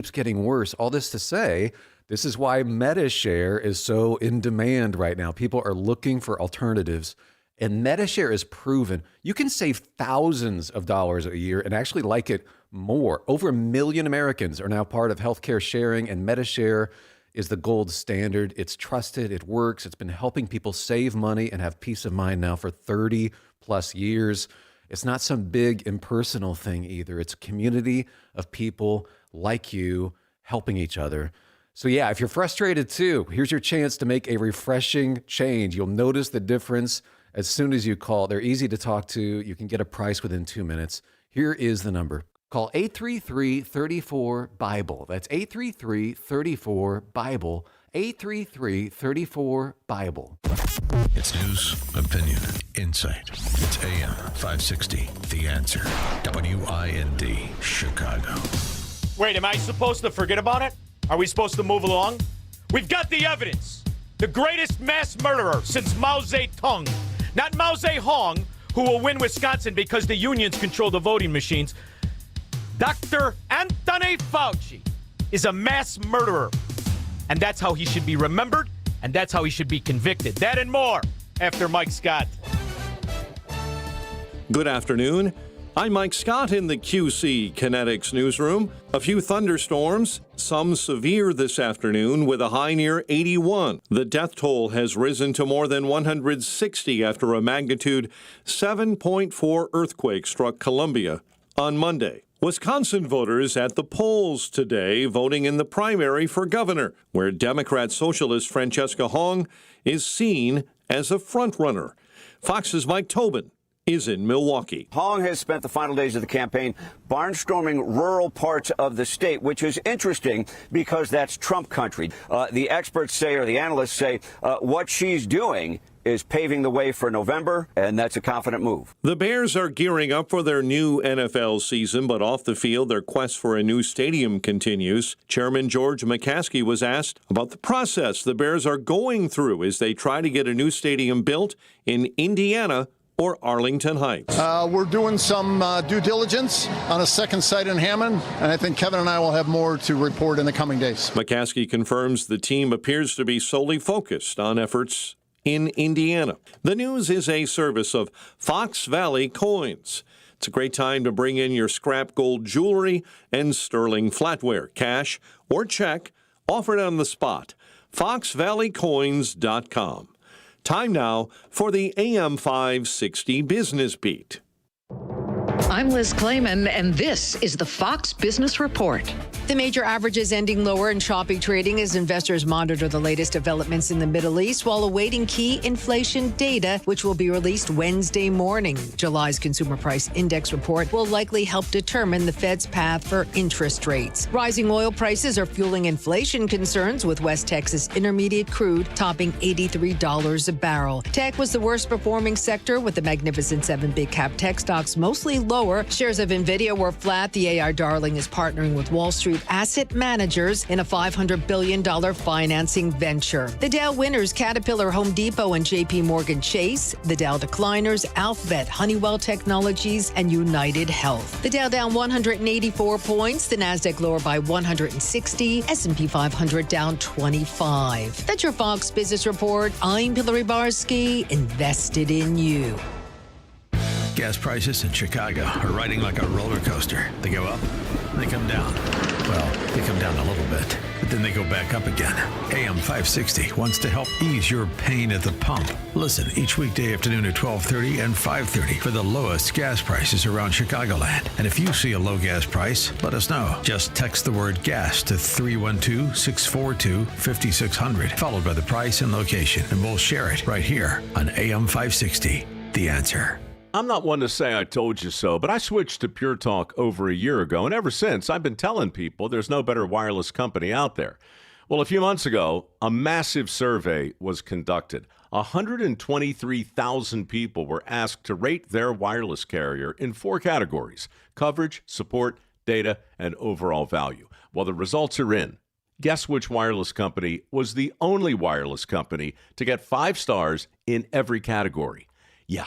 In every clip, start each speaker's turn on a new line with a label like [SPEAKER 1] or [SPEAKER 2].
[SPEAKER 1] It's getting worse. All this to say, this is why MetaShare is so in demand right now. People are looking for alternatives, and MetaShare is proven. You can save thousands of dollars a year and actually like it more. Over 1 million Americans are now part of healthcare sharing, and MetaShare is the gold standard. It's trusted, it works. It's been helping people save money and have peace of mind now for 30 plus years. It's not some big impersonal thing either. It's a community of people like you helping each other. So yeah, if you're frustrated too, here's your chance to make a refreshing change. You'll notice the difference as soon as you call. They're easy to talk to. You can get a price within 2 minutes. Here is the number. Call 833-34-BIBLE. That's 833-34-BIBLE. 833-34-BIBLE.
[SPEAKER 2] It's news, opinion, insight. It's AM 560, The Answer. WIND, Chicago.
[SPEAKER 3] Wait, am I supposed to forget about it? Are we supposed to move along? We've got the evidence. The greatest mass murderer since Mao Zedong. Not Mao Zedong, who will win Wisconsin because the unions control the voting machines. Dr. Anthony Fauci is a mass murderer. And that's how he should be remembered, and that's how he should be convicted. That and more after Mike Scott.
[SPEAKER 4] Good afternoon. I'm Mike Scott in the QC Kinetics newsroom. A few thunderstorms, some severe this afternoon with a high near 81. The death toll has risen to more than 160 after a magnitude 7.4 earthquake struck Columbia on Monday. Wisconsin voters at the polls today voting in the primary for governor, where Democrat Socialist Francesca Hong is seen as a frontrunner. Fox's Mike Tobin is in Milwaukee.
[SPEAKER 5] Hong has spent the final days of the campaign barnstorming rural parts of the state, which is interesting because that's Trump country. The experts say, or the analysts say, what she's doing is paving the way for November, and that's a confident move.
[SPEAKER 4] The Bears are gearing up for their new NFL season, but off the field, their quest for a new stadium continues. Chairman George McCaskey was asked about the process the Bears are going through as they try to get a new stadium built in Indiana or Arlington Heights.
[SPEAKER 6] We're doing some due diligence on a second site in Hammond, and I think Kevin and I will have more to report in the coming days.
[SPEAKER 4] McCaskey confirms the team appears to be solely focused on efforts in Indiana. The news is a service of Fox Valley Coins. It's a great time to bring in your scrap gold jewelry and sterling flatware, cash or check, offered on the spot. FoxValleyCoins.com. Time now for the AM 560 Business Beat.
[SPEAKER 7] I'm Liz Clayman, and this is the Fox Business Report.
[SPEAKER 8] The major averages ending lower in choppy trading as investors monitor the latest developments in the Middle East while awaiting key inflation data, which will be released Wednesday morning. July's Consumer Price Index report will likely help determine the Fed's path for interest rates. Rising oil prices are fueling inflation concerns, with West Texas Intermediate crude topping $83 a barrel. Tech was the worst performing sector, with the Magnificent Seven big cap tech stocks mostly lower. Shares of NVIDIA were flat. The AI darling is partnering with Wall Street asset managers in a $500 billion financing venture. The Dow winners, Caterpillar, Home Depot, and JP Morgan Chase. The Dow decliners, Alphabet, Honeywell Technologies, and United Health. The Dow down 184 points. The Nasdaq lower by 160. S&P 500 down 25. That's your Fox Business Report. I'm Hillary Barsky, invested in you.
[SPEAKER 2] Gas prices in Chicago are riding like a roller coaster. They go up, they come down. Well, they come down a little bit, but then they go back up again. AM 560 wants to help ease your pain at the pump. Listen each weekday afternoon at 12:30 and 5:30 for the lowest gas prices around Chicagoland. And if you see a low gas price, let us know. Just text the word gas to 312-642-5600, followed by the price and location, and we'll share it right here on AM 560, The Answer.
[SPEAKER 9] I'm not one to say I told you so, but I switched to Pure Talk over a year ago, and ever since, I've been telling people there's no better wireless company out there. Well, a few months ago, a massive survey was conducted. 123,000 people were asked to rate their wireless carrier in 4 categories: coverage, support, data, and overall value. Well, the results are in. Guess which wireless company was the only wireless company to get 5 stars in every category? Yeah.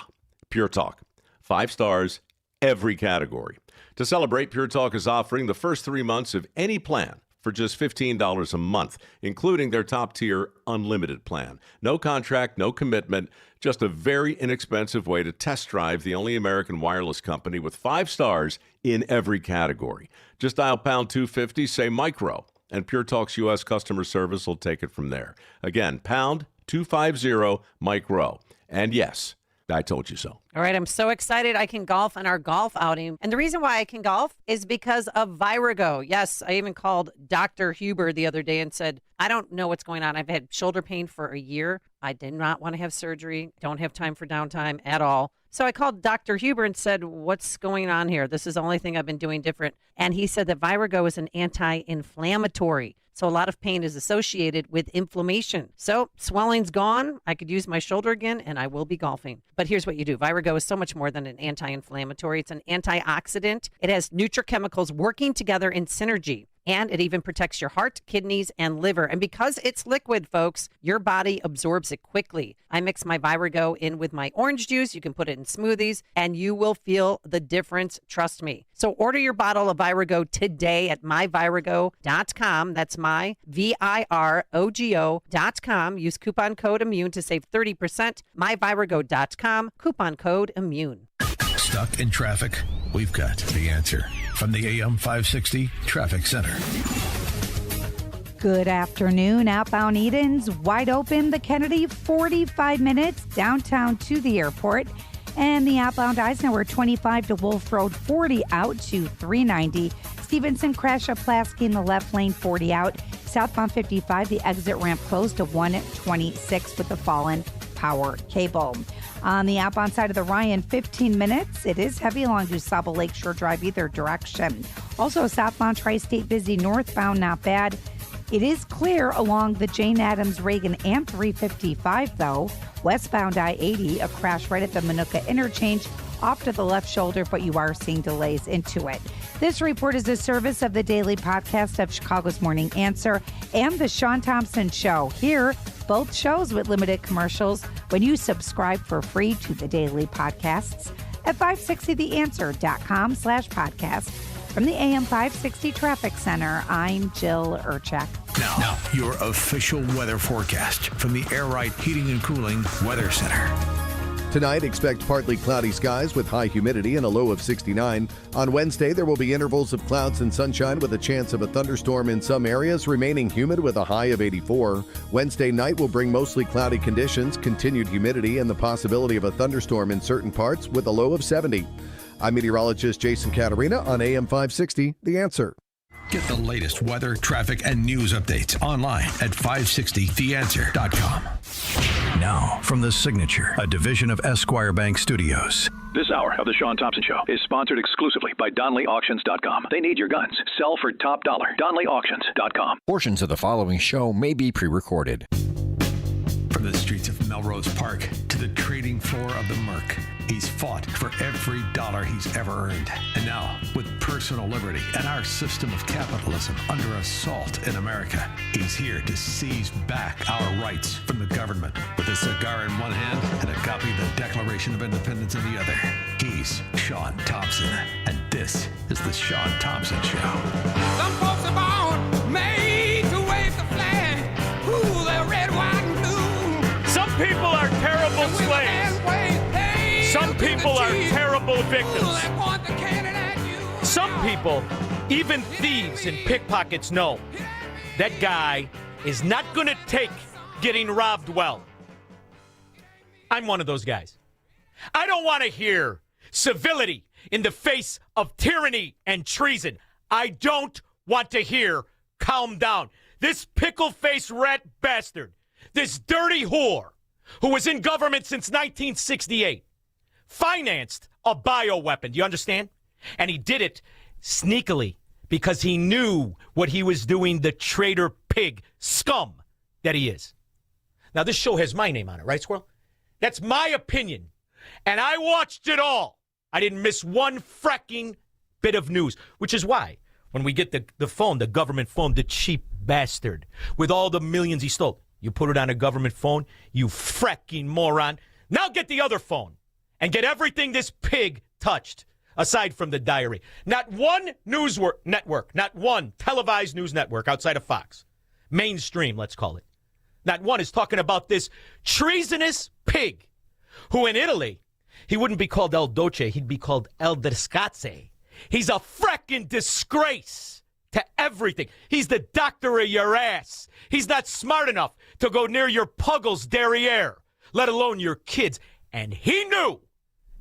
[SPEAKER 9] Pure Talk. 5 stars, every category. To celebrate, Pure Talk is offering the first 3 months of any plan for just $15 a month, including their top-tier unlimited plan. No contract, no commitment, just a very inexpensive way to test drive the only American wireless company with 5 stars in every category. Just dial pound 250, say micro, and Pure Talk's U.S. customer service will take it from there. Again, pound 250 micro. And yes, I told you so.
[SPEAKER 10] All right, I'm so excited I can golf on our golf outing. And the reason why I can golf is because of Virago. Yes, I even called Dr. Huber the other day and said, I don't know what's going on. I've had shoulder pain for a year. I did not want to have surgery. Don't have time for downtime at all. So I called Dr. Huber and said, what's going on here? This is the only thing I've been doing different. And he said that Virago is an anti-inflammatory. So a lot of pain is associated with inflammation. So swelling's gone. I could use my shoulder again, and I will be golfing. But here's what you do. Virago is so much more than an anti-inflammatory. It's an antioxidant. It has nutrichemicals working together in synergy. And it even protects your heart, kidneys, and liver. And because it's liquid, folks, your body absorbs it quickly. I mix my Virago in with my orange juice. You can put it in smoothies, and you will feel the difference. Trust me. So order your bottle of Virago today at myvirago.com. That's myVIROGO.com. Use coupon code IMMUNE to save 30%. myvirago.com, coupon code IMMUNE.
[SPEAKER 2] Stuck in traffic? We've got the answer from the AM 560 Traffic Center.
[SPEAKER 11] Good afternoon. Outbound Eden's wide open. The Kennedy, 45 minutes downtown to the airport. And the outbound Eisenhower, 25 to Wolf Road, 40 out to 390. Stevenson crash up Plasky in the left lane, 40 out. Southbound 55, the exit ramp closed to 126 with the fallen power cable. On the outbound side of the Ryan, 15 minutes. It is heavy along DuSable Lakeshore Drive either direction. Also, southbound Tri-State busy, northbound not bad. It is clear along the Jane Addams, Reagan, and 355, though. Westbound I-80, a crash right at the Minooka interchange, off to the left shoulder, but you are seeing delays into it. This report is a service of the daily podcast of Chicago's Morning Answer and the Shaun Thompson Show. Here, both shows with limited commercials when you subscribe for free to the daily podcasts at 560theanswer.com/podcast. From the AM 560 Traffic Center, I'm Jill Urchak.
[SPEAKER 2] Now, your official weather forecast from the Air Right Heating and Cooling Weather Center.
[SPEAKER 12] Tonight, expect partly cloudy skies with high humidity and a low of 69. On Wednesday, there will be intervals of clouds and sunshine with a chance of a thunderstorm in some areas, remaining humid with a high of 84. Wednesday night will bring mostly cloudy conditions, continued humidity, and the possibility of a thunderstorm in certain parts with a low of 70. I'm meteorologist Jason Caterina on AM 560, The Answer.
[SPEAKER 2] Get the latest weather, traffic, and news updates online at 560theanswer.com. Now, from The Signature, a division of Esquire Bank Studios.
[SPEAKER 13] This hour of the Shaun Thompson Show is sponsored exclusively by DonleyAuctions.com. They need your guns. Sell for top dollar. DonleyAuctions.com.
[SPEAKER 14] Portions of the following show may be pre-recorded.
[SPEAKER 2] From the streets of Melrose Park to the trading floor of the Merc, he's fought for every dollar he's ever earned. And now, with personal liberty and our system of capitalism under assault in America, he's here to seize back our rights from the government. With a cigar in one hand and a copy of the Declaration of Independence in the other, he's Shaun Thompson. And this is the Shaun Thompson Show.
[SPEAKER 15] Some folks are born made to wave the flag. Ooh, they're red, white, and blue.
[SPEAKER 3] Some people are terrible slaves. Some people are terrible victims. Some people, even thieves and pickpockets, know that guy is not going to take getting robbed well. I'm one of those guys. I don't want to hear civility in the face of tyranny and treason. I don't want to hear calm down. This pickle-faced rat bastard, this dirty whore who was in government since 1968, financed a bioweapon. Do you understand? And he did it sneakily because he knew what he was doing, the traitor pig scum that he is. Now, this show has my name on it, right, Squirrel? That's my opinion. And I watched it all. I didn't miss one fracking bit of news, which is why when we get the phone, the government phone, the cheap bastard, with all the millions he stole, you put it on a government phone, you fracking moron. Now get the other phone and get everything this pig touched. aside from the diary. Not one news network, not one televised news network outside of Fox, mainstream, let's call it. Not one is talking about this treasonous pig who in Italy, he wouldn't be called El Doce, he'd be called El Disgrazie. He's a frickin' disgrace to everything. He's the doctor of your ass. He's not smart enough to go near your puggles derriere, let alone your kids. And he knew.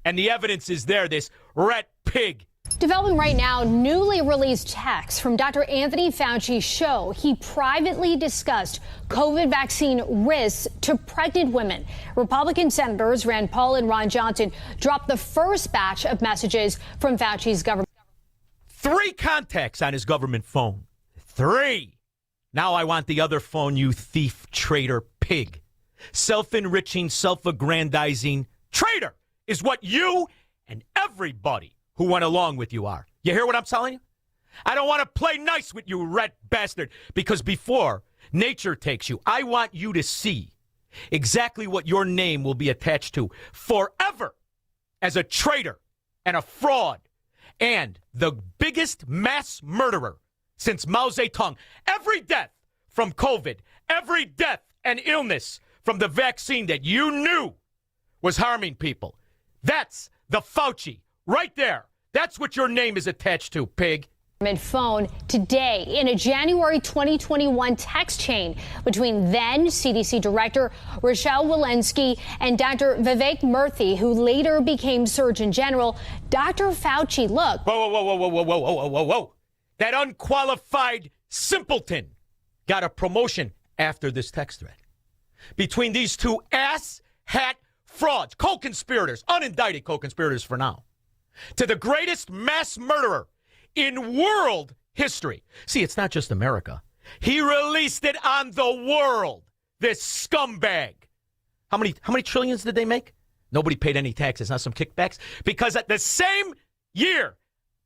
[SPEAKER 3] And the evidence is there, this rat pig.
[SPEAKER 16] Developing right now, newly released texts from Dr. Anthony Fauci show he privately discussed COVID vaccine risks to pregnant women. Republican senators Rand Paul and Ron Johnson dropped the first batch of messages from Fauci's government.
[SPEAKER 3] 3 contacts on his government phone. 3. Now I want the other phone, you thief, traitor, pig. Self-enriching, self-aggrandizing traitor is what you and everybody who went along with you are. You hear what I'm telling you? I don't want to play nice with you, rat bastard, because before nature takes you, I want you to see exactly what your name will be attached to forever as a traitor and a fraud and the biggest mass murderer since Mao Zedong. Every death from COVID, every death and illness from the vaccine that you knew was harming people. That's the Fauci right there. That's what your name is attached to, pig.
[SPEAKER 16] Phone today in a January 2021 text chain between then CDC Director Rochelle Walensky and Dr. Vivek Murthy, who later became Surgeon General. Dr. Fauci, look.
[SPEAKER 3] Whoa. That unqualified simpleton got a promotion after this text thread. Between these two ass-hat frauds, co-conspirators, unindicted co-conspirators for now, to the greatest mass murderer in world history. See, it's not just America. He released it on the world, this scumbag. How many trillions did they make? Nobody paid any taxes, not some kickbacks. Because at the same year,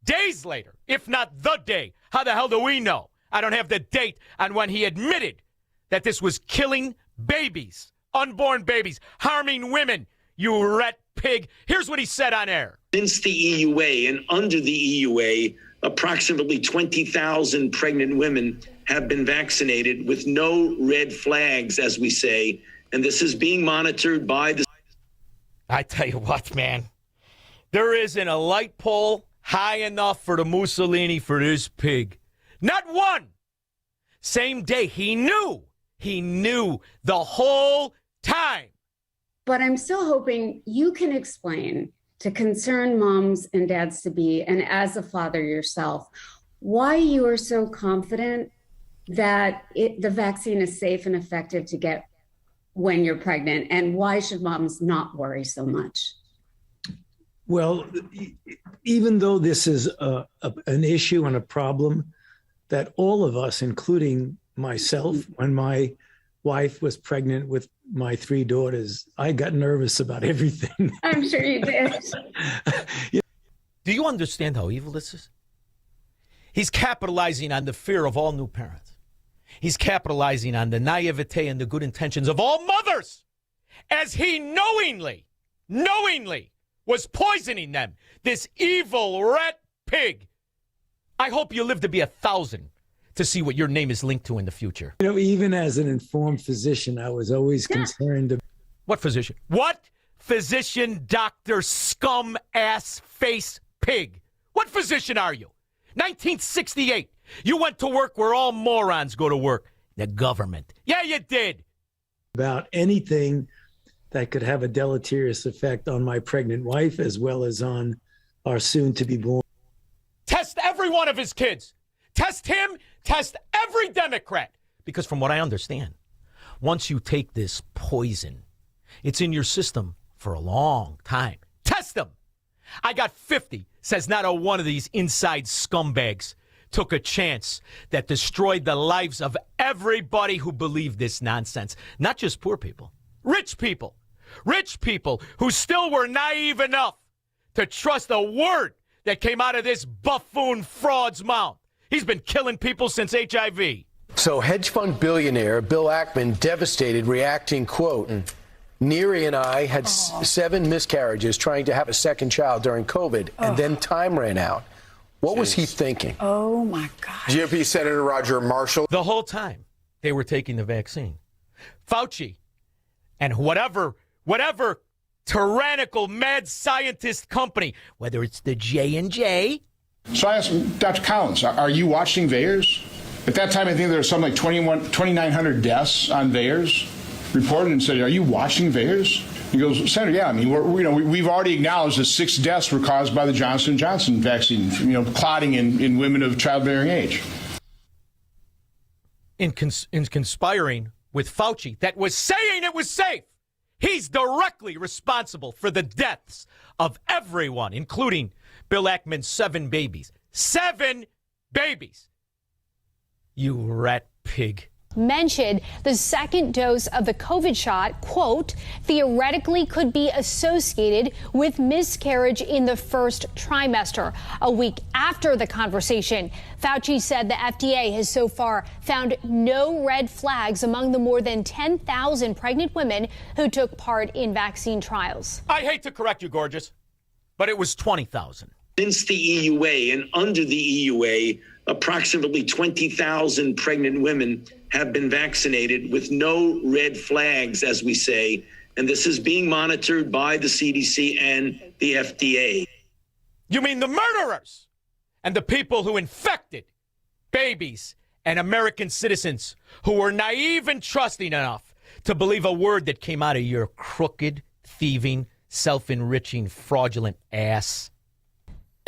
[SPEAKER 3] days later, if not the day, how the hell do we know? I don't have the date on when he admitted that this was killing babies, unborn babies, harming women, you rat pig. Here's what he said on air.
[SPEAKER 17] Since the EUA and under the EUA, approximately 20,000 pregnant women have been vaccinated with no red flags, as we say, and this is being monitored by the...
[SPEAKER 3] I tell you what, man, there isn't a light pole high enough for the Mussolini for this pig. Not one. Same day, he knew the whole time.
[SPEAKER 18] But I'm still hoping you can explain to concerned moms and dads to be, and as a father yourself, why you are so confident that the vaccine is safe and effective to get when you're pregnant, and why should moms not worry so much?
[SPEAKER 19] Well, even though this is an issue and a problem that all of us, including myself, when my wife was pregnant with my 3 daughters, I got nervous about everything.
[SPEAKER 18] I'm sure you did.
[SPEAKER 3] Do you understand how evil this is? He's capitalizing on the fear of all new parents. He's capitalizing on the naivete and the good intentions of all mothers as he knowingly was poisoning them. This evil rat pig. I hope you live to be 1,000 to see what your name is linked to in the future.
[SPEAKER 19] You know, even as an informed physician, I was always concerned.
[SPEAKER 3] What physician? What physician, doctor, scum, ass, face, pig? What physician are you? 1968. You went to work where all morons go to work. The government. Yeah, you did.
[SPEAKER 19] About anything that could have a deleterious effect on my pregnant wife as well as on our soon-to-be born.
[SPEAKER 3] Test every one of his kids. Test him. Test every Democrat. Because from what I understand, once you take this poison, it's in your system for a long time. Test them. I got 50. Says not a one of these inside scumbags took a chance that destroyed the lives of everybody who believed this nonsense. Not just poor people. Rich people. Rich people who still were naive enough to trust a word that came out of this buffoon fraud's mouth. He's been killing people since HIV.
[SPEAKER 20] So hedge fund billionaire Bill Ackman devastated, reacting, quote, Neri and I had 7 miscarriages trying to have a second child during COVID, and then time ran out. What was he thinking?
[SPEAKER 21] Oh, my God.
[SPEAKER 22] GOP Senator Roger Marshall.
[SPEAKER 3] The whole time they were taking the vaccine. Fauci and whatever tyrannical mad scientist company, whether it's the J&J.
[SPEAKER 23] So I asked Dr. Collins, are you watching VAERS? At that time, I think there were something like 2,900 deaths on VAERS reported, and said, are you watching VAERS? He goes, Senator, yeah, I mean, we've already acknowledged that 6 deaths were caused by the Johnson & Johnson vaccine, clotting in women of childbearing age.
[SPEAKER 3] In conspiring with Fauci that was saying it was safe. He's directly responsible for the deaths of everyone, including Bill Ackman's 7 babies. 7 babies. You rat pig.
[SPEAKER 16] Mentioned the second dose of the COVID shot, quote, theoretically could be associated with miscarriage in the first trimester. A week after the conversation, Fauci said the FDA has so far found no red flags among the more than 10,000 pregnant women who took part in vaccine trials.
[SPEAKER 3] I hate to correct you, gorgeous, but it was 20,000.
[SPEAKER 17] Since the EUA and under the EUA, approximately 20,000 pregnant women have been vaccinated with no red flags, as we say. And this is being monitored by the CDC and the FDA.
[SPEAKER 3] You mean the murderers and the people who infected babies and American citizens who were naive and trusting enough to believe a word that came out of your crooked, thieving, self-enriching, fraudulent ass?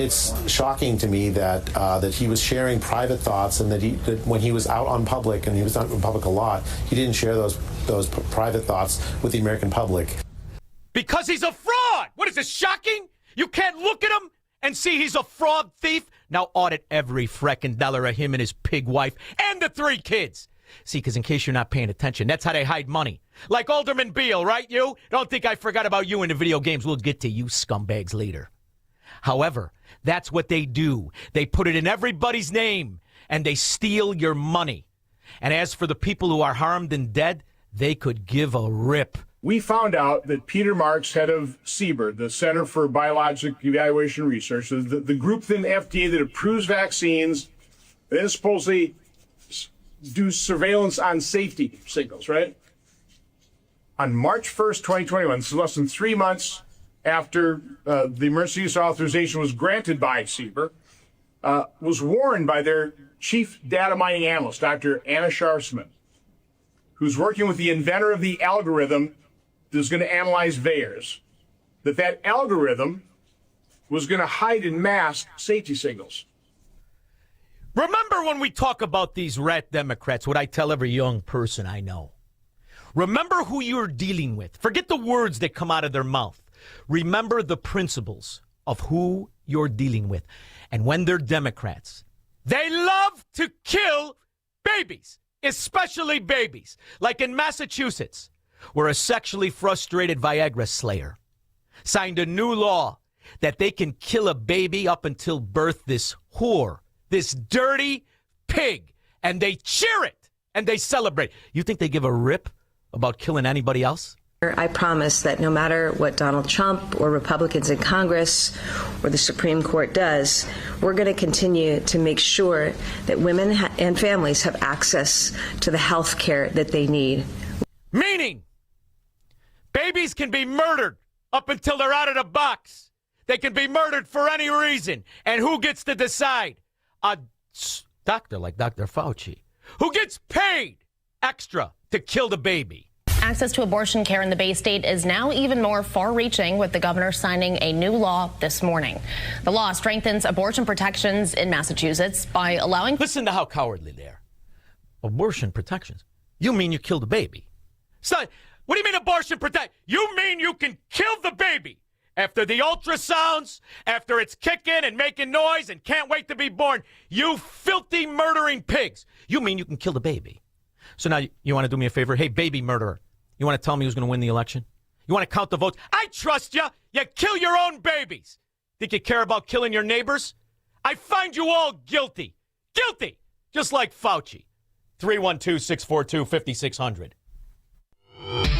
[SPEAKER 24] It's shocking to me that he was sharing private thoughts, and that when he was out on public, and he was out in public a lot, he didn't share those private thoughts with the American public.
[SPEAKER 3] Because he's a fraud! What is this, shocking? You can't look at him and see he's a fraud thief? Now audit every frickin' dollar of him and his pig wife and the 3 kids. See, because in case you're not paying attention, that's how they hide money. Like Alderman Beale, right, you? Don't think I forgot about you in the video games. We'll get to you scumbags later. However, that's what they do. They put it in everybody's name, and they steal your money. And as for the people who are harmed and dead, they could give a rip.
[SPEAKER 23] We found out that Peter Marks, head of CBER, the Center for Biologic Evaluation Research, the group within the FDA that approves vaccines, they supposedly do surveillance on safety signals, right? On March 1st, 2021, so less than 3 months after the emergency use authorization was granted by CBER, was warned by their chief data mining analyst, Dr. Anna Sharsman, who's working with the inventor of the algorithm that's going to analyze VAERS, that algorithm was going to hide and mask safety signals.
[SPEAKER 3] Remember when we talk about these rat Democrats, what I tell every young person I know. Remember who you're dealing with. Forget the words that come out of their mouth. Remember the principles of who you're dealing with. And when they're Democrats, they love to kill babies, especially babies. Like in Massachusetts, where a sexually frustrated Viagra slayer signed a new law that they can kill a baby up until birth, this whore, this dirty pig, and they cheer it and they celebrate. You think they give a rip about killing anybody else?
[SPEAKER 25] I promise that no matter what Donald Trump or Republicans in Congress or the Supreme Court does, we're going to continue to make sure that women and families have access to the health care that they need.
[SPEAKER 3] Meaning, babies can be murdered up until they're out of the box. They can be murdered for any reason. And who gets to decide? A doctor like Dr. Fauci, who gets paid extra to kill the baby.
[SPEAKER 26] Access to abortion care in the Bay State is now even more far-reaching, with the governor signing a new law this morning. The law strengthens abortion protections in Massachusetts by allowing...
[SPEAKER 3] Listen to how cowardly they are. Abortion protections? You mean you kill the baby? So, what do you mean abortion protect? You mean you can kill the baby after the ultrasounds, after it's kicking and making noise and can't wait to be born? You filthy murdering pigs. You mean you can kill the baby? So now you want to do me a favor? Hey, baby murderer. You want to tell me who's going to win the election? You want to count the votes? I trust you. You kill your own babies. Think you care about killing your neighbors? I find you all guilty. Guilty. Just like Fauci. 312-642-5600.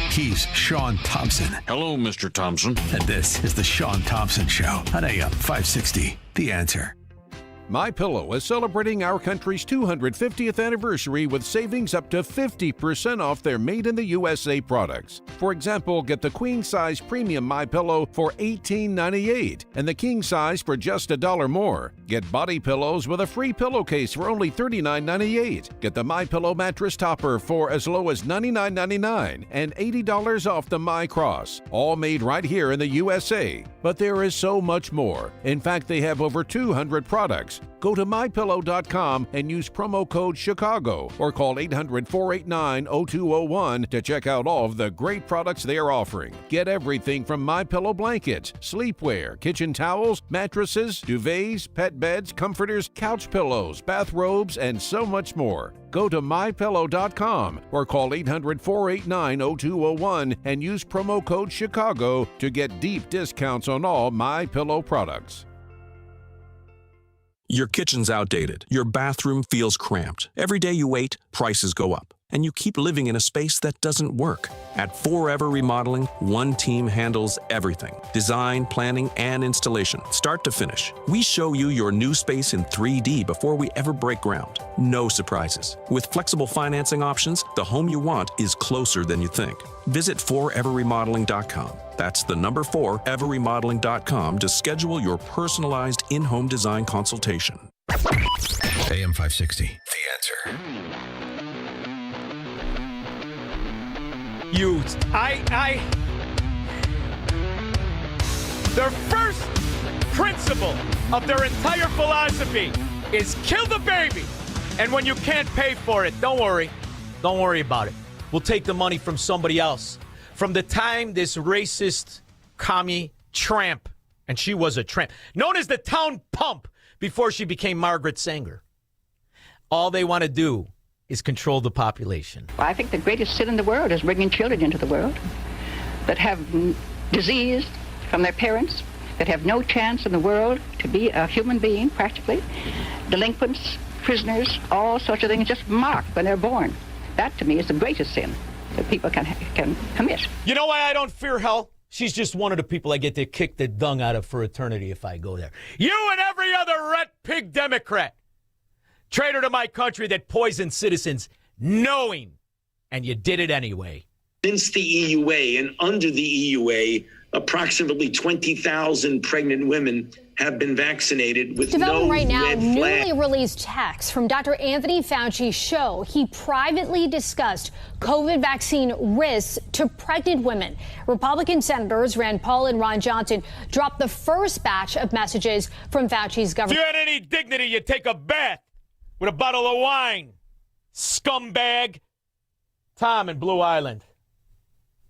[SPEAKER 2] He's Shaun Thompson.
[SPEAKER 1] Hello, Mr. Thompson.
[SPEAKER 2] And this is the Shaun Thompson Show on AM 560. The Answer.
[SPEAKER 4] MyPillow is celebrating our country's 250th anniversary with savings up to 50% off their made-in-the-USA products. For example, get the queen-size premium MyPillow for $18.98 and the king size for just $1 more. Get body pillows with a free pillowcase for only $39.98. Get the MyPillow mattress topper for as low as $99.99 and $80 off the MyCross. All made right here in the USA. But there is so much more. In fact, they have over 200 products. Go to MyPillow.com and use promo code Chicago or call 800-489-0201 to check out all of the great products they are offering. Get everything from MyPillow blankets, sleepwear, kitchen towels, mattresses, duvets, pet beds, comforters, couch pillows, bathrobes, and so much more. Go to MyPillow.com or call 800-489-0201 and use promo code Chicago to get deep discounts on all MyPillow products.
[SPEAKER 5] Your kitchen's outdated. Your bathroom feels cramped. Every day you wait, prices go up. And you keep living in a space that doesn't work. At Forever Remodeling, one team handles everything. Design, planning, and installation, start to finish. We show you your new space in 3D before we ever break ground. No surprises. With flexible financing options, the home you want is closer than you think. Visit foreverremodeling.com. That's the number 4, everremodeling.com to schedule your personalized in-home design consultation.
[SPEAKER 2] AM 560. The Answer.
[SPEAKER 3] Their first principle of their entire philosophy is kill the baby. And when you can't pay for it, don't worry. Don't worry about it. We'll take the money from somebody else. From the time this racist commie tramp, and she was a tramp, known as the town pump before she became Margaret Sanger, all they want to do is control the population.
[SPEAKER 6] Well, I think the greatest sin in the world is bringing children into the world that have disease from their parents, that have no chance in the world to be a human being, practically. Delinquents, prisoners, all sorts of things just marked when they're born. That, to me, is the greatest sin that people can commit.
[SPEAKER 3] You know why I don't fear hell? She's just one of the people I get to kick the dung out of for eternity if I go there. You and every other rat pig Democrat. Traitor to my country that poisoned citizens, knowing, and you did it anyway.
[SPEAKER 17] Since the EUA and under the EUA, approximately 20,000 pregnant women have been vaccinated with
[SPEAKER 16] Developing
[SPEAKER 17] no
[SPEAKER 16] right now,
[SPEAKER 17] red flag.
[SPEAKER 16] newly released texts from Dr. Anthony Fauci show he privately discussed COVID vaccine risks to pregnant women. Republican senators Rand Paul and Ron Johnson dropped the first batch of messages from Fauci's
[SPEAKER 3] If
[SPEAKER 16] government.
[SPEAKER 3] you had any dignity, you'd take a bath with a bottle of wine. Scumbag. Tom in Blue Island.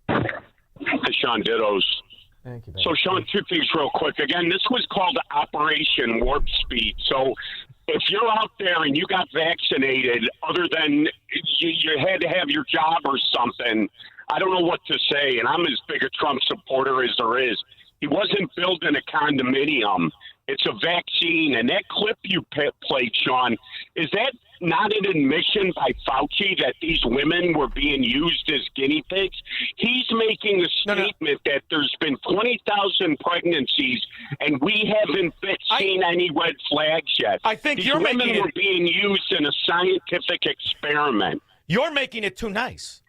[SPEAKER 7] Sean Dittos.
[SPEAKER 3] Thank you.
[SPEAKER 7] So, Sean, two things real quick. Again, this was called Operation Warp Speed. So, if you're out there and you got vaccinated, other than you had to have your job or something, I don't know what to say. And I'm as big a Trump supporter as there is. He wasn't building a condominium. It's a vaccine. And that clip you played, Sean, is that not an admission by Fauci that these women were being used as guinea pigs? He's making a statement that there's been 20,000 pregnancies and we haven't seen any red flags yet.
[SPEAKER 3] I think
[SPEAKER 7] these
[SPEAKER 3] you're
[SPEAKER 7] women
[SPEAKER 3] making
[SPEAKER 7] were being used in a scientific experiment.
[SPEAKER 3] You're making it too nice.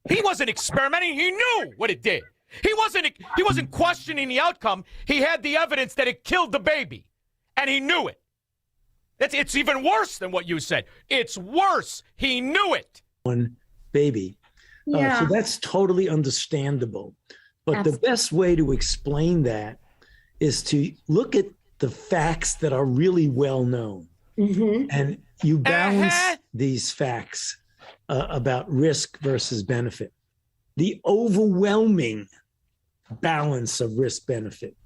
[SPEAKER 3] He wasn't experimenting. He knew what it did. He wasn't questioning the outcome. He had the evidence that it killed the baby, and he knew it. It's even worse than what you said. It's worse. He knew it.
[SPEAKER 19] One baby.
[SPEAKER 18] Yeah.
[SPEAKER 19] So that's totally understandable. But the best way to explain that is to look at the facts that are really well known.
[SPEAKER 18] Mm-hmm.
[SPEAKER 19] And you balance these facts about risk versus benefit. The overwhelming balance of risk benefit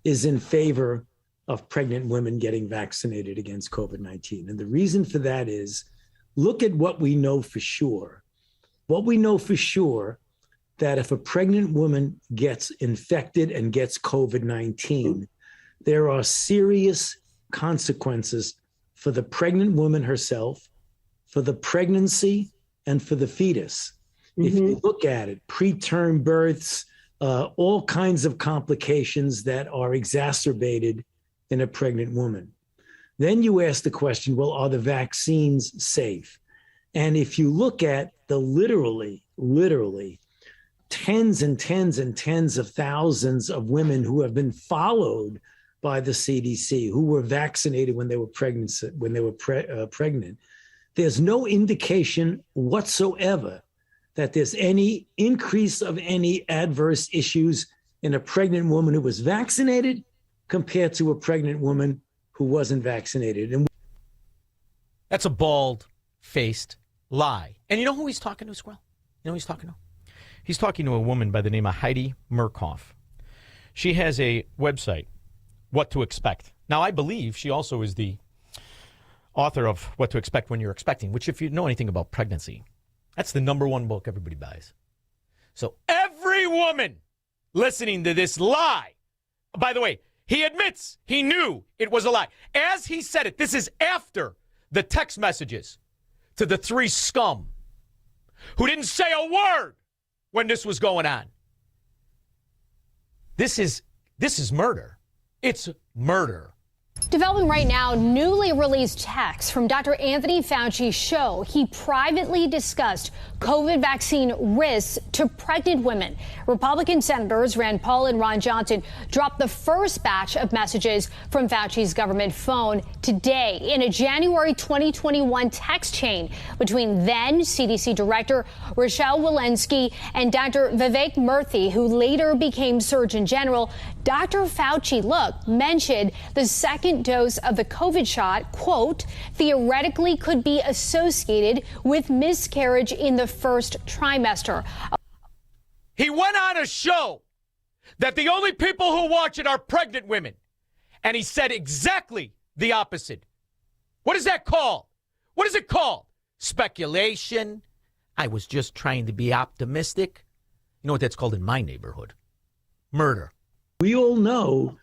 [SPEAKER 19] is in favor of pregnant women getting vaccinated against COVID-19. And the reason for that is, look at what we know for sure. What we know for sure, that if a pregnant woman gets infected and gets COVID-19, there are serious consequences for the pregnant woman herself, for the pregnancy, and for the fetus. if you look at it, preterm births, all kinds of complications that are exacerbated in a pregnant woman. Then you ask the question, well, are the vaccines safe? And if you look at the literally tens and tens and tens of thousands of women who have been followed by the CDC, who were vaccinated when they were pregnant, there's no indication whatsoever that there's any increase of any adverse issues in a pregnant woman who was vaccinated compared to a pregnant woman who wasn't vaccinated. And
[SPEAKER 3] that's a bald-faced lie. And you know who he's talking to, Squirrel? You know who he's talking to? He's talking to a woman by the name of Heidi Murkoff. She has a website, What to Expect. Now, I believe she also is the author of What to Expect When You're Expecting, which, if you know anything about pregnancy, that's the #1 book everybody buys. So every woman listening to this lie, by the way, he admits he knew it was a lie. As he said it, this is after the text messages to the 3 scum who didn't say a word when this was going on. This is murder. It's murder.
[SPEAKER 16] Developing right now, newly released texts from Dr. Anthony Fauci show he privately discussed COVID vaccine risks to pregnant women. Republican senators Rand Paul and Ron Johnson dropped the first batch of messages from Fauci's government phone today in a January 2021 text chain between then CDC Director Rochelle Walensky and Dr. Vivek Murthy, who later became Surgeon General. Dr. Fauci, mentioned the second dose of the COVID shot, quote, theoretically could be associated with miscarriage in the first trimester.
[SPEAKER 3] He went on a show that the only people who watch it are pregnant women. And he said exactly the opposite. What is that called? What is it called? Speculation. I was just trying to be optimistic. You know what that's called in my neighborhood? Murder.
[SPEAKER 19] We all know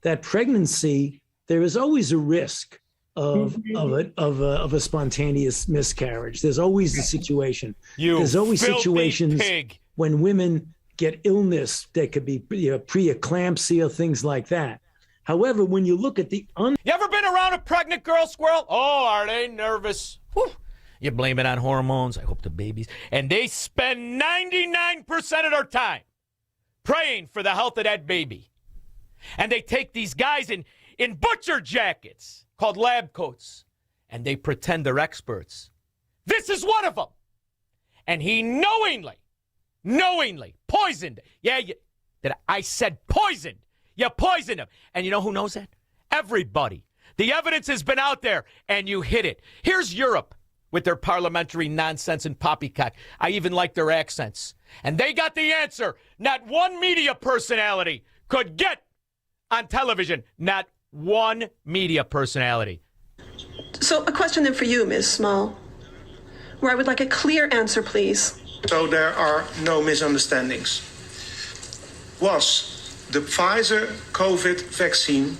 [SPEAKER 19] that pregnancy, there is always a risk of a spontaneous miscarriage. There's always a situation. There's always situations when women get illness. There could be preeclampsia, things like that. However, when you look at
[SPEAKER 3] You ever been around a pregnant girl, Squirrel? Oh, are they nervous? Whew. You blame it on hormones. I hope the babies. And they spend 99% of their time praying for the health of that baby. And they take these guys in butcher jackets called lab coats, and they pretend they're experts. This is one of them. And he knowingly poisoned. I said poisoned. You poisoned him. And you know who knows that? Everybody. The evidence has been out there, and you hit it. Here's Europe with their parliamentary nonsense and poppycock. I even like their accents. And they got the answer. Not one media personality could get on television. Not one media personality.
[SPEAKER 1] So a question then for you, Ms. Small, where I would like a clear answer, please.
[SPEAKER 8] So there are no misunderstandings. Was the Pfizer COVID vaccine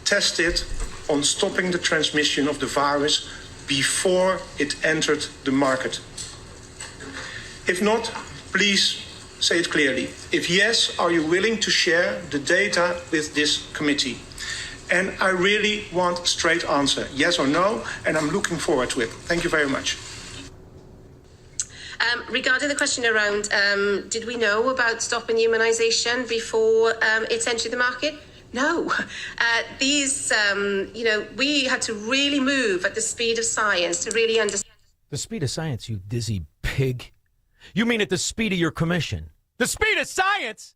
[SPEAKER 8] tested on stopping the transmission of the virus before it entered the market? If not, please say it clearly. If yes, are you willing to share the data with this committee? And I really want a straight answer, yes or no, and I'm looking forward to it. Thank you very much.
[SPEAKER 1] Regarding the question around, did we know about stopping immunization before it entered the market? No. We had to really move at the speed of science to really understand.
[SPEAKER 3] The speed of science, you dizzy pig. You mean at the speed of your commission? The speed of science?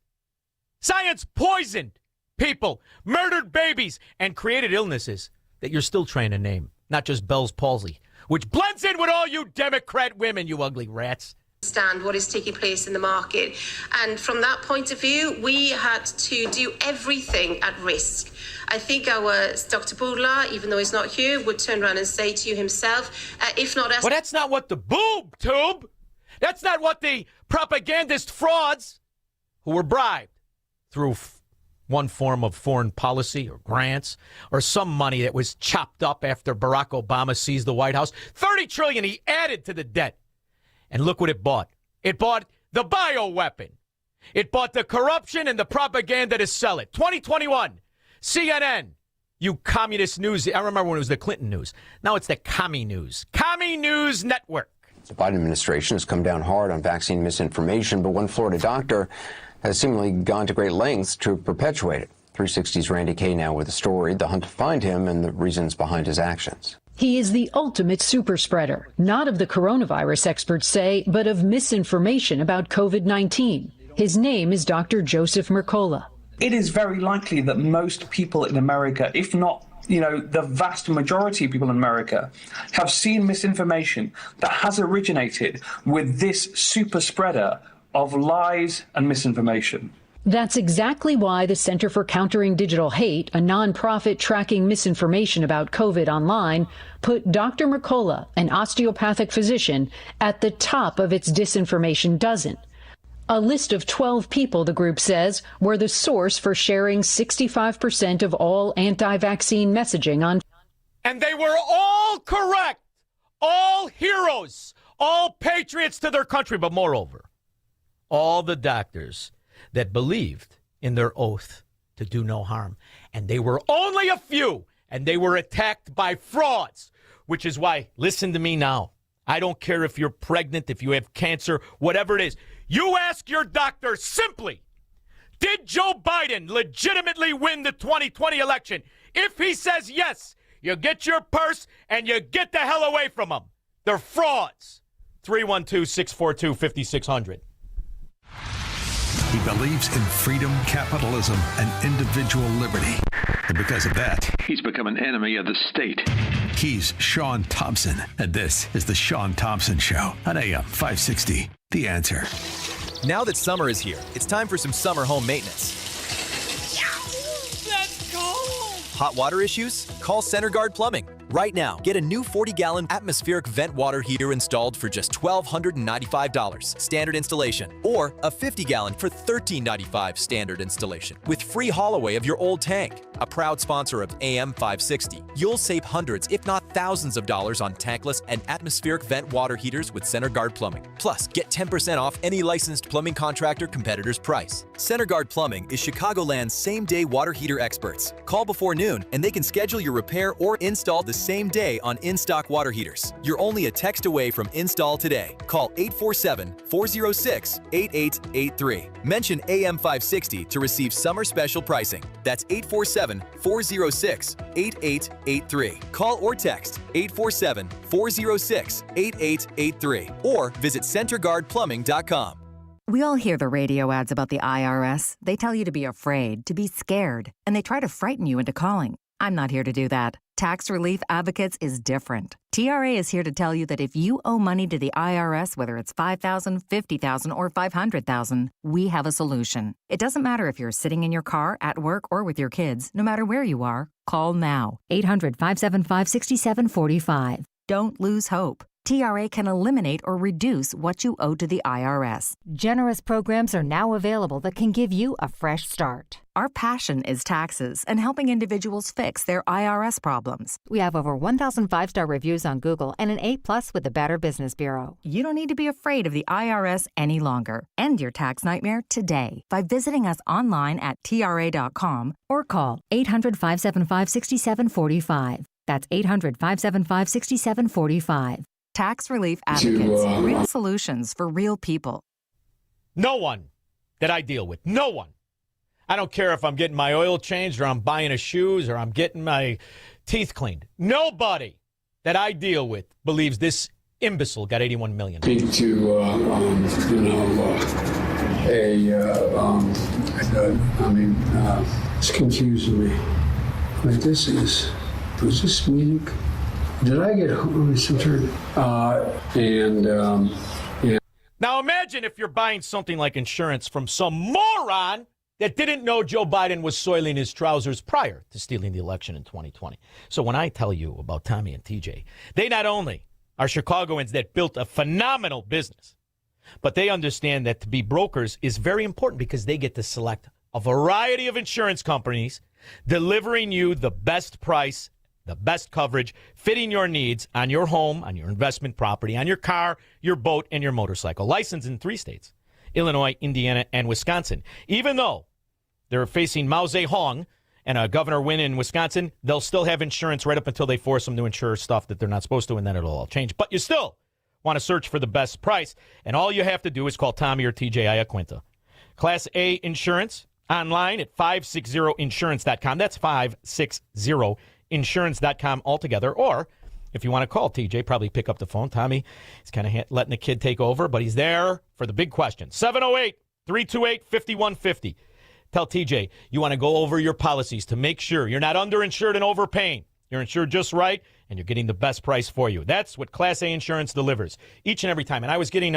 [SPEAKER 3] Science poisoned people, murdered babies, and created illnesses that you're still trying to name, not just Bell's palsy, which blends in with all you Democrat women, you ugly rats.
[SPEAKER 1] Understand what is taking place in the market. And from that point of view, we had to do everything at risk. I think our Dr. Bourla, even though he's not here, would turn around and say to you himself, if not us.
[SPEAKER 3] Well, that's not what the boob tube. That's not what the propagandist frauds who were bribed through one form of foreign policy or grants or some money that was chopped up after Barack Obama seized the White House. $30 trillion he added to the debt. And look what it bought. It bought the bioweapon. It bought the corruption and the propaganda to sell it. 2021, CNN, you communist news. I remember when it was the Clinton news. Now it's the Commie News. Commie News Network.
[SPEAKER 9] The Biden administration has come down hard on vaccine misinformation, but one Florida doctor has seemingly gone to great lengths to perpetuate it. 360's Randy Kay now with the story, the hunt to find him, and the reasons behind his actions.
[SPEAKER 10] He is the ultimate super spreader, not of the coronavirus, experts say, but of misinformation about COVID-19. His name is Dr. Joseph Mercola.
[SPEAKER 11] It is very likely that most people in America, if not the vast majority of people in America, have seen misinformation that has originated with this super spreader of lies and misinformation.
[SPEAKER 10] That's exactly why the Center for Countering Digital Hate, a nonprofit tracking misinformation about COVID online, put Dr. Mercola, an osteopathic physician, at the top of its disinformation dozen. A list of 12 people, the group says, were the source for sharing 65% of all anti-vaccine messaging on.
[SPEAKER 3] And they were all correct. All heroes. All patriots to their country. But moreover, all the doctors that believed in their oath to do no harm. And they were only a few. And they were attacked by frauds. Which is why, listen to me now. I don't care if you're pregnant, if you have cancer, whatever it is. You ask your doctor simply, did Joe Biden legitimately win the 2020 election? If he says yes, you get your purse and you get the hell away from them. They're frauds. 312-642-5600.
[SPEAKER 2] He believes in freedom, capitalism, and individual liberty. And because of that, he's become an enemy of the state. He's Shaun Thompson, and this is the Shaun Thompson Show on AM 560. The Answer.
[SPEAKER 12] Now that summer is here, it's time for some summer home maintenance.
[SPEAKER 15] That's cold!
[SPEAKER 12] Hot water issues? Call Center Guard Plumbing. Right now, get a new 40-gallon atmospheric vent water heater installed for just $1,295 standard installation, or a 50-gallon for $1,395 standard installation with free haul away of your old tank. A proud sponsor of AM 560. You'll save hundreds, if not thousands of dollars on tankless and atmospheric vent water heaters with Center Guard Plumbing. Plus, get 10% off any licensed plumbing contractor competitor's price. Center Guard Plumbing is Chicagoland's same-day water heater experts. Call before noon and they can schedule your repair or install the same day on in-stock water heaters. You're only a text away from install today. Call 847-406-8883. Mention AM 560 to receive summer special pricing. That's 847-406-8883. Call or text 847-406-8883 or visit centerguardplumbing.com.
[SPEAKER 13] We all hear the radio ads about the IRS. They tell you to be afraid, to be scared, and they try to frighten you into calling. I'm not here to do that. Tax Relief Advocates is different. TRA is here to tell you that if you owe money to the IRS, whether it's $5,000, $50,000, or $500,000, we have a solution. It doesn't matter if you're sitting in your car, at work, or with your kids. No matter where you are, call now. 800-575-6745. Don't lose hope. TRA can eliminate or reduce what you owe to the IRS.
[SPEAKER 21] Generous programs are now available that can give you a fresh start.
[SPEAKER 13] Our passion is taxes and helping individuals fix their IRS problems.
[SPEAKER 21] We have over 1,000 5-star reviews on Google and an A+ with the Better Business Bureau.
[SPEAKER 13] You don't need to be afraid of the IRS any longer. End your tax nightmare today by visiting us online at TRA.com
[SPEAKER 21] or call 800-575-6745. That's 800-575-6745.
[SPEAKER 13] Tax Relief Advocates. Real solutions for real people.
[SPEAKER 3] No one that I deal with. No one. I don't care if I'm getting my oil changed or I'm buying a shoes or I'm getting my teeth cleaned. Nobody that I deal with believes this imbecile got $81 million.
[SPEAKER 27] Speak to, it's confusing me. Like was this music? Did I get some sort of, yeah.
[SPEAKER 3] Now imagine if you're buying something like insurance from some moron that didn't know Joe Biden was soiling his trousers prior to stealing the election in 2020. So when I tell you about Tommy and TJ, they not only are Chicagoans that built a phenomenal business, but they understand that to be brokers is very important because they get to select a variety of insurance companies delivering you the best price the best coverage fitting your needs on your home, on your investment property, on your car, your boat, and your motorcycle. Licensed in 3 states, Illinois, Indiana, and Wisconsin. Even though they're facing Mao Zedong and a governor win in Wisconsin, they'll still have insurance right up until they force them to insure stuff that they're not supposed to, and then it'll all change. But you still want to search for the best price, and all you have to do is call Tommy or TJ Iaquinta. Class A insurance online at 560insurance.com. That's 560insurance.com altogether. Or if you want to call TJ, probably pick up the phone. Tommy is kind of letting the kid take over, but he's there for the big question. 708-328-5150. Tell TJ you want to go over your policies to make sure you're not underinsured and overpaying. You're insured just right, and you're getting the best price for you. That's what Class A insurance delivers each and every time. And I was getting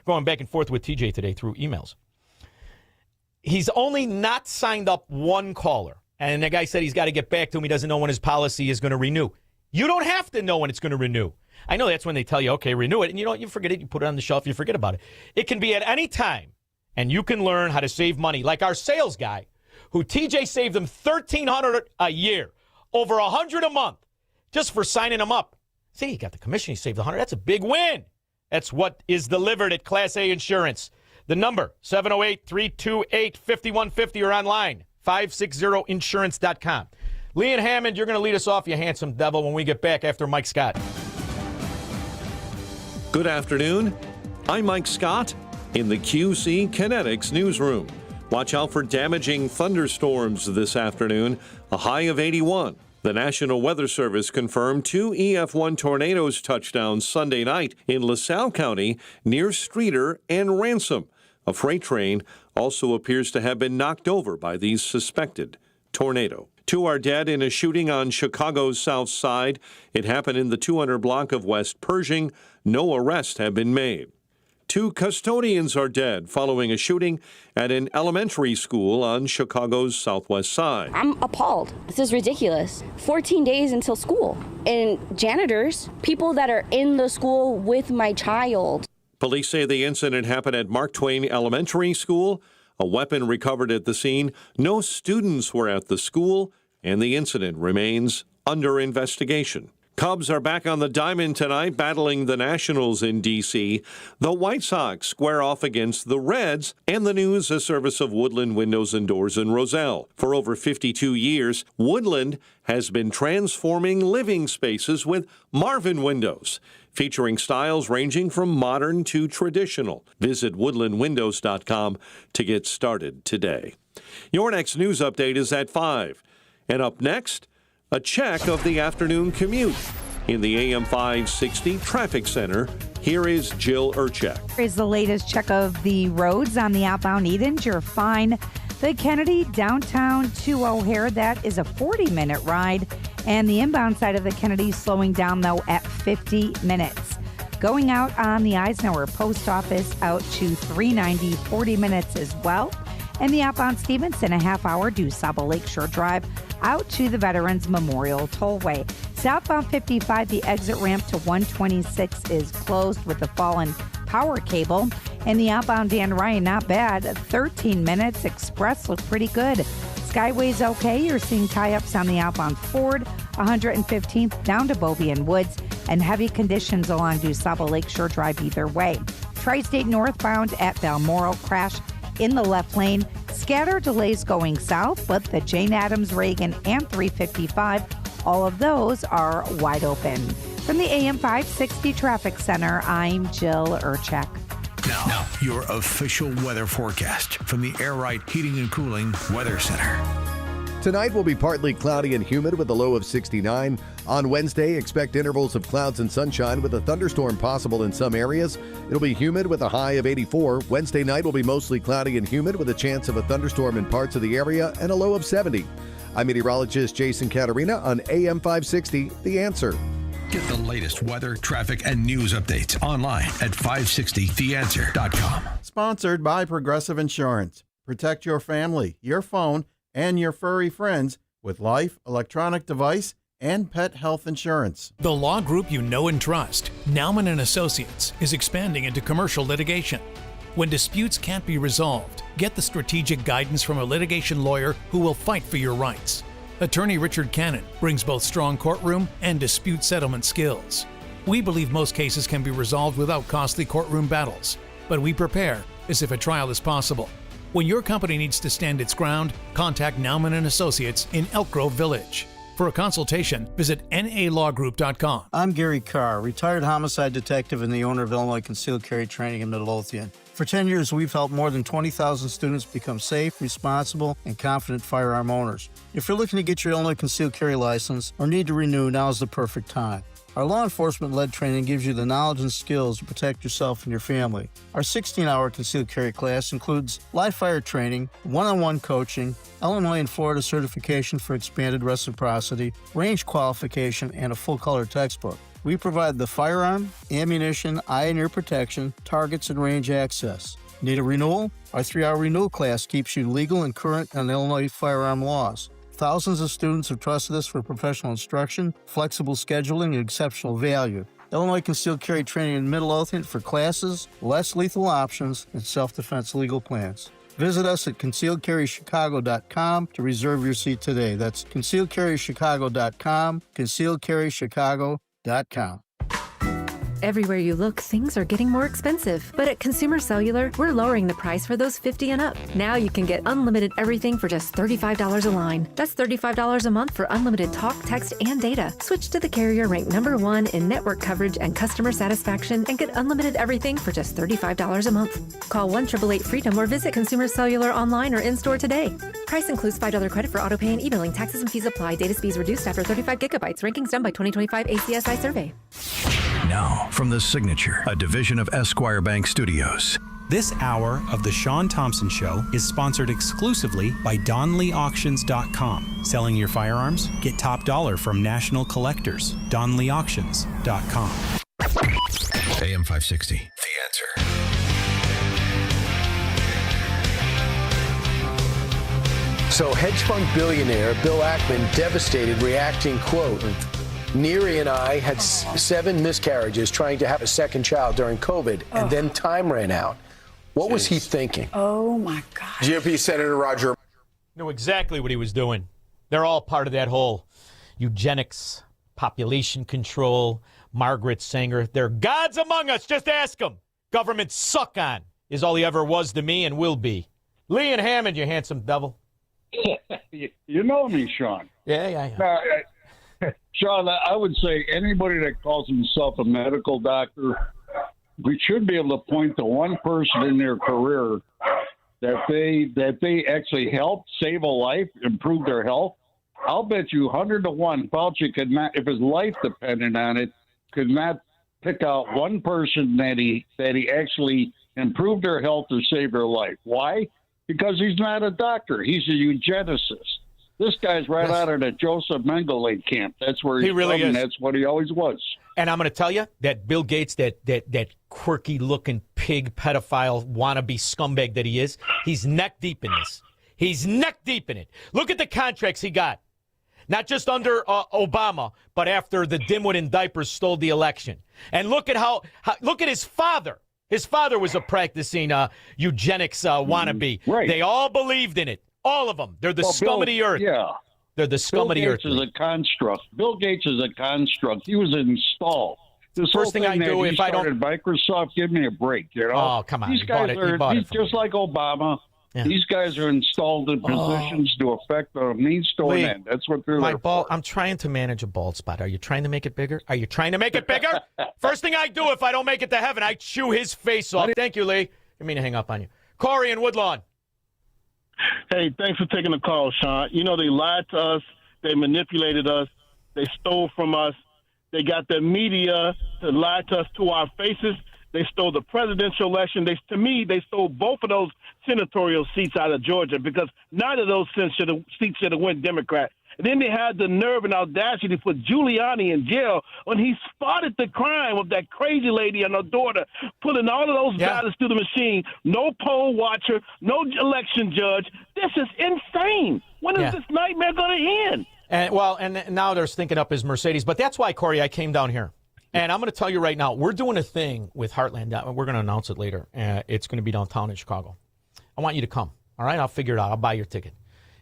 [SPEAKER 3] going back and forth with TJ today through emails. He's only not signed up one caller. And the guy said he's got to get back to him. He doesn't know when his policy is going to renew. You don't have to know when it's going to renew. I know that's when they tell you, okay, renew it. And you forget it. You put it on the shelf. You forget about it. It can be at any time. And you can learn how to save money. Like our sales guy, who TJ saved him $1,300 a year, over $100 a month, just for signing him up. See, he got the commission. He saved $100. That's a big win. That's what is delivered at Class A Insurance. The number, 708-328-5150, or online, 560insurance.com. Leon Hammond, you're going to lead us off, you handsome devil, when we get back after Mike Scott.
[SPEAKER 4] Good afternoon. I'm Mike Scott in the QC Kinetics newsroom. Watch out for damaging thunderstorms this afternoon, a high of 81. The National Weather Service confirmed 2 EF1 tornadoes touched down Sunday night in LaSalle County near Streeter and Ransom. A freight train also appears to have been knocked over by these suspected tornado. 2 are dead in a shooting on Chicago's South Side. It happened in the 200 block of West Pershing. No arrests have been made. 2 custodians are dead following a shooting at an elementary school on Chicago's Southwest Side.
[SPEAKER 14] I'm appalled. This is ridiculous. 14 days until school. And janitors, people that are in the school with my child.
[SPEAKER 4] Police say the incident happened at Mark Twain Elementary School. A weapon recovered at the scene. No students were at the school, and the incident remains under investigation. Cubs are back on the diamond tonight, battling the Nationals in D.C. The White Sox square off against the Reds, and the news a service of Woodland Windows and Doors in Roselle. For over 52 years, Woodland has been transforming living spaces with Marvin Windows, featuring styles ranging from modern to traditional. Visit woodlandwindows.com to get started today. Your next news update is at 5. And up next, a check of the afternoon commute. In the AM 560 Traffic Center, here is Jill Urchek.
[SPEAKER 20] Here's the latest check of the roads on the outbound Edens. You're fine. The Kennedy downtown to O'Hare, that is a 40-minute ride. And the inbound side of the Kennedy slowing down, though, at 50 minutes. Going out on the Eisenhower Post Office out to 390, 40 minutes as well. And the outbound Stevenson, a half hour due Saba Lakeshore Drive out to the Veterans Memorial Tollway. Southbound 55, the exit ramp to 126 is closed with the fallen power cable. And the outbound Dan Ryan, not bad. 13 minutes. Express look pretty good. Skyway's okay. You're seeing tie-ups on the outbound Ford, 115th down to Bobby and Woods, and heavy conditions along DuSable Lakeshore Drive either way. Tri-State northbound at Balmoral, crash in the left lane. Scatter delays going south, but the Jane Addams, Reagan, and 355, all of those are wide open. From the AM 560 Traffic Center, I'm Jill Urchek.
[SPEAKER 2] Now, your official weather forecast from the Air Right Heating and Cooling Weather Center.
[SPEAKER 22] Tonight will be partly cloudy and humid with a low of 69. On Wednesday, expect intervals of clouds and sunshine with a thunderstorm possible in some areas. It'll be humid with a high of 84. Wednesday night will be mostly cloudy and humid with a chance of a thunderstorm in parts of the area and a low of 70. I'm meteorologist Jason Caterina on AM 560, The Answer.
[SPEAKER 2] Get the latest weather, traffic, and news updates online at 560theanswer.com.
[SPEAKER 23] Sponsored by Progressive Insurance. Protect your family, your phone, and your furry friends with life, electronic device, and pet health insurance.
[SPEAKER 24] The law group you know and trust, Nauman & Associates, is expanding into commercial litigation. When disputes can't be resolved, get the strategic guidance from a litigation lawyer who will fight for your rights. Attorney Richard Cannon brings both strong courtroom and dispute settlement skills. We believe most cases can be resolved without costly courtroom battles, but we prepare as if a trial is possible. When your company needs to stand its ground, contact Nauman & Associates in Elk Grove Village. For a consultation, visit nalawgroup.com.
[SPEAKER 5] I'm Gary Carr, retired homicide detective and the owner of Illinois Concealed Carry Training in Midlothian. For 10 years, we've helped more than 20,000 students become safe, responsible, and confident firearm owners. If you're looking to get your Illinois Concealed Carry license or need to renew, now is the perfect time. Our law enforcement-led training gives you the knowledge and skills to protect yourself and your family. Our 16-hour concealed carry class includes live fire training, one-on-one coaching, Illinois and Florida certification for expanded reciprocity, range qualification, and a full-color textbook. We provide the firearm, ammunition, eye and ear protection, targets, and range access. Need a renewal? Our 3-hour renewal class keeps you legal and current on Illinois firearm laws. Thousands of students have trusted us for professional instruction, flexible scheduling, and exceptional value. Illinois Concealed Carry Training in Midlothian for classes, less lethal options, and self-defense legal plans. Visit us at concealedcarrychicago.com to reserve your seat today. That's concealedcarrychicago.com, concealedcarrychicago.com.
[SPEAKER 6] Everywhere you look, things are getting more expensive. But at Consumer Cellular, we're lowering the price for those 50 and up. Now you can get unlimited everything for just $35 a line. That's $35 a month for unlimited talk, text, and data. Switch to the carrier ranked #1 in network coverage and customer satisfaction and get unlimited everything for just $35 a month. Call 1-888-FREEDOM or visit Consumer Cellular online or in-store today. Price includes $5 credit for auto pay and e-billing. Taxes and fees apply. Data speeds reduced after 35 gigabytes. Rankings done by 2025 ACSI survey.
[SPEAKER 2] Now, from The Signature, a division of Esquire Bank Studios.
[SPEAKER 7] This hour of The Shaun Thompson Show is sponsored exclusively by DonleyAuctions.com. Selling your firearms? Get top dollar from national collectors. DonleyAuctions.com.
[SPEAKER 2] AM 560, The Answer.
[SPEAKER 17] So hedge fund billionaire Bill Ackman devastated, reacting, quote, Neary and I had 7 miscarriages trying to have a second child during COVID, and then time ran out. What was he thinking?
[SPEAKER 18] Oh, my God.
[SPEAKER 17] GOP Senator Roger
[SPEAKER 3] Knew exactly what he was doing. They're all part of that whole eugenics, population control, Margaret Sanger. They're gods among us. Just ask them. Government suck on is all he ever was to me and will be. Lee and Hammond, you handsome devil.
[SPEAKER 25] You know me, Shaun.
[SPEAKER 3] Yeah.
[SPEAKER 25] Shaun, I would say anybody that calls himself a medical doctor, we should be able to point to one person in their career that they actually helped save a life, improve their health. I'll bet you 100 to 1 Fauci could not, if his life depended on it, could not pick out one person that he actually improved their health or saved their life. Why? Because he's not a doctor. He's a eugenicist. This guy's right out of the Joseph Mengele camp. That's where he's
[SPEAKER 3] really
[SPEAKER 25] from,
[SPEAKER 3] is.
[SPEAKER 25] and that's what he always was.
[SPEAKER 3] And I'm going to tell you that Bill Gates, that quirky-looking pig pedophile wannabe scumbag that he is, he's neck deep in this. He's neck deep in it. Look at the contracts he got. Not just under Obama, but after the dimwit in diapers stole the election. And look at look at his father. His father was a practicing eugenics wannabe.
[SPEAKER 25] Right.
[SPEAKER 3] They all believed in it. All of them. They're the scum of the earth.
[SPEAKER 25] Yeah.
[SPEAKER 3] They're the scum of the earth.
[SPEAKER 25] Bill Gates is a construct. Bill Gates is a construct. He was installed. This
[SPEAKER 3] First thing I do if I don't...
[SPEAKER 25] Microsoft, give me a break, you know?
[SPEAKER 3] Oh, come on.
[SPEAKER 25] These guys are just like Obama. Yeah. These guys are installed in positions to affect a means to an end. That's what they're there for.
[SPEAKER 3] I'm trying to manage a bald spot. Are you trying to make it bigger? Are you trying to make it bigger? First thing I do if I don't make it to heaven, I chew his face off. Thank you, Lee. Didn't mean to hang up on you. Corey in Woodlawn.
[SPEAKER 26] Hey, thanks for taking the call, Shaun. You know, they lied to us. They manipulated us. They stole from us. They got the media to lie to us to our faces. They stole the presidential election. To me, they stole both of those senatorial seats out of Georgia because neither of those seats should have went Democrat. And then they had the nerve and audacity to put Giuliani in jail when he spotted the crime of that crazy lady and her daughter, putting all of those ballots through the machine. No poll watcher, no election judge. This is insane. When is this nightmare going to end?
[SPEAKER 3] And now they're stinking up his Mercedes. But that's why, Corey, I came down here. And I'm going to tell you right now, we're doing a thing with Heartland. We're going to announce it later. It's going to be downtown in Chicago. I want you to come. All right? I'll figure it out. I'll buy your ticket.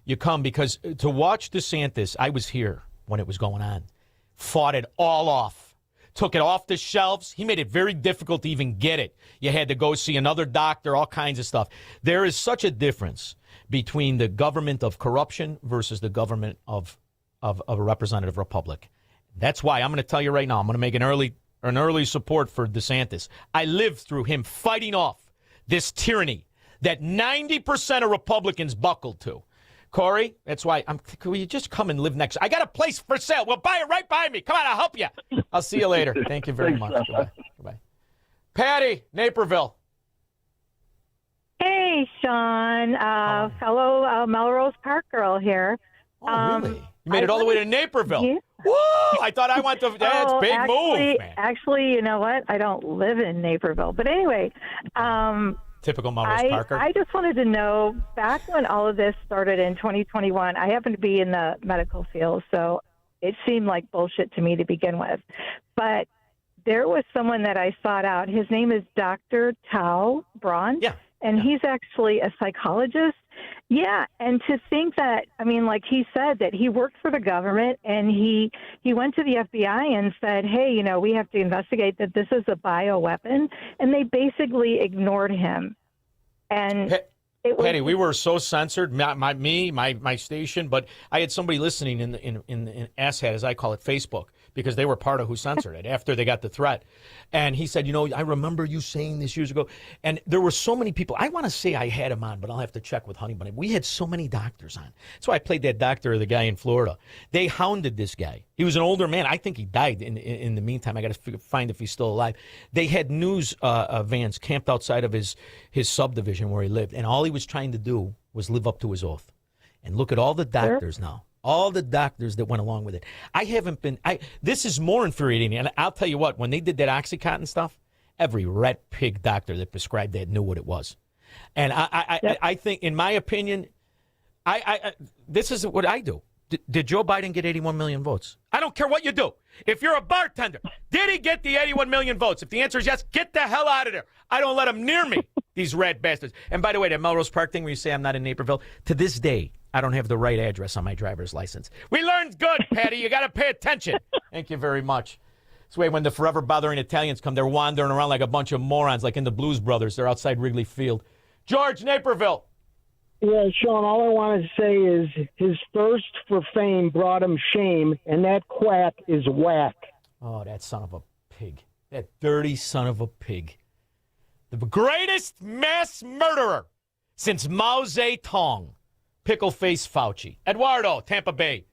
[SPEAKER 3] You come because to watch DeSantis, I was here when it was going on, fought it all off, took it off the shelves. He made it very difficult to even get it. You had to go see another doctor, all kinds of stuff. There is such a difference between the government of corruption versus the government of a representative republic. That's why I'm going to tell you right now, I'm going to make an early support for DeSantis. I lived through him fighting off this tyranny that 90% of Republicans buckled to. Corey, that's why will you just come and live next? I got a place for sale. We'll buy it right by me. Come on, I'll help you. I'll see you later. Thank you very much. Goodbye. Goodbye. Patty, Naperville.
[SPEAKER 1] Hey, Shaun, fellow Melrose Park girl here.
[SPEAKER 3] Oh, really? You made it all the way to Naperville.
[SPEAKER 1] Yeah.
[SPEAKER 3] Woo! I thought I went to. That's big move, man.
[SPEAKER 1] Actually, you know what? I don't live in Naperville, but anyway.
[SPEAKER 3] Typical Melrose Parker.
[SPEAKER 1] I just wanted to know, back when all of this started in 2021, I happen to be in the medical field, so it seemed like bullshit to me to begin with. But there was someone that I sought out. His name is Dr. Tao Braun.
[SPEAKER 3] Yeah.
[SPEAKER 1] And he's actually a psychologist. Yeah, and to think that, I mean, like he said, that he worked for the government and he went to the FBI and said, hey, you know, we have to investigate that this is a bioweapon. And they basically ignored him. And it was,
[SPEAKER 3] Patty, we were so censored, my station, but I had somebody listening in asshat, as I call it, Facebook, because they were part of who censored it after they got the threat. And he said, you know, I remember you saying this years ago. And there were so many people. I want to say I had him on, but I'll have to check with Honey Bunny. We had so many doctors on. That's why I played that doctor, the guy in Florida. They hounded this guy. He was an older man. I think he died in the meantime. I got to find if he's still alive. They had news vans camped outside of his subdivision where he lived. And all he was trying to do was live up to his oath. And look at all the doctors now. All the doctors that went along with it. This is more infuriating. And I'll tell you what, when they did that OxyContin stuff, every rat pig doctor that prescribed that knew what it was. And I think, in my opinion, this is what I do. Did Joe Biden get 81 million votes? I don't care what you do. If you're a bartender, did he get the 81 million votes? If the answer is yes, get the hell out of there. I don't let him near me, these rat bastards. And by the way, that Melrose Park thing where you say I'm not in Naperville, to this day, I don't have the right address on my driver's license. We learned good, Patty. You got to pay attention. Thank you very much. This way, when the forever bothering Italians come, they're wandering around like a bunch of morons, like in the Blues Brothers. They're outside Wrigley Field. George, Naperville.
[SPEAKER 8] Yeah, Shaun, all I want to say is his thirst for fame brought him shame, and that quack is whack.
[SPEAKER 3] Oh, that son of a pig. That dirty son of a pig. The greatest mass murderer since Mao Zedong. Pickle-face Fauci. Eduardo, Tampa Bay.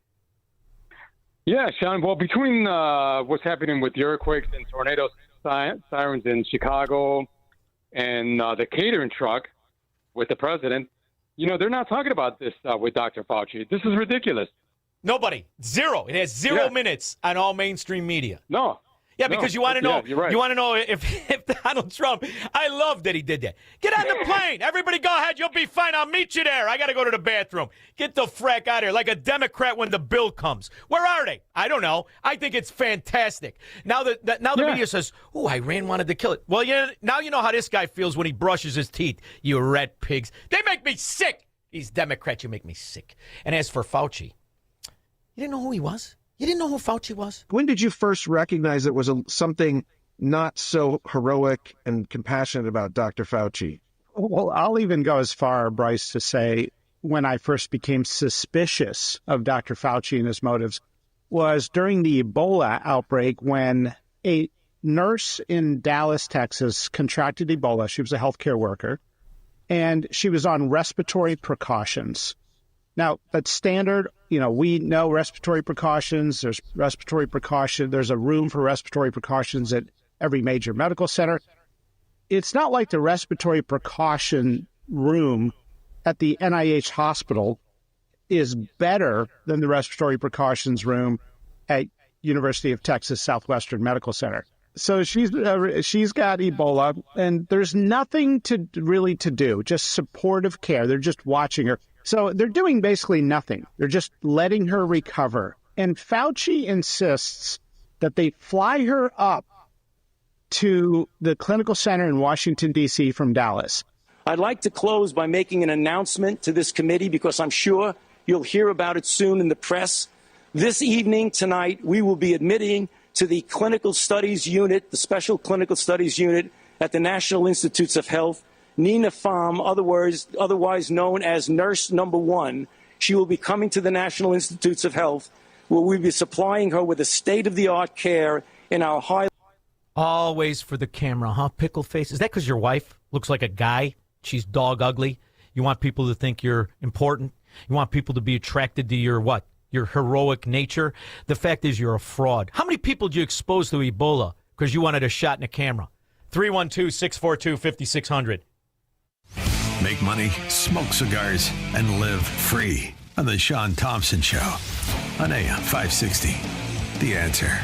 [SPEAKER 9] Yeah, Shaun. Well, between what's happening with the earthquakes and tornado sirens in Chicago and the catering truck with the president, you know, they're not talking about this with Dr. Fauci. This is ridiculous.
[SPEAKER 3] Nobody. Zero. It has 0 minutes on all mainstream media.
[SPEAKER 9] No.
[SPEAKER 3] Yeah, because you want to know.
[SPEAKER 9] Yeah, you're right.
[SPEAKER 3] You want to know if Donald Trump. I love that he did that. Get on the plane. Everybody, go ahead. You'll be fine. I'll meet you there. I got to go to the bathroom. Get the frack out of here, like a Democrat when the bill comes. Where are they? I don't know. I think it's fantastic. Now the media says, "Oh, Iran wanted to kill it." Well, now you know how this guy feels when he brushes his teeth. You rat pigs. They make me sick. These Democrats, you make me sick. And as for Fauci, you didn't know who he was. You didn't know who Fauci was?
[SPEAKER 11] When did you first recognize it was something not so heroic and compassionate about Dr. Fauci?
[SPEAKER 16] Well, I'll even go as far, Bryce, to say when I first became suspicious of Dr. Fauci and his motives was during the Ebola outbreak when a nurse in Dallas, Texas, contracted Ebola. She was a healthcare worker, and she was on respiratory precautions. Now, that's standard. You know, we know respiratory precautions. There's respiratory precaution. There's a room for respiratory precautions at every major medical center. It's not like the respiratory precaution room at the NIH hospital is better than the respiratory precautions room at University of Texas Southwestern Medical Center. So she's got Ebola, and there's nothing to do, just supportive care. They're just watching her. So they're doing basically nothing. They're just letting her recover. And Fauci insists that they fly her up to the clinical center in Washington, D.C. from Dallas.
[SPEAKER 18] I'd like to close by making an announcement to this committee because I'm sure
[SPEAKER 10] You'll hear about it soon in the press. This evening, tonight, we will be admitting to the clinical studies unit, the special clinical studies unit at the National Institutes of Health, Nina Pham, otherwise known as Nurse Number 1. She will be coming to the National Institutes of Health, where we'll be supplying her with a state-of-the-art care in our high...
[SPEAKER 3] Always for the camera, huh, pickle face? Is that because your wife looks like a guy? She's dog ugly? You want people to think you're important? You want people to be attracted to your what? Your heroic nature? The fact is you're a fraud. How many people did you expose to Ebola because you wanted a shot in a camera? 312-642-5600.
[SPEAKER 2] Make money, smoke cigars, and live free on the Shaun Thompson Show on AM 560. The Answer.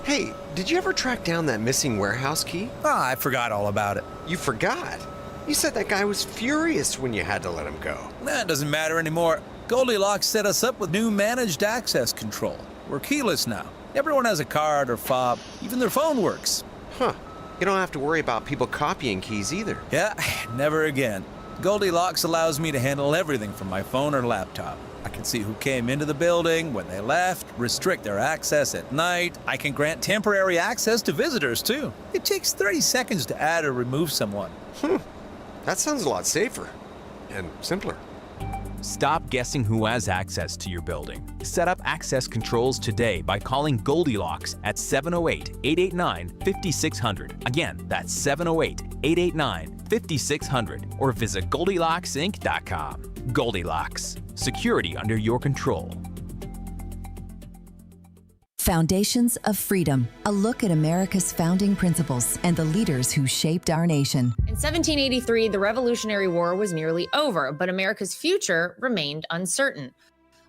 [SPEAKER 12] Hey, did you ever track down that missing warehouse key?
[SPEAKER 13] Ah, I forgot all about it.
[SPEAKER 12] You forgot? You said that guy was furious when you had to let him go.
[SPEAKER 13] That doesn't matter anymore. Goldilocks set us up with new managed access control. We're keyless now. Everyone has a card or fob. Even their phone works.
[SPEAKER 12] Huh. You don't have to worry about people copying keys either.
[SPEAKER 13] Yeah, never again. Goldilocks allows me to handle everything from my phone or laptop. I can see who came into the building, when they left, restrict their access at night. I can grant temporary access to visitors, too. It takes 30 seconds to add or remove someone.
[SPEAKER 12] That sounds a lot safer and simpler.
[SPEAKER 15] Stop guessing who has access to your building. Set up access controls today by calling Goldilocks at 708-889-5600. Again, that's 708-889-5600 or visit GoldilocksInc.com. Goldilocks. Security under your control.
[SPEAKER 18] Foundations of Freedom, a look at America's founding principles and the leaders who shaped our nation.
[SPEAKER 19] In 1783, the Revolutionary War was nearly over, but America's future remained uncertain.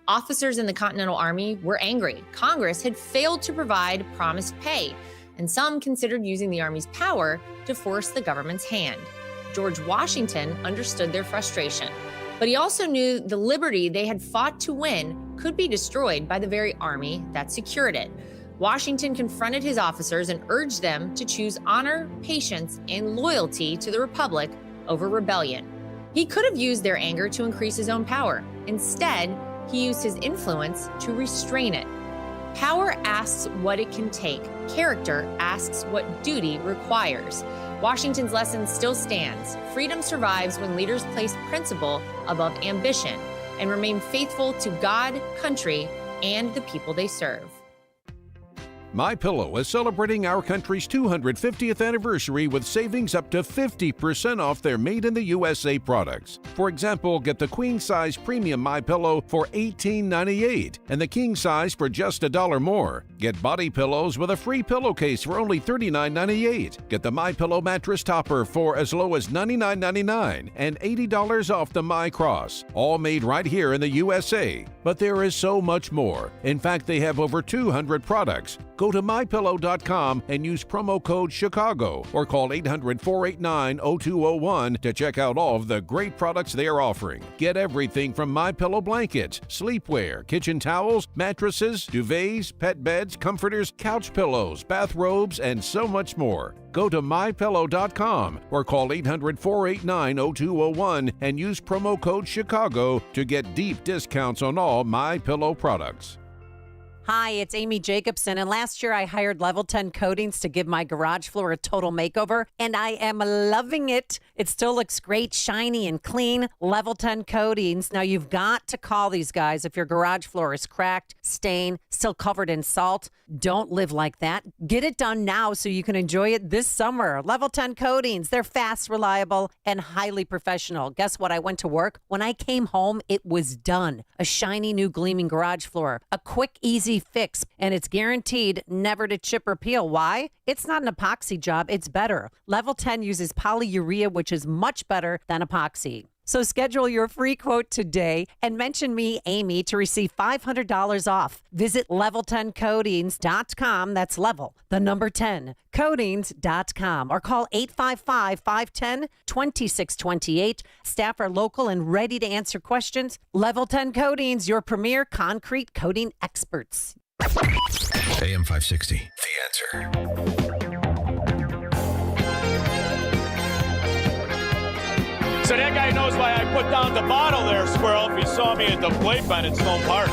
[SPEAKER 19] Officers in the Continental Army were angry. Congress had failed to provide promised pay, and some considered using the Army's power to force the government's hand. George Washington understood their frustration, but he also knew the liberty they had fought to win could be destroyed by the very army that secured it. Washington confronted his officers and urged them to choose honor, patience, and loyalty to the Republic over rebellion. He could have used their anger to increase his own power. Instead, he used his influence to restrain it. Power asks what it can take. Character asks what duty requires. Washington's lesson still stands. Freedom survives when leaders place principle above ambition and remain faithful to God, country, and the people they serve.
[SPEAKER 4] MyPillow is celebrating our country's 250th anniversary with savings up to 50% off their made-in-the-USA products. For example, get the queen-size premium MyPillow for $18.98 and the king size for just $1 more. Get body pillows with a free pillowcase for only $39.98. Get the MyPillow mattress topper for as low as $99.99 and $80 off the MyCross. All made right here in the USA. But there is so much more. In fact, they have over 200 products. Go to MyPillow.com and use promo code Chicago or call 800-489-0201 to check out all of the great products they are offering. Get everything from MyPillow blankets, sleepwear, kitchen towels, mattresses, duvets, pet beds, comforters, couch pillows, bathrobes, and so much more. Go to MyPillow.com or call 800-489-0201 and use promo code Chicago to get deep discounts on all MyPillow products.
[SPEAKER 21] Hi, it's Amy Jacobson, and last year I hired Level 10 Coatings to give my garage floor a total makeover, and I am loving it. It still looks great, shiny, and clean. Level 10 Coatings. Now, you've got to call these guys if your garage floor is cracked, stained, still covered in salt. Don't live like that. Get it done now so you can enjoy it this summer. Level 10 Coatings. They're fast, reliable, and highly professional. Guess what? I went to work. When I came home, it was done. A shiny, new, gleaming garage floor. A quick, easy fix, and it's guaranteed never to chip or peel. Why? It's not an epoxy job. It's better. Level 10 uses polyurea, which is much better than epoxy. So schedule your free quote today and mention me, Amy, to receive $500 off. Visit level10coatings.com. That's level, the number 10, coatings.com, or call 855-510-2628. Staff are local and ready to answer questions. Level 10 Coatings, your premier concrete coating experts.
[SPEAKER 2] AM 560, The Answer.
[SPEAKER 3] So that guy knows why I put down the bottle there, Squirrel, if he saw me at the playpen in Stone Park.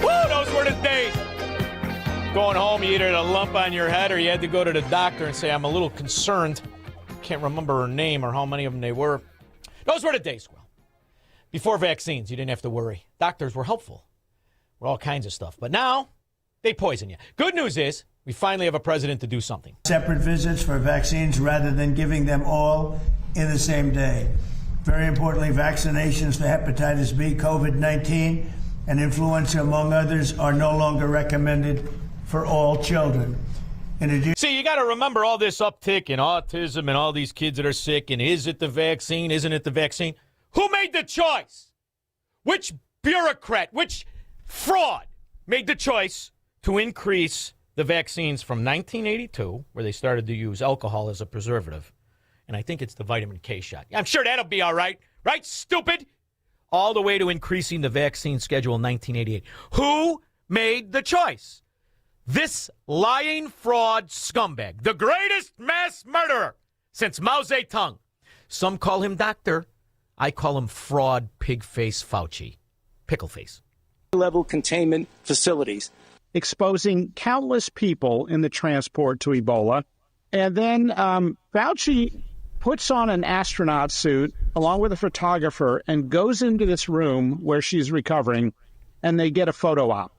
[SPEAKER 3] Woo, those were the days. Going home, you either had a lump on your head or you had to go to the doctor and say, I'm a little concerned. Can't remember her name or how many of them they were. Those were the days, Squirrel. Before vaccines, you didn't have to worry. Doctors were helpful with all kinds of stuff. But now, they poison you. Good news is, we finally have a president to do something.
[SPEAKER 5] Separate visits for vaccines rather than giving them all in the same day. Very importantly, vaccinations for hepatitis B, COVID-19, and influenza, among others, are no longer recommended for all children.
[SPEAKER 3] See, you got to remember all this uptick in autism and all these kids that are sick, and is it the vaccine, isn't it the vaccine? Who made the choice? Which bureaucrat, which fraud made the choice to increase the vaccines from 1982, where they started to use alcohol as a preservative, and I think it's the vitamin K shot. I'm sure that'll be all right, right, stupid? All the way to increasing the vaccine schedule in 1988. Who made the choice? This lying fraud scumbag, the greatest mass murderer since Mao Zedong. Some call him doctor. I call him fraud pig-face Fauci. Pickle face.
[SPEAKER 10] Level containment facilities.
[SPEAKER 16] Exposing countless people in the transport to Ebola. And then Fauci puts on an astronaut suit along with a photographer and goes into this room where she's recovering, and they get a photo op.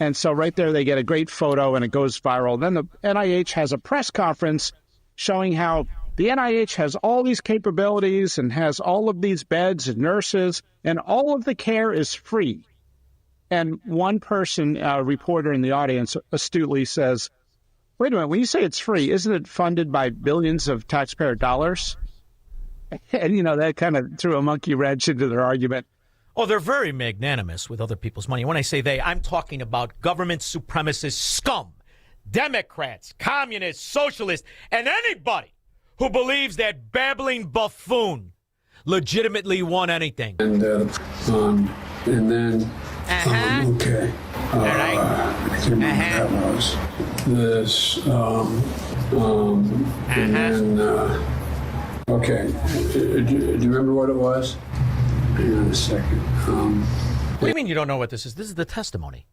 [SPEAKER 16] And so right there, they get a great photo, and it goes viral. Then the NIH has a press conference showing how the NIH has all these capabilities and has all of these beds and nurses, and all of the care is free. And one person, a reporter in the audience, astutely says, wait a minute, when you say it's free, isn't it funded by billions of taxpayer dollars? And, you know, that kind of threw a monkey wrench into their argument.
[SPEAKER 3] Oh, they're very magnanimous with other people's money. When I say they, I'm talking about government supremacist scum, Democrats, communists, socialists, and anybody who believes that babbling buffoon legitimately won anything.
[SPEAKER 14] And then, okay. I can't remember what that was. This, and then, okay. Do you remember what it was? Hang on a second.
[SPEAKER 3] What do you mean you don't know what this is? This is the testimony.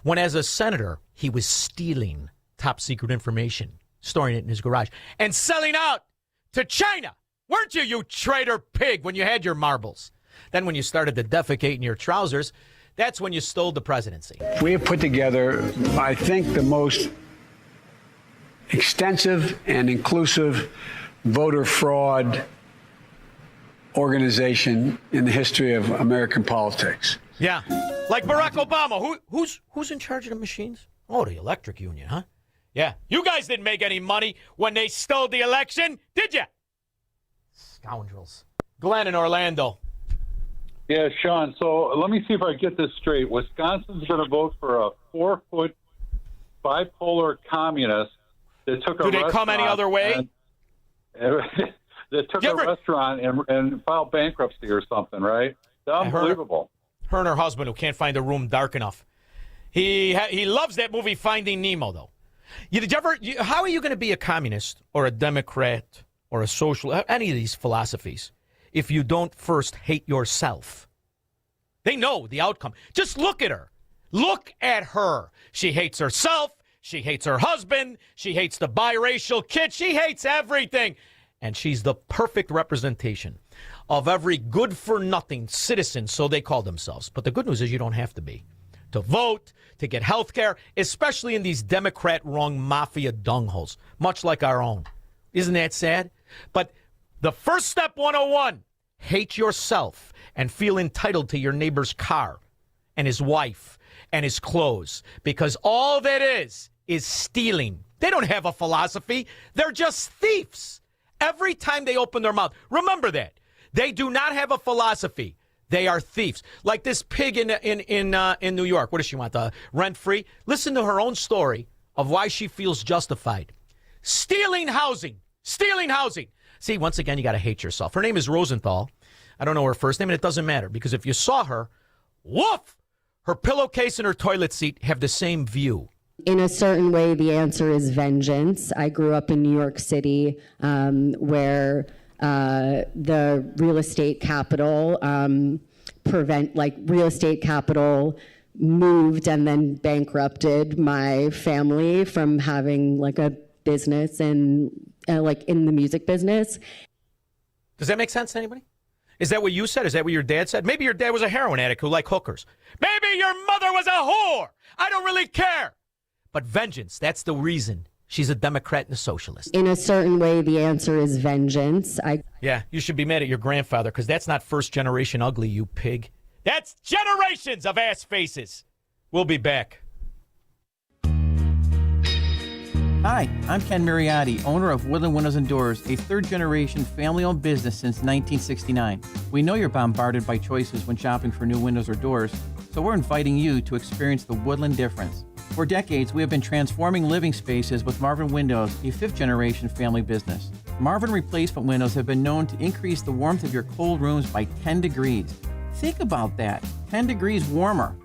[SPEAKER 3] When, as a senator, he was stealing top secret information, storing it in his garage, and selling out to China. Weren't you, you traitor pig, when you had your marbles? Then when you started to defecate in your trousers, that's when you stole the presidency.
[SPEAKER 14] We have put together, I think, the most extensive and inclusive voter fraud organization in the history of American politics.
[SPEAKER 3] Yeah, like Barack Obama. Who's in charge of the machines? Oh, the electric union, huh? Yeah, you guys didn't make any money when they stole the election, did you? Scoundrels. Glenn in Orlando.
[SPEAKER 25] Yeah, Shaun, so let me see if I get this straight. Wisconsin's going to vote for a 4-foot bipolar communist that took a restaurant. Do they come any other way? That took a restaurant and filed bankruptcy or something, right? Unbelievable.
[SPEAKER 3] Her and her husband, who can't find a room dark enough. He loves that movie Finding Nemo, though. How are you going to be a communist or a Democrat or a social, any of these philosophies, if you don't first hate yourself? They know the outcome. Just look at her. Look at her. She hates herself. She hates her husband. She hates the biracial kid. She hates everything. And she's the perfect representation of every good-for-nothing citizen, so they call themselves. But the good news is you don't have to be. To vote, to get health care, especially in these Democrat-run mafia dungholes, much like our own. Isn't that sad? But the first step 101, hate yourself and feel entitled to your neighbor's car and his wife and his clothes, because all that is stealing. They don't have a philosophy. They're just thieves. Every time they open their mouth, remember that. They do not have a philosophy. They are thieves. Like this pig in New York. What does she want? Rent-free? Listen to her own story of why she feels justified. Stealing housing. Stealing housing. See, once again, you got to hate yourself. Her name is Rosenthal. I don't know her first name, and it doesn't matter, because if you saw her, woof! Her pillowcase and her toilet seat have the same view.
[SPEAKER 20] In a certain way, the answer is vengeance. I grew up in New York City, where
[SPEAKER 6] the real estate capital, real estate capital moved and then bankrupted my family from having like a business and in the music business.
[SPEAKER 3] Does that make sense to anybody? Is that what you said? Is that what your dad said? Maybe your dad was a heroin addict who liked hookers. Maybe your mother was a whore. I don't really care. But vengeance, that's the reason she's a Democrat and a socialist.
[SPEAKER 6] In a certain way, the answer is vengeance.
[SPEAKER 3] Yeah, you should be mad at your grandfather because that's not first generation ugly, you pig. That's generations of ass faces. We'll be back.
[SPEAKER 7] Hi, I'm Ken Mariotti, owner of Woodland Windows and Doors, a third-generation family-owned business since 1969. We know you're bombarded by choices when shopping for new windows or doors, so we're inviting you to experience the Woodland difference. For decades, we have been transforming living spaces with Marvin Windows, a fifth-generation family business. Marvin replacement windows have been known to increase the warmth of your cold rooms by 10 degrees. Think about that, 10 degrees warmer.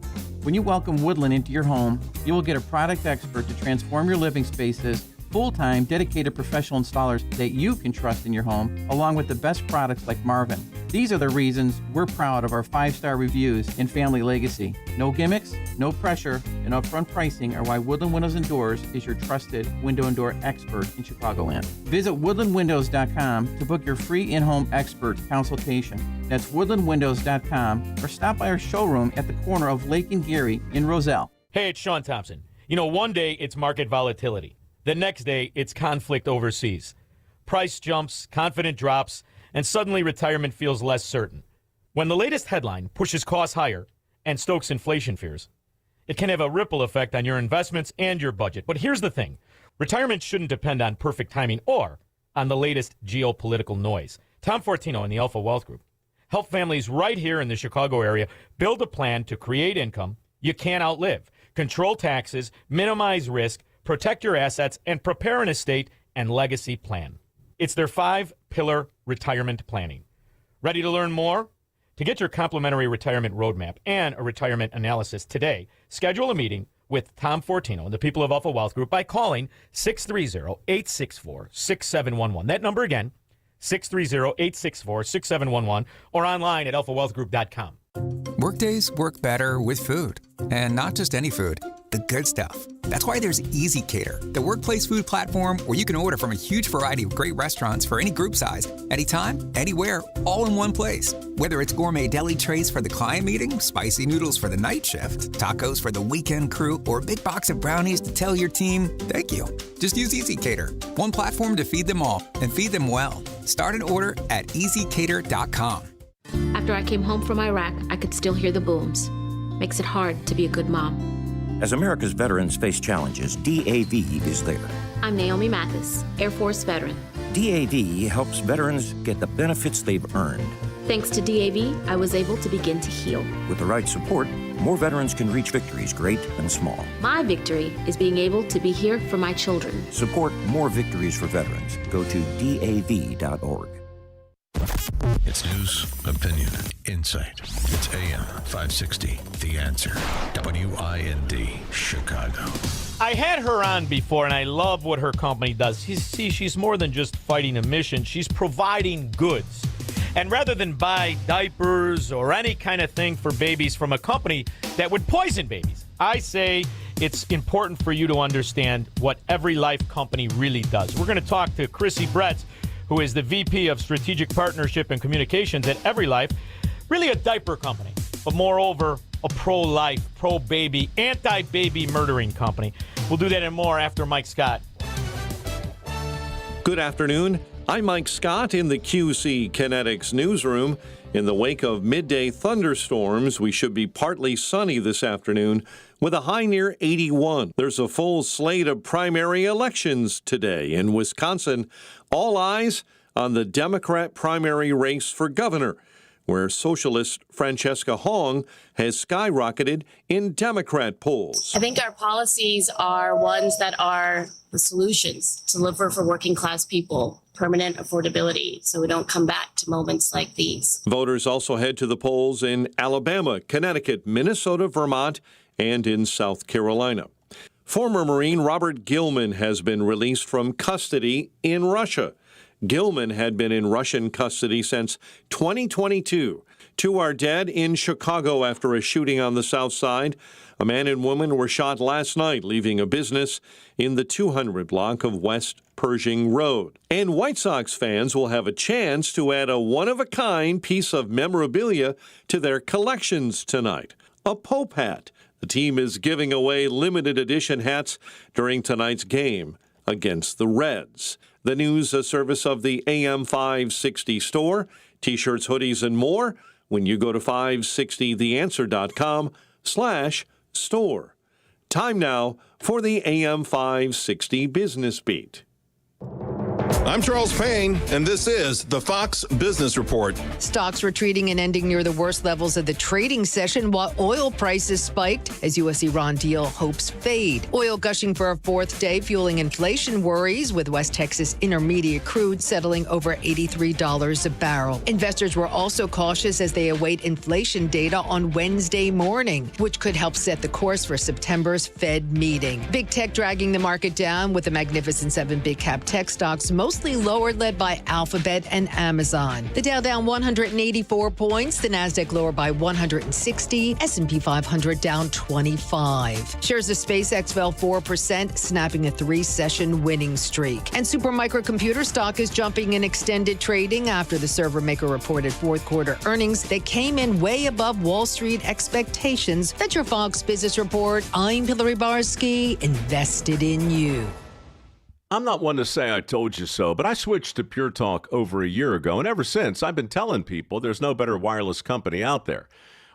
[SPEAKER 7] When you welcome Woodland into your home, you will get a product expert to transform your living spaces, full-time, dedicated professional installers that you can trust in your home, along with the best products like Marvin. These are the reasons we're proud of our 5-star reviews and family legacy. No gimmicks, no pressure, and upfront pricing are why Woodland Windows and Doors is your trusted window and door expert in Chicagoland. Visit woodlandwindows.com to book your free in-home expert consultation. That's woodlandwindows.com, or stop by our showroom at the corner of Lake and Geary in Roselle.
[SPEAKER 3] Hey, it's Shaun Thompson. You know, one day it's market volatility. The next day it's conflict overseas. Price jumps, confidence drops, and suddenly retirement feels less certain. When the latest headline pushes costs higher and stokes inflation fears, it can have a ripple effect on your investments and your budget. But here's the thing. Retirement shouldn't depend on perfect timing or on the latest geopolitical noise. Tom Fortino and the Alpha Wealth Group help families right here in the Chicago area build a plan to create income you can't outlive, control taxes, minimize risk, protect your assets, and prepare an estate and legacy plan. It's their 5-pillar retirement planning. Ready to learn more? To get your complimentary retirement roadmap and a retirement analysis today, schedule a meeting with Tom Fortino and the people of Alpha Wealth Group by calling 630-864-6711. That number again, 630-864-6711, or online at alphawealthgroup.com.
[SPEAKER 20] Workdays work better with food, and not just any food, the good stuff. That's why there's Easy Cater, the workplace food platform where you can order from a huge variety of great restaurants for any group size, anytime, anywhere, all in one place. Whether it's gourmet deli trays for the client meeting, spicy noodles for the night shift, tacos for the weekend crew, or a big box of brownies to tell your team, thank you. Just use Easy Cater, one platform to feed them all, and feed them well. Start an order at easycater.com.
[SPEAKER 22] After I came home from Iraq, I could still hear the booms. Makes it hard to be a good mom.
[SPEAKER 23] As America's veterans face challenges, DAV is there.
[SPEAKER 22] I'm Naomi Mathis, Air Force veteran.
[SPEAKER 23] DAV helps veterans get the benefits they've earned.
[SPEAKER 22] Thanks to DAV, I was able to begin to heal.
[SPEAKER 23] With the right support, more veterans can reach victories, great and small.
[SPEAKER 22] My victory is being able to be here for my children.
[SPEAKER 23] Support more victories for veterans. Go to DAV.org.
[SPEAKER 2] It's news, opinion, insight. It's AM 560, The Answer. WIND, Chicago.
[SPEAKER 3] I had her on before, and I love what her company does. She's more than just fighting a mission. She's providing goods. And rather than buy diapers or any kind of thing for babies from a company that would poison babies, I say it's important for you to understand what Every Life company really does. We're going to talk to Chrissy Bretz, who is the VP of Strategic Partnership and Communications at Every Life, really a diaper company, but moreover, a pro-life, pro-baby, anti-baby murdering company. We'll do that and more after Mike Scott.
[SPEAKER 24] Good afternoon. I'm Mike Scott in the QC Kinetics newsroom. In the wake of midday thunderstorms, we should be partly sunny this afternoon with a high near 81. There's a full slate of primary elections today in Wisconsin. All eyes on the Democrat primary race for governor, where socialist Francesca Hong has skyrocketed in Democrat polls.
[SPEAKER 27] I think our policies are ones that are the solutions to deliver for working class people, permanent affordability, so we don't come back to moments like these.
[SPEAKER 24] Voters also head to the polls in Alabama, Connecticut, Minnesota, Vermont, and in South Carolina. Former Marine Robert Gilman has been released from custody in Russia. Gilman had been in Russian custody since 2022. Two are dead in Chicago after a shooting on the South Side. A man and woman were shot last night, leaving a business in the 200 block of West Pershing Road. And White Sox fans will have a chance to add a one-of-a-kind piece of memorabilia to their collections tonight, a Pope hat. The team is giving away limited edition hats during tonight's game against the Reds. The news, a service of the AM 560 store, T-shirts, hoodies, and more when you go to 560theanswer.com/store. Time now for the AM 560 Business Beat.
[SPEAKER 1] I'm Charles Payne, and this is the Fox Business Report.
[SPEAKER 8] Stocks retreating and ending near the worst levels of the trading session, while oil prices spiked as U.S.-Iran deal hopes fade. Oil gushing for a fourth day, fueling inflation worries, with West Texas Intermediate crude settling over $83 a barrel. Investors were also cautious as they await inflation data on Wednesday morning, which could help set the course for September's Fed meeting. Big tech dragging the market down, with the Magnificent Seven big cap tech stocks mostly lower, led by Alphabet and Amazon. The Dow down 184 points, the Nasdaq lower by 160, S&P 500 down 25. Shares of SpaceX fell 4%, snapping a 3-session winning streak. And Supermicro computer stock is jumping in extended trading after the server maker reported fourth quarter earnings that came in way above Wall Street expectations. That's your Fox Business Report. I'm Hillary Barsky, invested in you.
[SPEAKER 9] I'm not one to say I told you so, but I switched to Pure Talk over a year ago, and ever since, I've been telling people there's no better wireless company out there.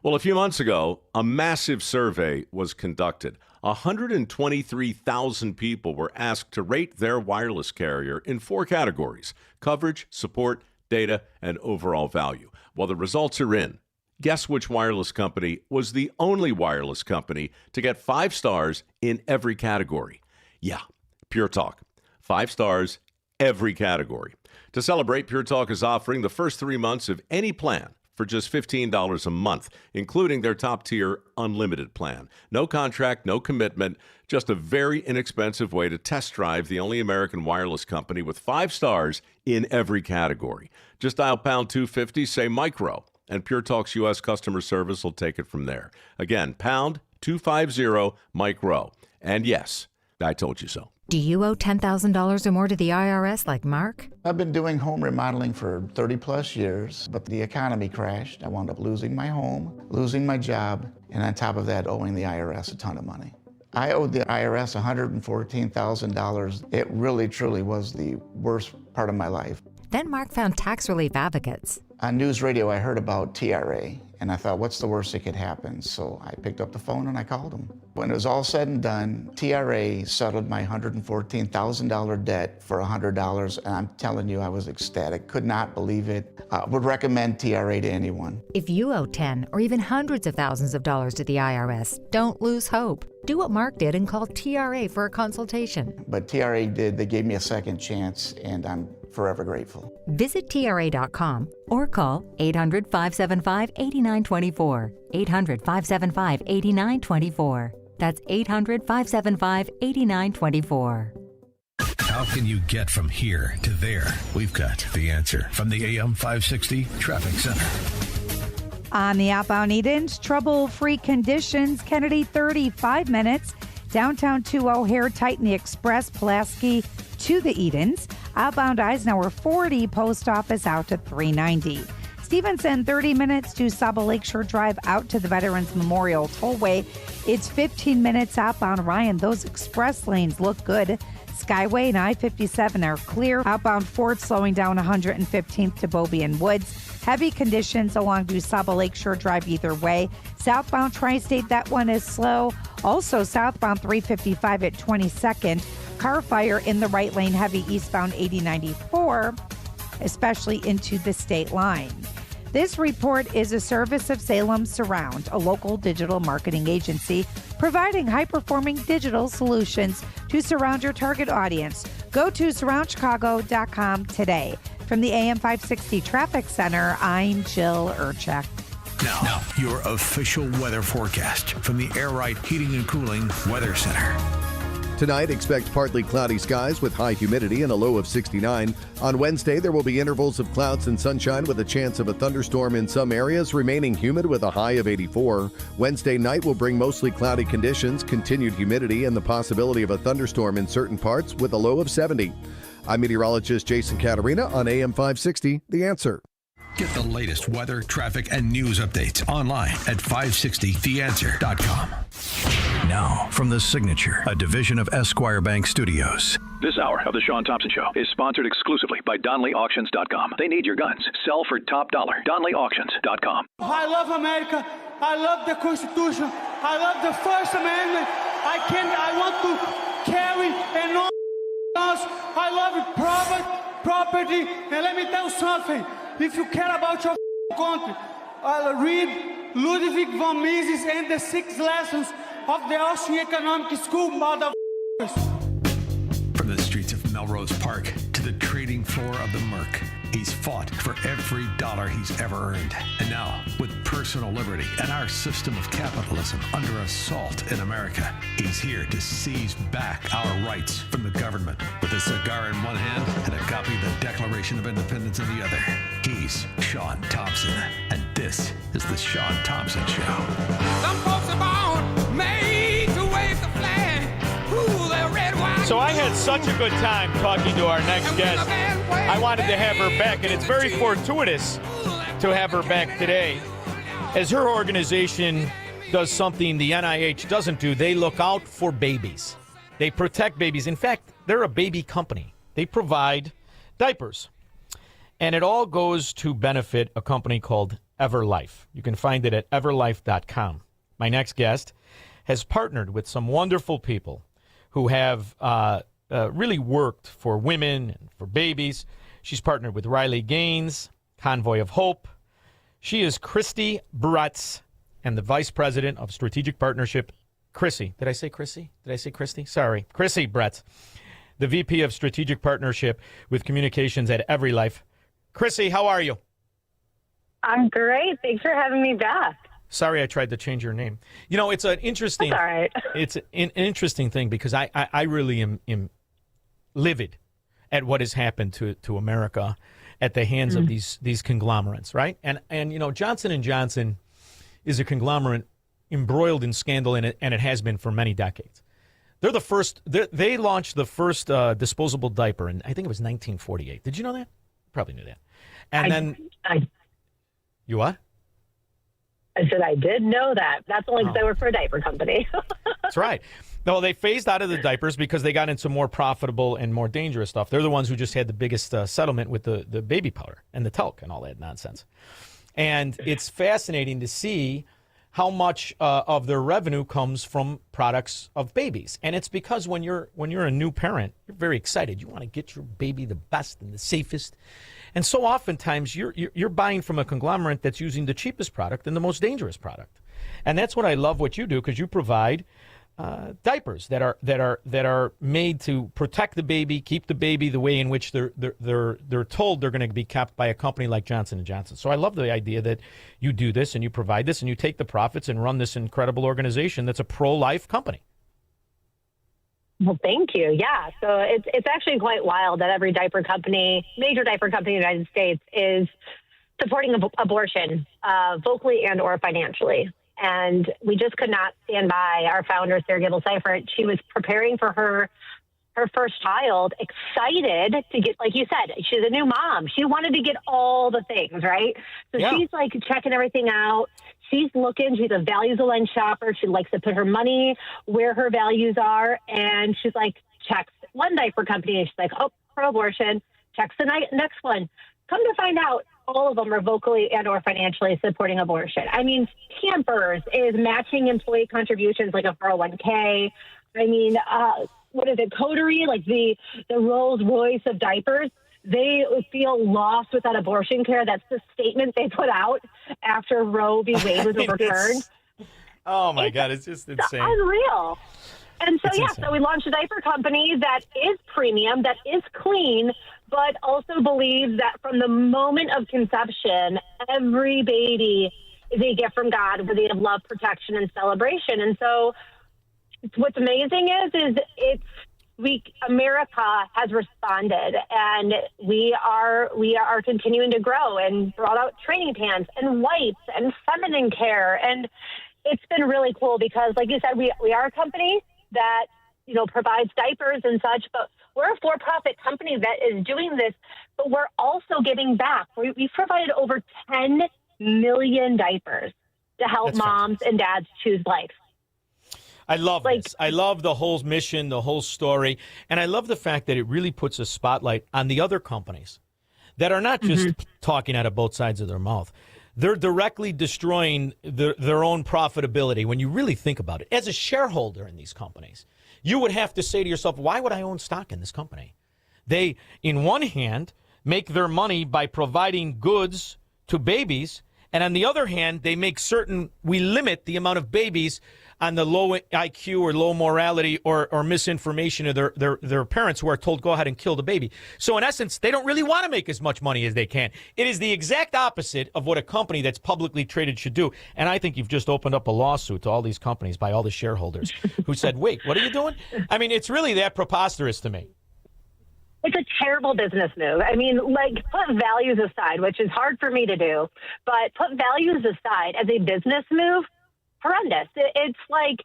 [SPEAKER 9] Well, a few months ago, a massive survey was conducted. 123,000 people were asked to rate their wireless carrier in 4 categories: coverage, support, data, and overall value. Well, the results are in. Guess which wireless company was the only wireless company to get 5 stars in every category? Yeah, Pure Talk. 5 stars, every category. To celebrate, Pure Talk is offering the first 3 months of any plan for just $15 a month, including their top-tier unlimited plan. No contract, no commitment, just a very inexpensive way to test drive the only American wireless company with 5 stars in every category. Just dial pound 250, say micro, and Pure Talk's U.S. customer service will take it from there. Again, pound 250 micro. And yes, I told you so.
[SPEAKER 11] Do you owe $10,000 or more to the IRS like Mark?
[SPEAKER 13] I've been doing home remodeling for 30 plus years, but the economy crashed. I wound up losing my home, losing my job, and on top of that, owing the IRS a ton of money. I owed the IRS $114,000. It really, truly was the worst part of my life.
[SPEAKER 11] Then Mark found tax relief advocates.
[SPEAKER 13] On news radio, I heard about TRA, and I thought, what's the worst that could happen? So I picked up the phone and I called them. When it was all said and done, TRA settled my $114,000 debt for $100, and I'm telling you, I was ecstatic. Could not believe it. Would recommend TRA to anyone.
[SPEAKER 11] If you owe 10 or even hundreds of thousands of dollars to the IRS, don't lose hope. Do what Mark did and call TRA for a consultation.
[SPEAKER 13] But TRA did. They gave me a second chance, and I'm forever grateful.
[SPEAKER 11] Visit TRA.com or call 800-575-8924. 800-575-8924. That's 800-575-8924.
[SPEAKER 2] How can you get from here to there? We've got the answer from the AM 560 Traffic Center.
[SPEAKER 17] On the outbound Edens, trouble-free conditions. Kennedy, 35 minutes. Downtown to O'Hare, tighten the express. Pulaski to the Edens. Outbound Eisenhower, 40. Post Office out to 390. Stevenson, 30 minutes to Saba Lakeshore Drive out to the Veterans Memorial Tollway. It's 15 minutes outbound Ryan. Those express lanes look good. Skyway and I-57 are clear. Outbound Fort slowing down 115th to Bobby and Woods. Heavy conditions along Saba Lakeshore Drive either way. Southbound Tri-State, that one is slow. Also southbound 355 at 22nd. Car fire in the right lane, heavy eastbound 8094, especially into the state line. This report is a service of Salem Surround, a local digital marketing agency providing high-performing digital solutions to surround your target audience. Go to surroundchicago.com today. From the AM 560 Traffic Center, I'm Jill Urchek.
[SPEAKER 2] Now, your official weather forecast from the Air Right Heating and Cooling Weather Center.
[SPEAKER 4] Tonight, expect partly cloudy skies with high humidity and a low of 69. On Wednesday, there will be intervals of clouds and sunshine with a chance of a thunderstorm in some areas, remaining humid with a high of 84. Wednesday night will bring mostly cloudy conditions, continued humidity, and the possibility of a thunderstorm in certain parts with a low of 70. I'm meteorologist Jason Caterina on AM 560, The Answer.
[SPEAKER 2] Get the latest weather, traffic, and news updates online at 560theanswer.com. Now, from The Signature, a division of Esquire Bank Studios.
[SPEAKER 12] This hour of The Shaun Thompson Show is sponsored exclusively by DonleyAuctions.com. They need your guns. Sell for top dollar. DonleyAuctions.com.
[SPEAKER 15] I love America. I love the Constitution. I love the First Amendment. I want to carry and all else. I love it. Property. And let me tell you something. If you care about your country, read Ludwig von Mises and the 6 lessons of the Austrian Economic School, motherfuckers.
[SPEAKER 2] From the streets of Melrose Park to the trading floor of the Merc, he's fought for every dollar he's ever earned. And now, with personal liberty and our system of capitalism under assault in America, he's here to seize back our rights from the government. With a cigar in one hand and a copy of the Declaration of Independence in the other, he's Shaun Thompson. And this is The Shaun Thompson Show.
[SPEAKER 15] Some folks are born made to wave the flag. Ooh, they're red, white.
[SPEAKER 3] So I had such a good time talking to our next guest. I wanted to have her back, and it's very fortuitous to have her back today, as her organization does something the NIH doesn't do. They look out for babies. They protect babies. In fact, they're a baby company. They provide diapers. And it all goes to benefit a company called EverLife. You can find it at everlife.com. My next guest has partnered with some wonderful people who have really worked for women and for babies. She's partnered with Riley Gaines, Convoy of Hope. She is Christy Bretz, and the Vice President of Strategic Partnership. Chrissy. Did I say Chrissy? Did I say Christy? Sorry. Chrissy Bretz, the VP of Strategic Partnership with Communications at EveryLife. Chrissy, how are you?
[SPEAKER 18] I'm great. Thanks for having me back.
[SPEAKER 3] Sorry, I tried to change your name. You know, it's an interesting.
[SPEAKER 18] That's all right.
[SPEAKER 3] It's an interesting thing because I really am livid at what has happened to America at the hands of these conglomerates, right? And you know, Johnson & Johnson is a conglomerate embroiled in scandal, and it has been for many decades. They're the first. They launched the first disposable diaper, and I think it was 1948. Did you know that? Probably knew that. And you what?
[SPEAKER 18] I said I did know that. That's only because I work for a diaper company.
[SPEAKER 3] That's right. No, they phased out of the diapers because they got into more profitable and more dangerous stuff. They're the ones who just had the biggest settlement with the baby powder and the talc and all that nonsense. And it's fascinating to see how much of their revenue comes from products of babies. And it's because when you're a new parent, you're very excited. You want to get your baby the best and the safest. And so oftentimes you're buying from a conglomerate that's using the cheapest product and the most dangerous product. And that's what I love what you do, because you provide diapers that are made to protect the baby, keep the baby the way in which they're told they're going to be kept by a company like Johnson & Johnson. So I love the idea that you do this and you provide this and you take the profits and run this incredible organization that's a pro-life company.
[SPEAKER 18] Well, thank you. Yeah. So it's actually quite wild that every diaper company, major diaper company in the United States, is supporting abortion vocally and or financially. And we just could not stand by. Our founder, Sarah Gable Seifert, she was preparing for her first child, excited to get, like you said, she's a new mom. She wanted to get all the things, right? So she's like checking everything out. She's looking. She's a values-aligned shopper. She likes to put her money where her values are. And she's like, checks one diaper company. And she's like, oh, pro-abortion. Checks the next one. Come to find out, all of them are vocally and or financially supporting abortion. I mean, Pampers is matching employee contributions like a 401k. I mean, what is it, Coterie, like the Rolls Royce of diapers? They feel lost without abortion care. That's the statement they put out after Roe v. Wade was overturned.
[SPEAKER 3] Oh, my God, it's just insane.
[SPEAKER 18] Unreal. And so, so we launched a diaper company that is premium, that is clean, but also believes that from the moment of conception, every baby is a gift from God, worthy of love, protection, and celebration. And so what's amazing is America has responded, and we are continuing to grow and brought out training pants and wipes and feminine care, and it's been really cool because, like you said, we are a company that provides diapers and such, but we're a for-profit company that is doing this, but we're also giving back. We've provided over 10 million diapers to help moms and dads choose life.
[SPEAKER 3] I love this. I love the whole mission, the whole story, and I love the fact that it really puts a spotlight on the other companies that are not just talking out of both sides of their mouth. They're directly destroying their own profitability when you really think about it. As a shareholder in these companies, you would have to say to yourself, why would I own stock in this company? They, in one hand, make their money by providing goods to babies, and on the other hand, they make certain we limit the amount of babies on the low IQ or low morality or misinformation of their parents who are told, go ahead and kill the baby. So in essence, they don't really want to make as much money as they can. It is the exact opposite of what a company that's publicly traded should do. And I think you've just opened up a lawsuit to all these companies by all the shareholders who said, wait, what are you doing? I mean, it's really that preposterous to me.
[SPEAKER 18] It's a terrible business move. I mean, put values aside, which is hard for me to do, but put values aside as a business move, horrendous. It's like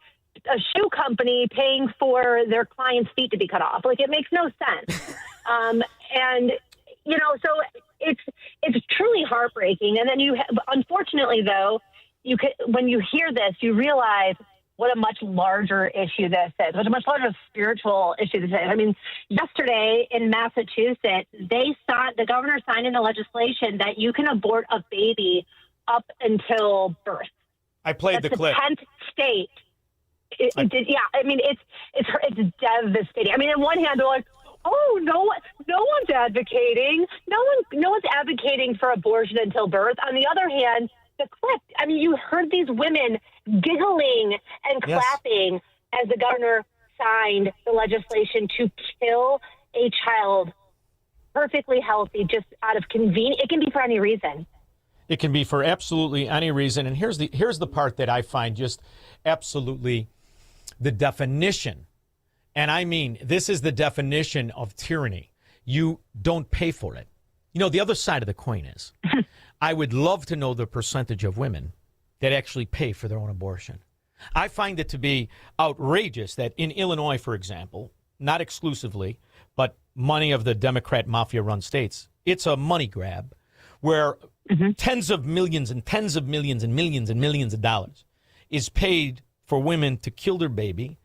[SPEAKER 18] a shoe company paying for their client's feet to be cut off. It makes no sense. So it's truly heartbreaking. And then unfortunately, though, when you hear this, you realize what a much larger issue this is, what a much larger spiritual issue this is. I mean, yesterday in Massachusetts, the governor signed into legislation that you can abort a baby up until birth.
[SPEAKER 3] I played the clip.
[SPEAKER 18] The 10th state. I mean, it's devastating. I mean, on one hand, they're like, oh, no one's advocating. No one's advocating for abortion until birth. On the other hand, the clip. I mean, you heard these women giggling and clapping as the governor signed the legislation to kill a child perfectly healthy, just out of convenience. It can be for any reason.
[SPEAKER 3] It can be for absolutely any reason. And here's the part that I find just absolutely the definition. And I mean, this is the definition of tyranny. You don't pay for it. The other side of the coin is, I would love to know the percentage of women that actually pay for their own abortion. I find it to be outrageous that in Illinois, for example, not exclusively, but many of the Democrat mafia-run states, it's a money grab where tens of millions and tens of millions and millions and millions of dollars is paid for women to kill their baby,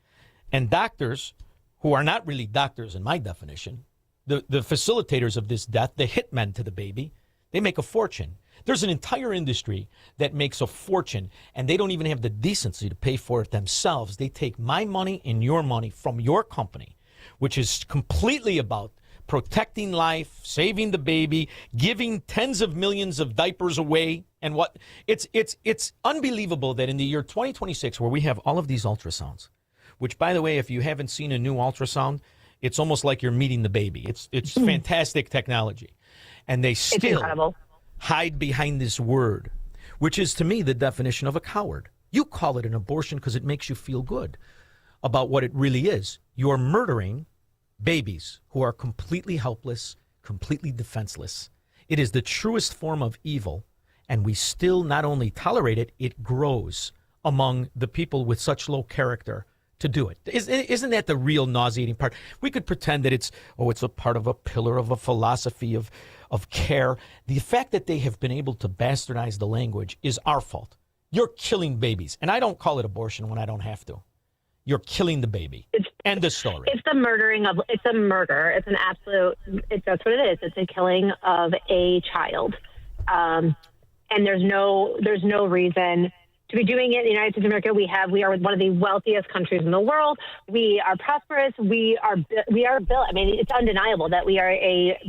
[SPEAKER 3] and doctors, who are not really doctors in my definition, the facilitators of this death, the hitmen to the baby, they make a fortune. There's an entire industry that makes a fortune, and they don't even have the decency to pay for it themselves. They take my money and your money from your company, which is completely about protecting life, saving the baby, giving tens of millions of diapers away. And what it's unbelievable that in the year 2026, where we have all of these ultrasounds, which, by the way, if you haven't seen a new ultrasound, it's almost like you're meeting the baby. It's fantastic technology. And they still hide behind this word, which is, to me, the definition of a coward. You call it an abortion because it makes you feel good about what it really is. You're murdering babies who are completely helpless, completely defenseless. It is the truest form of evil, and we still not only tolerate it, it grows among the people with such low character to do it. Isn't that the real nauseating part? We could pretend that it's a part of a pillar of a philosophy of care. The fact that they have been able to bastardize the language is our fault. You're killing babies, and I don't call it abortion when I don't have to. You're killing the baby. End of story.
[SPEAKER 18] It's a murder. It's an absolute, that's what it is. It's a killing of a child. And there's no reason to be doing it in the United States of America. We are one of the wealthiest countries in the world. We are prosperous. We are built. I mean, it's undeniable that we are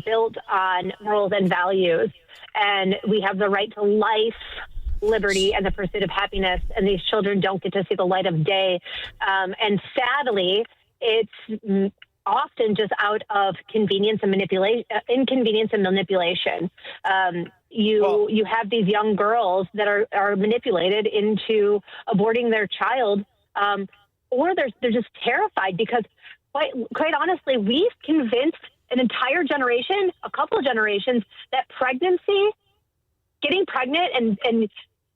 [SPEAKER 18] built on morals and values, and we have the right to life, liberty, and the pursuit of happiness. And these children don't get to see the light of day. And sadly, it's often just out of inconvenience and manipulation. You have these young girls that are manipulated into aborting their child or they're just terrified because, quite honestly, we've convinced an entire generation, a couple of generations, that getting pregnant and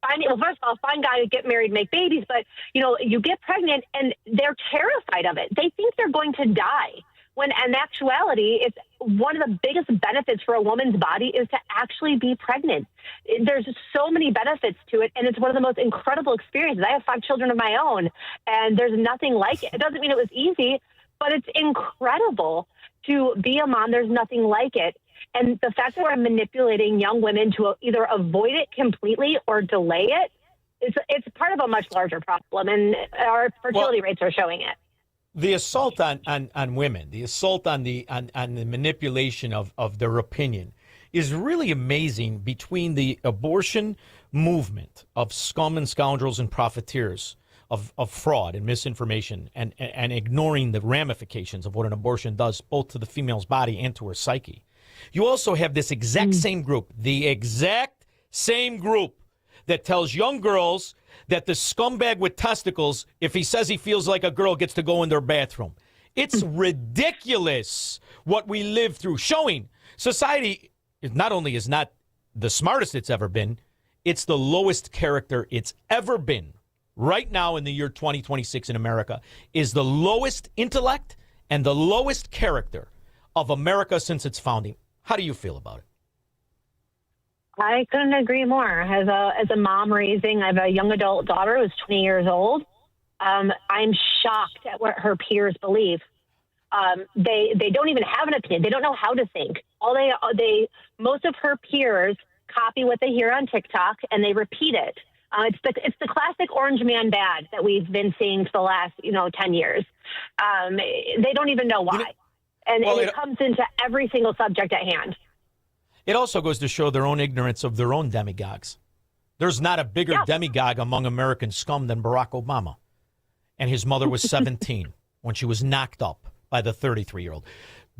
[SPEAKER 18] finding, well, first of all, find guys, get married, make babies, but, you get pregnant and they're terrified of it. They think they're going to die. When in actuality, it's one of the biggest benefits for a woman's body is to actually be pregnant. There's so many benefits to it, and it's one of the most incredible experiences. I have 5 children of my own, and there's nothing like it. It doesn't mean it was easy, but it's incredible to be a mom. There's nothing like it. And the fact that we're manipulating young women to either avoid it completely or delay it, it's part of a much larger problem, and our fertility rates are showing it.
[SPEAKER 3] The assault on women, the assault on the manipulation of their opinion is really amazing between the abortion movement of scum and scoundrels and profiteers of fraud and misinformation and ignoring the ramifications of what an abortion does both to the female's body and to her psyche. You also have this exact same group, that tells young girls that the scumbag with testicles, if he says he feels like a girl, gets to go in their bathroom. It's ridiculous what we live through, showing society not only is not the smartest it's ever been, it's the lowest character it's ever been. Right now in the year 2026 in America is the lowest intellect and the lowest character of America since its founding. How do you feel about it?
[SPEAKER 18] I couldn't agree more. As a mom raising, I have a young adult daughter who's 20 years old. I'm shocked at what her peers believe. They don't even have an opinion. They don't know how to think. Most of her peers copy what they hear on TikTok and they repeat it. It's the classic orange man bad that we've been seeing for the last 10 years. They don't even know why, and it comes into every single subject at hand.
[SPEAKER 3] It also goes to show their own ignorance of their own demigods. There's not a bigger demagogue among American scum than Barack Obama. And his mother was 17 when she was knocked up by the 33-year-old.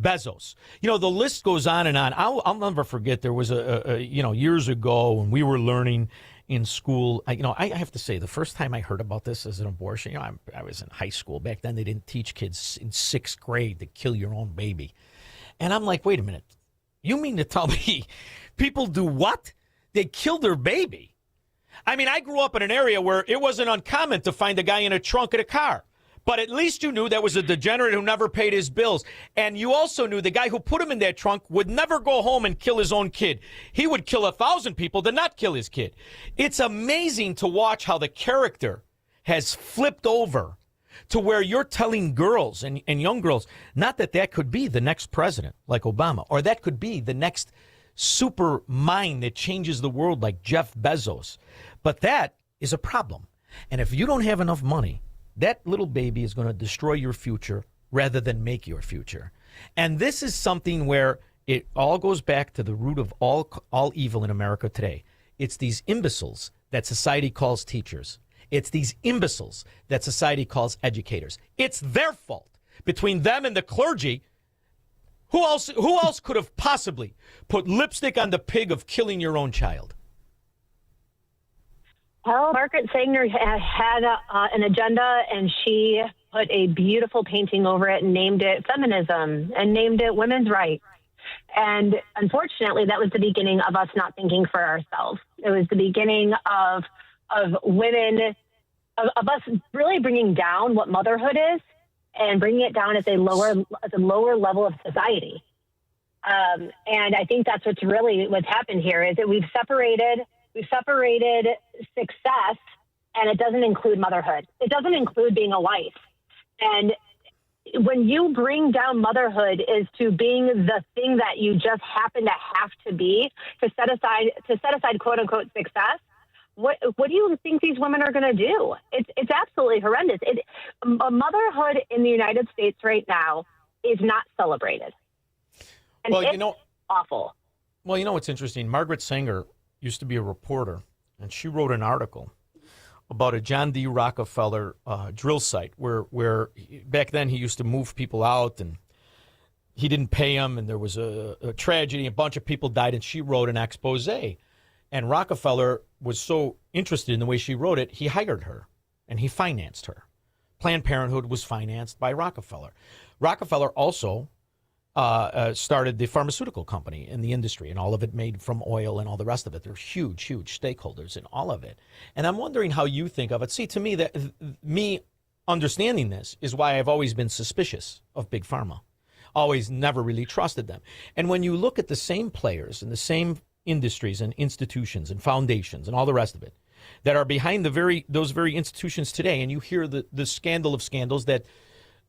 [SPEAKER 3] Bezos. The list goes on and on. I'll never forget there was years ago when we were learning in school. I have to say, the first time I heard about this as an abortion, I was in high school. Back then, they didn't teach kids in 6th grade to kill your own baby. And I'm like, wait a minute. You mean to tell me people do what? They kill their baby. I mean, I grew up in an area where it wasn't uncommon to find a guy in a trunk of a car. But at least you knew that was a degenerate who never paid his bills. And you also knew the guy who put him in that trunk would never go home and kill his own kid. He would kill 1,000 people to not kill his kid. It's amazing to watch how the character has flipped over to where you're telling girls and young girls, not that could be the next president like Obama, or that could be the next super mind that changes the world like Jeff Bezos. But that is a problem. And if you don't have enough money, that little baby is going to destroy your future rather than make your future. And this is something where it all goes back to the root of all evil in America today. It's these imbeciles that society calls teachers. It's these imbeciles that society calls educators. It's their fault. Between them and the clergy, who else could have possibly put lipstick on the pig of killing your own child?
[SPEAKER 18] Well, Margaret Sanger had an agenda, and she put a beautiful painting over it and named it feminism and named it women's rights. And unfortunately, that was the beginning of us not thinking for ourselves. It was the beginning of women, of us really bringing down what motherhood is and bringing it down as a lower level of society. And I think that's what's happened here is that we've separated success, and it doesn't include motherhood. It doesn't include being a wife. And when you bring down motherhood is to being the thing that you just happen to have to be to set aside quote unquote success. What do you think these women are going to do? It's absolutely horrendous. Motherhood in the United States right now is not celebrated. And it's awful.
[SPEAKER 3] Well, what's interesting? Margaret Sanger used to be a reporter, and she wrote an article about a John D. Rockefeller drill site where back then he used to move people out, and he didn't pay them, and there was a tragedy. A bunch of people died, and she wrote an expose. And Rockefeller was so interested in the way she wrote it, he hired her, and he financed her Planned Parenthood was financed by Rockefeller. Rockefeller also started the pharmaceutical company in the industry, and all of it made from oil and all the rest of it. They're huge, huge stakeholders in all of it. And I'm wondering how you think of it. See, to me, that me understanding this is why I've always been suspicious of Big Pharma. Always never really trusted them. And when you look at the same players and the same industries and institutions and foundations and all the rest of it that are behind those very institutions today, and you hear the scandal of scandals that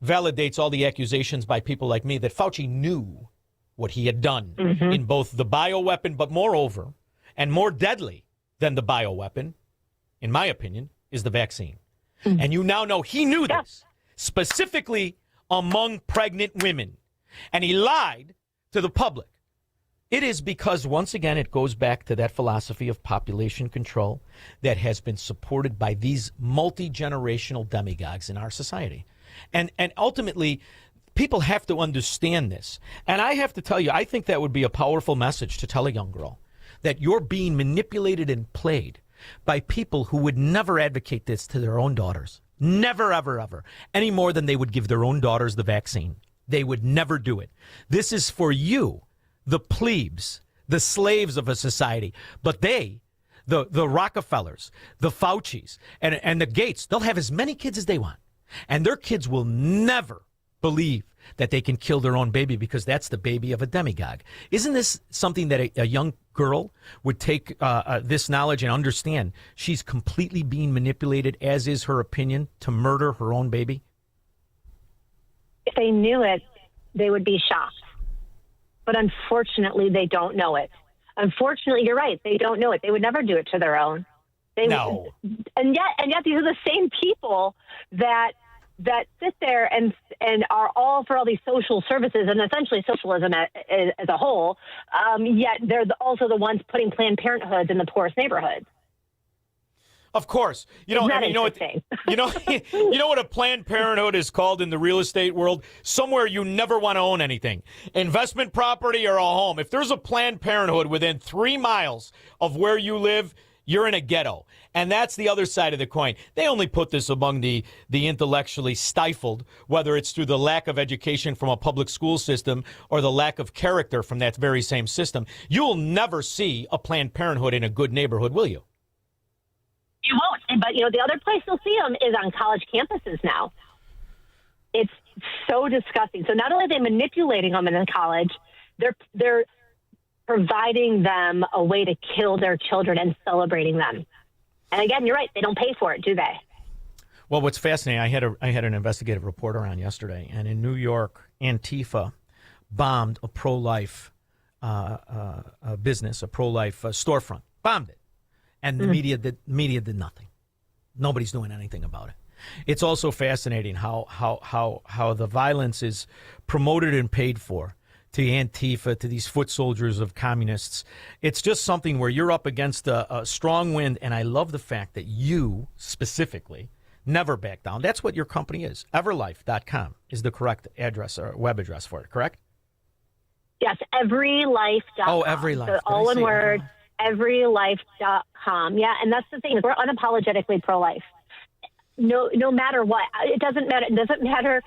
[SPEAKER 3] validates all the accusations by people like me that Fauci knew what he had done in both the bioweapon, but moreover, and more deadly than the bioweapon, in my opinion, is the vaccine. And you now know he knew this, specifically among pregnant women. And he lied to the public. It is because, once again, it goes back to that philosophy of population control that has been supported by these multi-generational demagogues in our society. And ultimately, people have to understand this. And I have to tell you, I think that would be a powerful message to tell a young girl that you're being manipulated and played by people who would never advocate this to their own daughters. Never, ever, ever. Any more than they would give their own daughters the vaccine. They would never do it. This is for you, the plebes, the slaves of a society. But they, the Rockefellers, the Faucis, and the Gates, they'll have as many kids as they want. And their kids will never believe that they can kill their own baby because that's the baby of a demagogue. Isn't this something that a young girl would take this knowledge and understand she's completely being manipulated, as is her opinion, to murder her own baby?
[SPEAKER 18] If they knew it, they would be shocked. But unfortunately, they don't know it. Unfortunately, you're right. They don't know it. They would never do it to their own.
[SPEAKER 3] No.
[SPEAKER 18] And yet these are the same people that sit there and are all for all these social services and essentially socialism as a whole. Yet they're also the ones putting Planned Parenthoods in the poorest neighborhoods.
[SPEAKER 3] Of course. You know what a Planned Parenthood is called in the real estate world? Somewhere you never want to own anything. Investment property or a home. If there's a Planned Parenthood within 3 miles of where you live, you're in a ghetto. And that's the other side of the coin. They only put this among the intellectually stifled, whether it's through the lack of education from a public school system or the lack of character from that very same system. You'll never see a Planned Parenthood in a good neighborhood, will you?
[SPEAKER 18] You won't. But, the other place you'll see them is on college campuses now. It's so disgusting. So not only are they manipulating them in college, they're providing them a way to kill their children and celebrating them. And again, you're right. They don't pay for it, do they?
[SPEAKER 3] Well, what's fascinating, I had an investigative reporter on yesterday, and in New York, Antifa bombed a pro-life business, a pro-life storefront. Bombed it. And the media did nothing. Nobody's doing anything about it. It's also fascinating how the violence is promoted and paid for to Antifa, to these foot soldiers of communists. It's just something where you're up against a strong wind, and I love the fact that you specifically never back down. That's what your company is. Everlife.com is the correct address or web address for it, correct?
[SPEAKER 18] Yes, everylife.com.
[SPEAKER 3] Oh, Everylife.
[SPEAKER 18] So all one word. Everylife.com. Yeah, and that's the thing. We're unapologetically pro-life. No matter what. It doesn't matter. It doesn't matter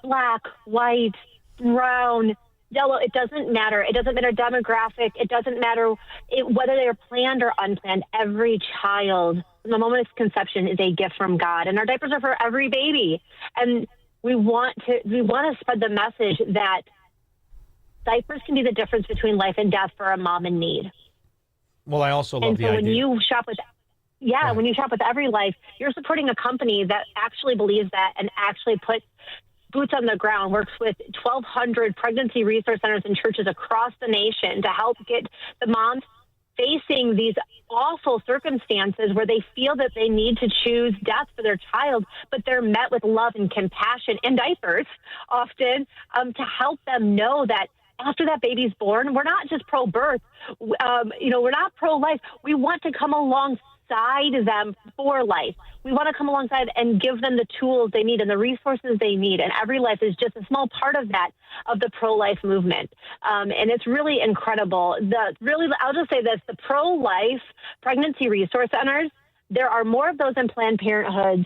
[SPEAKER 18] black, white, brown, yellow. It doesn't matter. It doesn't matter demographic. It doesn't matter whether they are planned or unplanned. Every child, from the moment of conception, is a gift from God. And our diapers are for every baby. And we want to spread the message that diapers can be the difference between life and death for a mom in need.
[SPEAKER 3] Well, I also love the
[SPEAKER 18] idea.
[SPEAKER 3] when
[SPEAKER 18] you shop with Everlife, you're supporting a company that actually believes that and actually puts boots on the ground, works with 1,200 pregnancy resource centers and churches across the nation to help get the moms facing these awful circumstances where they feel that they need to choose death for their child, but they're met with love and compassion and diapers often to help them know that after that baby's born, we're not just pro-birth, we're not pro-life. We want to come alongside them for life. We want to come alongside and give them the tools they need and the resources they need. And Everlife is just a small part of that, of the pro-life movement. And it's really incredible. I'll just say this, the pro-life pregnancy resource centers, There are more of those in Planned Parenthoods,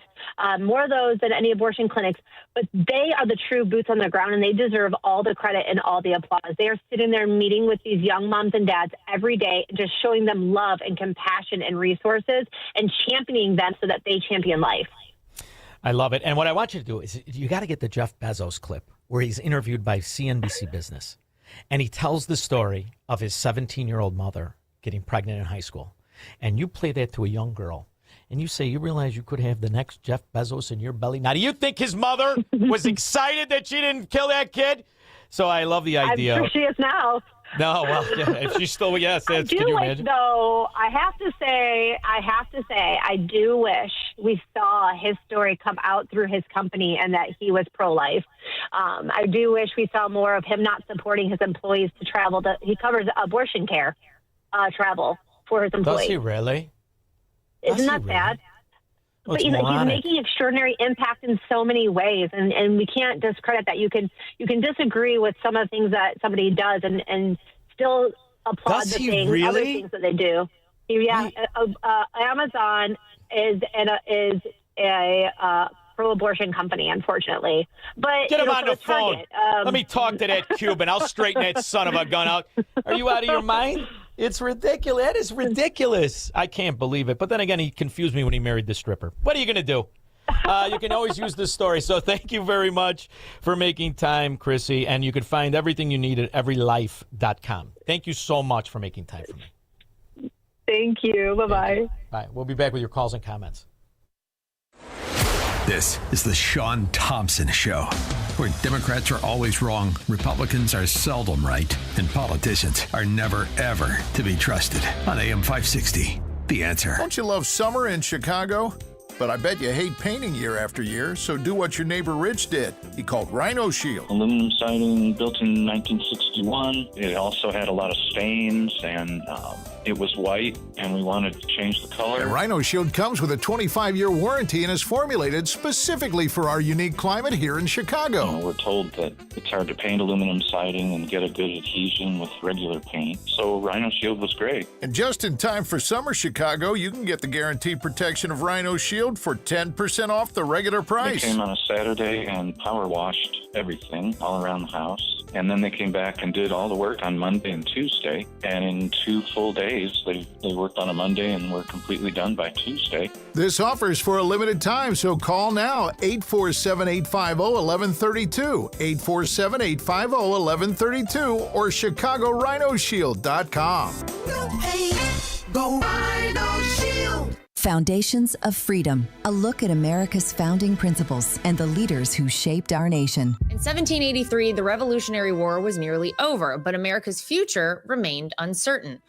[SPEAKER 18] more of those than any abortion clinics, but they are the true boots on the ground, and they deserve all the credit and all the applause. They are sitting there meeting with these young moms and dads every day, just showing them love and compassion and resources and championing them so that they champion life.
[SPEAKER 3] I love it. And what I want you to do is you got to get the Jeff Bezos clip where he's interviewed by CNBC Business. And he tells the story of his 17-year-old mother getting pregnant in high school. And you play that to a young girl. And you say, you realize you could have the next Jeff Bezos in your belly. Now, do you think his mother was excited that she didn't kill that kid? So I love the idea.
[SPEAKER 18] I'm sure she is now.
[SPEAKER 3] No, well, yeah, if she's still, yes.
[SPEAKER 18] I do
[SPEAKER 3] can you
[SPEAKER 18] wish,
[SPEAKER 3] imagine?
[SPEAKER 18] though, I have to say, I do wish we saw his story come out through his company and that he was pro-life. I do wish we saw more of him not supporting his employees to travel. He covers abortion care travel for his employees.
[SPEAKER 3] Does he really?
[SPEAKER 18] Isn't that sad?
[SPEAKER 3] Well,
[SPEAKER 18] but he's making extraordinary impact in so many ways, and we can't discredit that. You can disagree with some of the things that somebody does, and still applaud
[SPEAKER 3] Does
[SPEAKER 18] the
[SPEAKER 3] he
[SPEAKER 18] things,
[SPEAKER 3] really?
[SPEAKER 18] other things that they do. Yeah, Amazon is a pro-abortion company, unfortunately. But
[SPEAKER 3] Get him on the phone.
[SPEAKER 18] Target,
[SPEAKER 3] Let me talk to that Cuban. I'll straighten that son of a gun out. Are you out of your mind? It's ridiculous. That is ridiculous. I can't believe it. But then again, he confused me when he married the stripper. What are you going to do? You can always use this story. So thank you very much for making time, Chrissy. And you can find everything you need at everylife.com. Thank you so much for making time for me.
[SPEAKER 18] Thank you. Bye-bye.
[SPEAKER 3] Bye. We'll be back with your calls and comments.
[SPEAKER 2] This is the Shaun Thompson Show, where Democrats are always wrong, Republicans are seldom right, and politicians are never, ever to be trusted. On AM 560, The Answer.
[SPEAKER 5] Don't you love summer in Chicago? But I bet you hate painting year after year, so do what your neighbor Rich did. He called Rhino Shield.
[SPEAKER 10] Aluminum siding built in 1961. It also had a lot of stains, and it was white, and we wanted to change the color.
[SPEAKER 5] And Rhino Shield comes with a 25-year warranty and is formulated specifically for our unique climate here in Chicago.
[SPEAKER 10] We're told that it's hard to paint aluminum siding and get a good adhesion with regular paint, so Rhino Shield was great.
[SPEAKER 5] And just in time for summer Chicago, you can get the guaranteed protection of Rhino Shield for 10% off the regular price.
[SPEAKER 10] They came on a Saturday and power washed everything all around the house. And then they came back and did all the work on Monday and Tuesday. And in 2 full days, they worked on a Monday and were completely done by Tuesday.
[SPEAKER 5] This offer is for a limited time, so call now, 847-850-1132, 847-850-1132, or ChicagoRhinoShield.com.
[SPEAKER 14] No pain, go Rhino Shield.
[SPEAKER 16] Foundations of Freedom, a look at America's founding principles and the leaders who shaped our nation.
[SPEAKER 19] In 1783, the Revolutionary War was nearly over, but America's future remained uncertain.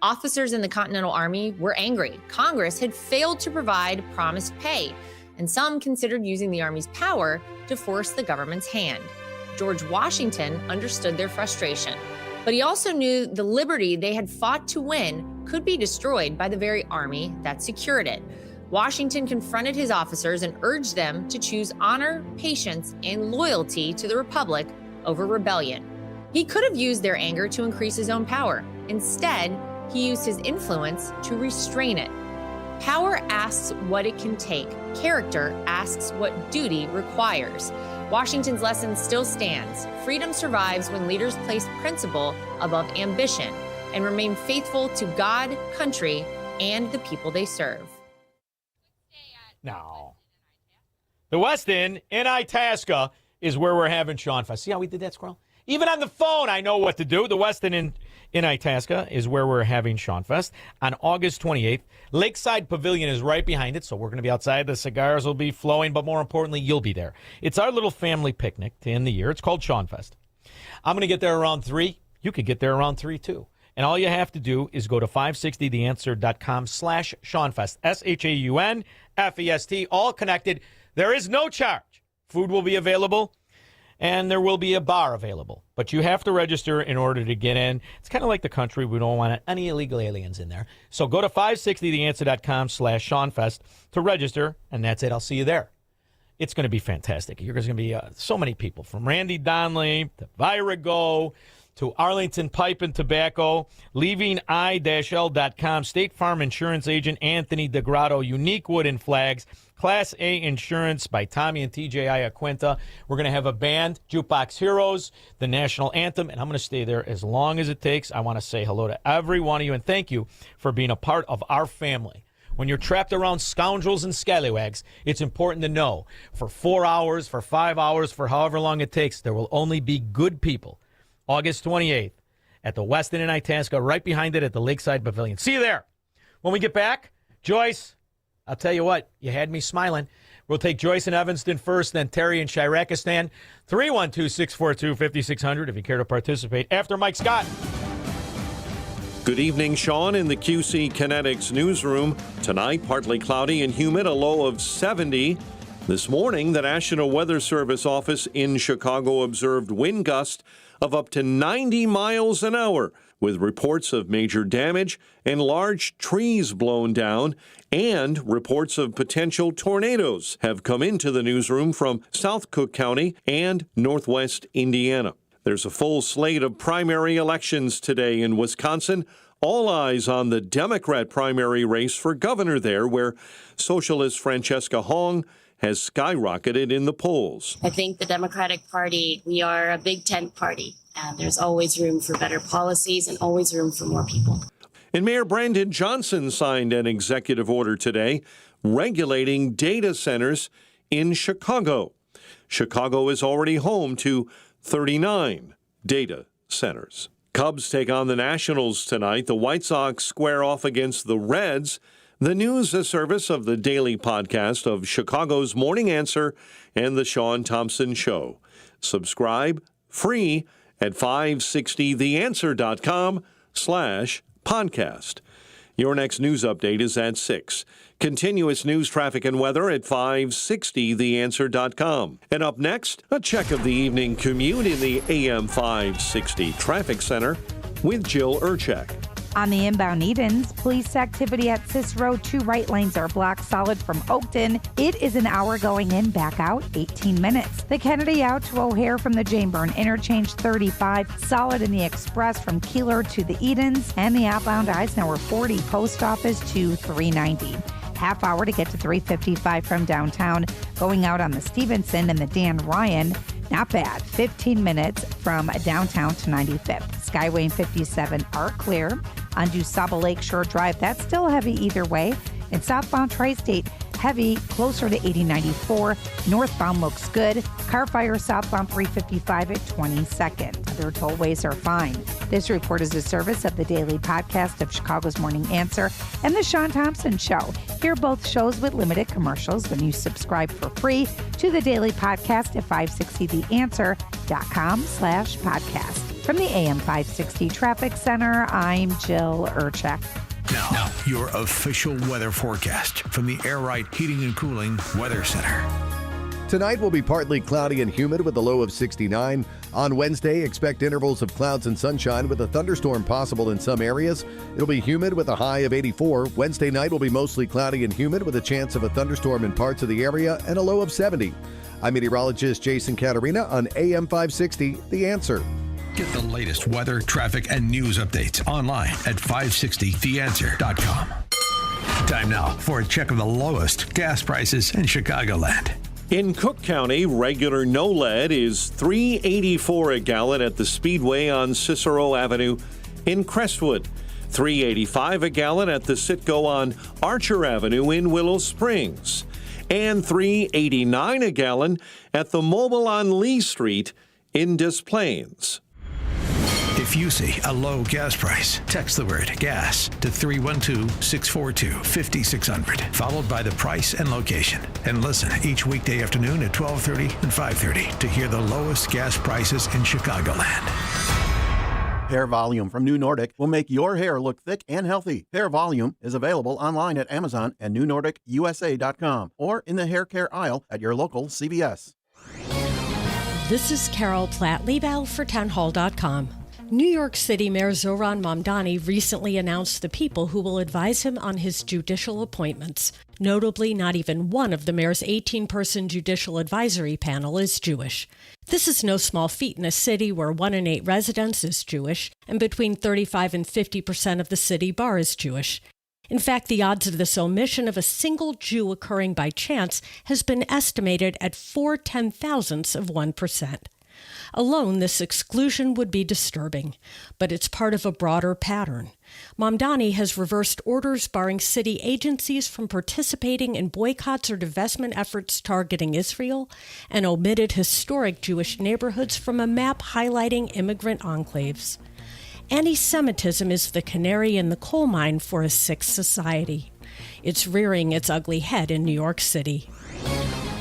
[SPEAKER 19] Officers in the Continental Army were angry. Congress had failed to provide promised pay, and some considered using the Army's power to force the government's hand. George Washington understood their frustration, but he also knew the liberty they had fought to win could be destroyed by the very army that secured it. Washington confronted his officers and urged them to choose honor, patience, and loyalty to the Republic over rebellion. He could have used their anger to increase his own power. Instead, he used his influence to restrain it. Power asks what it can take. Character asks what duty requires. Washington's lesson still stands. Freedom survives when leaders place principle above ambition and remain faithful to God, country, and the people they serve.
[SPEAKER 3] No. The West End in Itasca is where we're having Shaun Fest. See how we did that, Squirrel? Even on the phone, I know what to do. The West End in Itasca is where we're having Shaun Fest on August 28th. Lakeside Pavilion is right behind it, so we're going to be outside. The cigars will be flowing, but more importantly, you'll be there. It's our little family picnic to end the year. It's called Shaun Fest. I'm going to get there around 3. You could get there around 3, too. And all you have to do is go to 560theanswer.com/ShaunFest. ShaunFest, all connected. There is no charge. Food will be available, and there will be a bar available. But you have to register in order to get in. It's kind of like the country. We don't want any illegal aliens in there. So go to 560theanswer.com/ShaunFest to register, and that's it. I'll see you there. It's going to be fantastic. There's going to be so many people, from Randy Donnelly to Virago to Arlington Pipe and Tobacco, leaving-i-l.com, State Farm Insurance Agent Anthony DeGrotto, Unique Wooden Flags, Class A Insurance by Tommy and TJ Iaquinta. We're going to have a band, Jukebox Heroes, the national anthem, and I'm going to stay there as long as it takes. I want to say hello to every one of you, and thank you for being a part of our family. When you're trapped around scoundrels and scallywags, it's important to know for 4 hours, for 5 hours, for however long it takes, there will only be good people. August 28th at the Westin in Itasca, right behind it at the Lakeside Pavilion. See you there. When we get back, Joyce, I'll tell you what, you had me smiling. We'll take Joyce in Evanston first, then Terry in Shirakistan. 312-642-5600 if you care to participate. After Mike Scott.
[SPEAKER 24] Good evening, Shaun, in the QC Kinetics newsroom. Tonight, partly cloudy and humid, a low of 70. This morning, the National Weather Service office in Chicago observed wind gusts of up to 90 miles an hour, with reports of major damage and large trees blown down, and reports of potential tornadoes have come into the newsroom from South Cook County and Northwest Indiana. There's a full slate of primary elections today in Wisconsin. All eyes on the Democrat primary race for governor there, where socialist Francesca Hong has skyrocketed in the polls.
[SPEAKER 27] I think the Democratic Party, we are a big tent party, and there's always room for better policies and always room for more people.
[SPEAKER 24] And Mayor Brandon Johnson signed an executive order today regulating data centers in Chicago. Chicago is already home to 39 data centers. Cubs take on the Nationals tonight. The White Sox square off against the Reds. The news, a service of the daily podcast of Chicago's Morning Answer and the Shaun Thompson Show. Subscribe free at 560theanswer.com/podcast. Your next news update is at 6. Continuous news, traffic, and weather at 560theanswer.com. And up next, a check of the evening commute in the AM 560 Traffic Center with Jill Urchek.
[SPEAKER 17] On the inbound Edens, police activity at Cicero. 2 right lanes are blocked solid from Oakton. It is an hour going in, back out 18 minutes. The Kennedy out to O'Hare from the Jane Byrne interchange 35. Solid in the express from Keeler to the Edens. And the outbound Eisenhower 40 post office to 390. Half hour to get to 355 from downtown. Going out on the Stevenson and the Dan Ryan. Not bad. 15 minutes from downtown to 95th. Skyway and 57 are clear. On DuSable Lakeshore Drive, that's still heavy either way. And southbound Tri-State, heavy closer to 8094. Northbound looks good. Car fire southbound 355 at 22nd. Other tollways are fine. This report is a service of the daily podcast of Chicago's Morning Answer and the Shaun Thompson Show. Hear both shows with limited commercials when you subscribe for free to the daily podcast at 560theanswer.com/podcast. From the AM 560 Traffic Center, I'm Jill Urchek.
[SPEAKER 2] Now, your official weather forecast from the Air Right Heating and Cooling Weather Center.
[SPEAKER 4] Tonight will be partly cloudy and humid with a low of 69. On Wednesday, expect intervals of clouds and sunshine with a thunderstorm possible in some areas. It'll be humid with a high of 84. Wednesday night will be mostly cloudy and humid with a chance of a thunderstorm in parts of the area and a low of 70. I'm meteorologist Jason Caterina on AM 560, The Answer.
[SPEAKER 2] Get the latest weather, traffic, and news updates online at 560theanswer.com. Time now for a check of the lowest gas prices in Chicagoland.
[SPEAKER 24] In Cook County, regular no lead is $3.84 a gallon at the Speedway on Cicero Avenue in Crestwood, $3.85 a gallon at the Citgo on Archer Avenue in Willow Springs, and $3.89 a gallon at the Mobile on Lee Street in Des Plaines.
[SPEAKER 2] If you see a low gas price, text the word gas to 312-642-5600, followed by the price and location. And listen each weekday afternoon at 12:30 and 5:30 to hear the lowest gas prices in Chicagoland.
[SPEAKER 6] Hair Volume from New Nordic will make your hair look thick and healthy. Hair Volume is available online at Amazon and NewNordicUSA.com or in the hair care aisle at your local CVS.
[SPEAKER 7] This is Carol Platt-Liebau for Townhall.com. New York City Mayor Zohran Mamdani recently announced the people who will advise him on his judicial appointments. Notably, not even one of the mayor's 18-person judicial advisory panel is Jewish. This is no small feat in a city where 1 in 8 residents is Jewish, and between 35 and 50% of the city bar is Jewish. In fact, the odds of this omission of a single Jew occurring by chance has been estimated at 4/10,000ths of 1%. Alone, this exclusion would be disturbing, but it's part of a broader pattern. Mamdani has reversed orders barring city agencies from participating in boycotts or divestment efforts targeting Israel and omitted historic Jewish neighborhoods from a map highlighting immigrant enclaves. Anti-Semitism is the canary in the coal mine for a sick society. It's rearing its ugly head in New York City.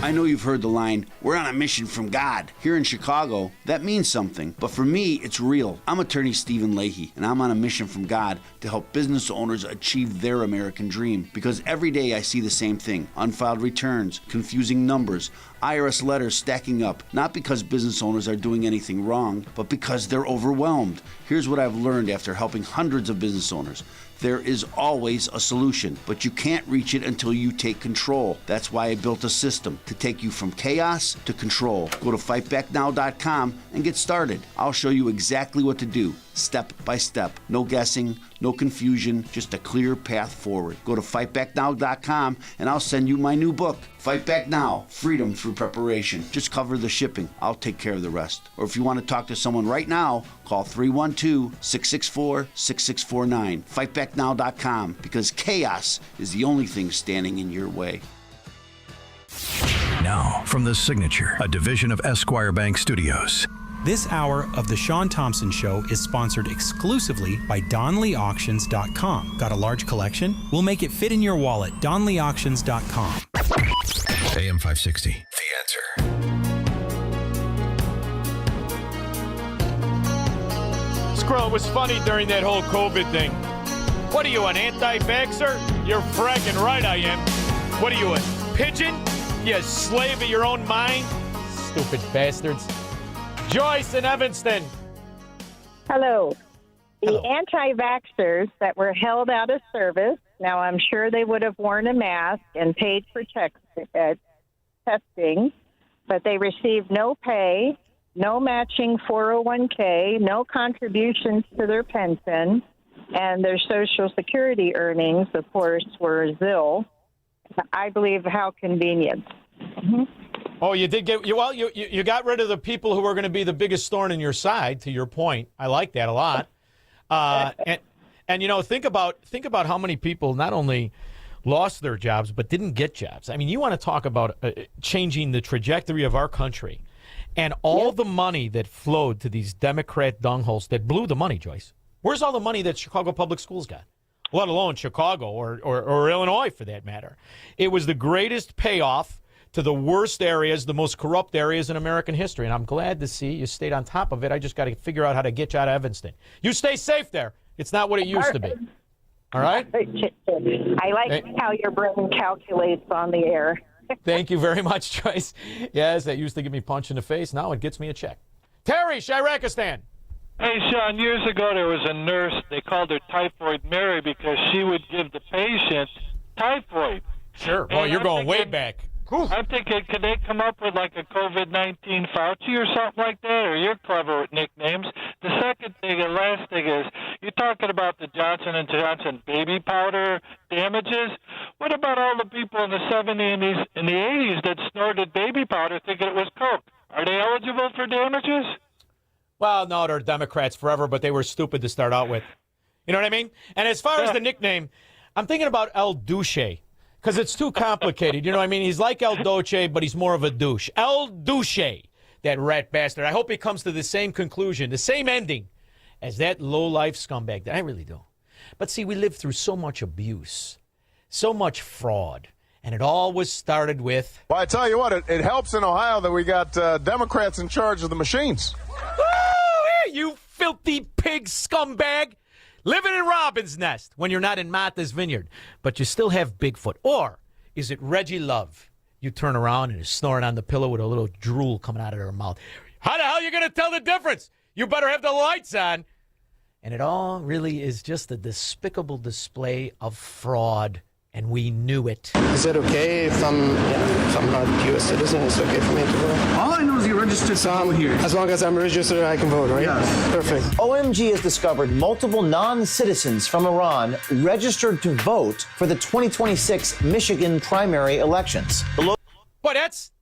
[SPEAKER 20] I know you've heard the line, "We're on a mission from God." Here in Chicago, that means something, but for me, it's real. I'm attorney Stephen Leahy, and I'm on a mission from God to help business owners achieve their American dream. Because every day I see the same thing: unfiled returns, confusing numbers, IRS letters stacking up, not because business owners are doing anything wrong, but because they're overwhelmed. Here's what I've learned after helping hundreds of business owners. There is always a solution, but you can't reach it until you take control. That's why I built a system to take you from chaos to control. Go to fightbacknow.com and get started. I'll show you exactly what to do, step by step. No guessing, no confusion, just a clear path forward. Go to fightbacknow.com and I'll send you my new book, Fight Back Now, Freedom Through Preparation. Just cover the shipping. I'll take care of the rest. Or if you want to talk to someone right now, call 312-664-6649. Fightbacknow.com, because chaos is the only thing standing in your way.
[SPEAKER 12] Now, from The Signature, a division of Esquire Bank Studios.
[SPEAKER 21] This hour of The Shaun Thompson Show is sponsored exclusively by DonleyAuctions.com. Got a large collection? We'll make it fit in your wallet. DonleyAuctions.com.
[SPEAKER 12] AM 560, The Answer.
[SPEAKER 3] Squirrel, it was funny during that whole COVID thing. What are you, an anti-vaxxer? You're fragging right I am. What are you, a pigeon? You slave of your own mind? Stupid bastards. Joyce in Evanston.
[SPEAKER 22] Hello. The anti-vaxxers that were held out of service, now I'm sure they would have worn a mask and paid for testing, but they received no pay, no matching 401k, no contributions to their pension, and their Social Security earnings, of course, were zil. I believe how convenient. Mm-hmm.
[SPEAKER 3] Oh, you did get you got rid of the people who were going to be the biggest thorn in your side. To your point, I like that a lot. And you know, think about how many people not only lost their jobs but didn't get jobs. I mean, you want to talk about changing the trajectory of our country, and all the money that flowed to these Democrat dungholes that blew the money, Joyce. Where's all the money that Chicago Public Schools got? Let alone Chicago or Illinois, for that matter. It was the greatest payoff to the worst areas, the most corrupt areas in American history. And I'm glad to see you stayed on top of it. I just got to figure out how to get you out of Evanston. You stay safe there. It's not what it used to be. All right?
[SPEAKER 22] I like how your brain calculates on the air.
[SPEAKER 3] Thank you very much, Joyce. Yes, that used to give me a punch in the face. Now it gets me a check. Terry, Shirakistan.
[SPEAKER 23] Hey, Shaun, years ago there was a nurse, they called her Typhoid Mary because she would give the patient typhoid.
[SPEAKER 3] Sure. Well, you're going way back.
[SPEAKER 23] I'm thinking, could they come up with like a COVID-19 Fauci or something like that? Or you're clever with nicknames. The second thing and last thing is, you're talking about the Johnson & Johnson baby powder damages. What about all the people in the 70s and the 80s that snorted baby powder thinking it was Coke? Are they eligible for damages?
[SPEAKER 3] Well, no, they're Democrats forever, but they were stupid to start out with. You know what I mean? And as far as the nickname, I'm thinking about El Douche, because it's too complicated. You know what I mean? He's like El Doce, but he's more of a douche. El Douche, that rat bastard. I hope he comes to the same conclusion, the same ending as that low-life scumbag. I really do. But see, we lived through so much abuse, so much fraud, and it all was started with...
[SPEAKER 25] Well, I tell you what, it helps in Ohio that we got Democrats in charge of the machines.
[SPEAKER 3] You filthy pig scumbag, living in Robin's Nest when you're not in Martha's Vineyard, but you still have Bigfoot. Or is it Reggie Love? You turn around and is snoring on the pillow with a little drool coming out of her mouth. How the hell are you going to tell the difference? You better have the lights on And it all really is just a despicable display of fraud, and we knew it.
[SPEAKER 1] Is it okay if I'm not a U.S. citizen? It's okay for me to vote?
[SPEAKER 8] All I know is you're registered to vote here.
[SPEAKER 1] As long as I'm registered, I can vote, right?
[SPEAKER 8] Yes.
[SPEAKER 1] Perfect.
[SPEAKER 9] OMG has discovered multiple non-citizens from Iran registered to vote for the 2026 Michigan primary elections.
[SPEAKER 3] Boy,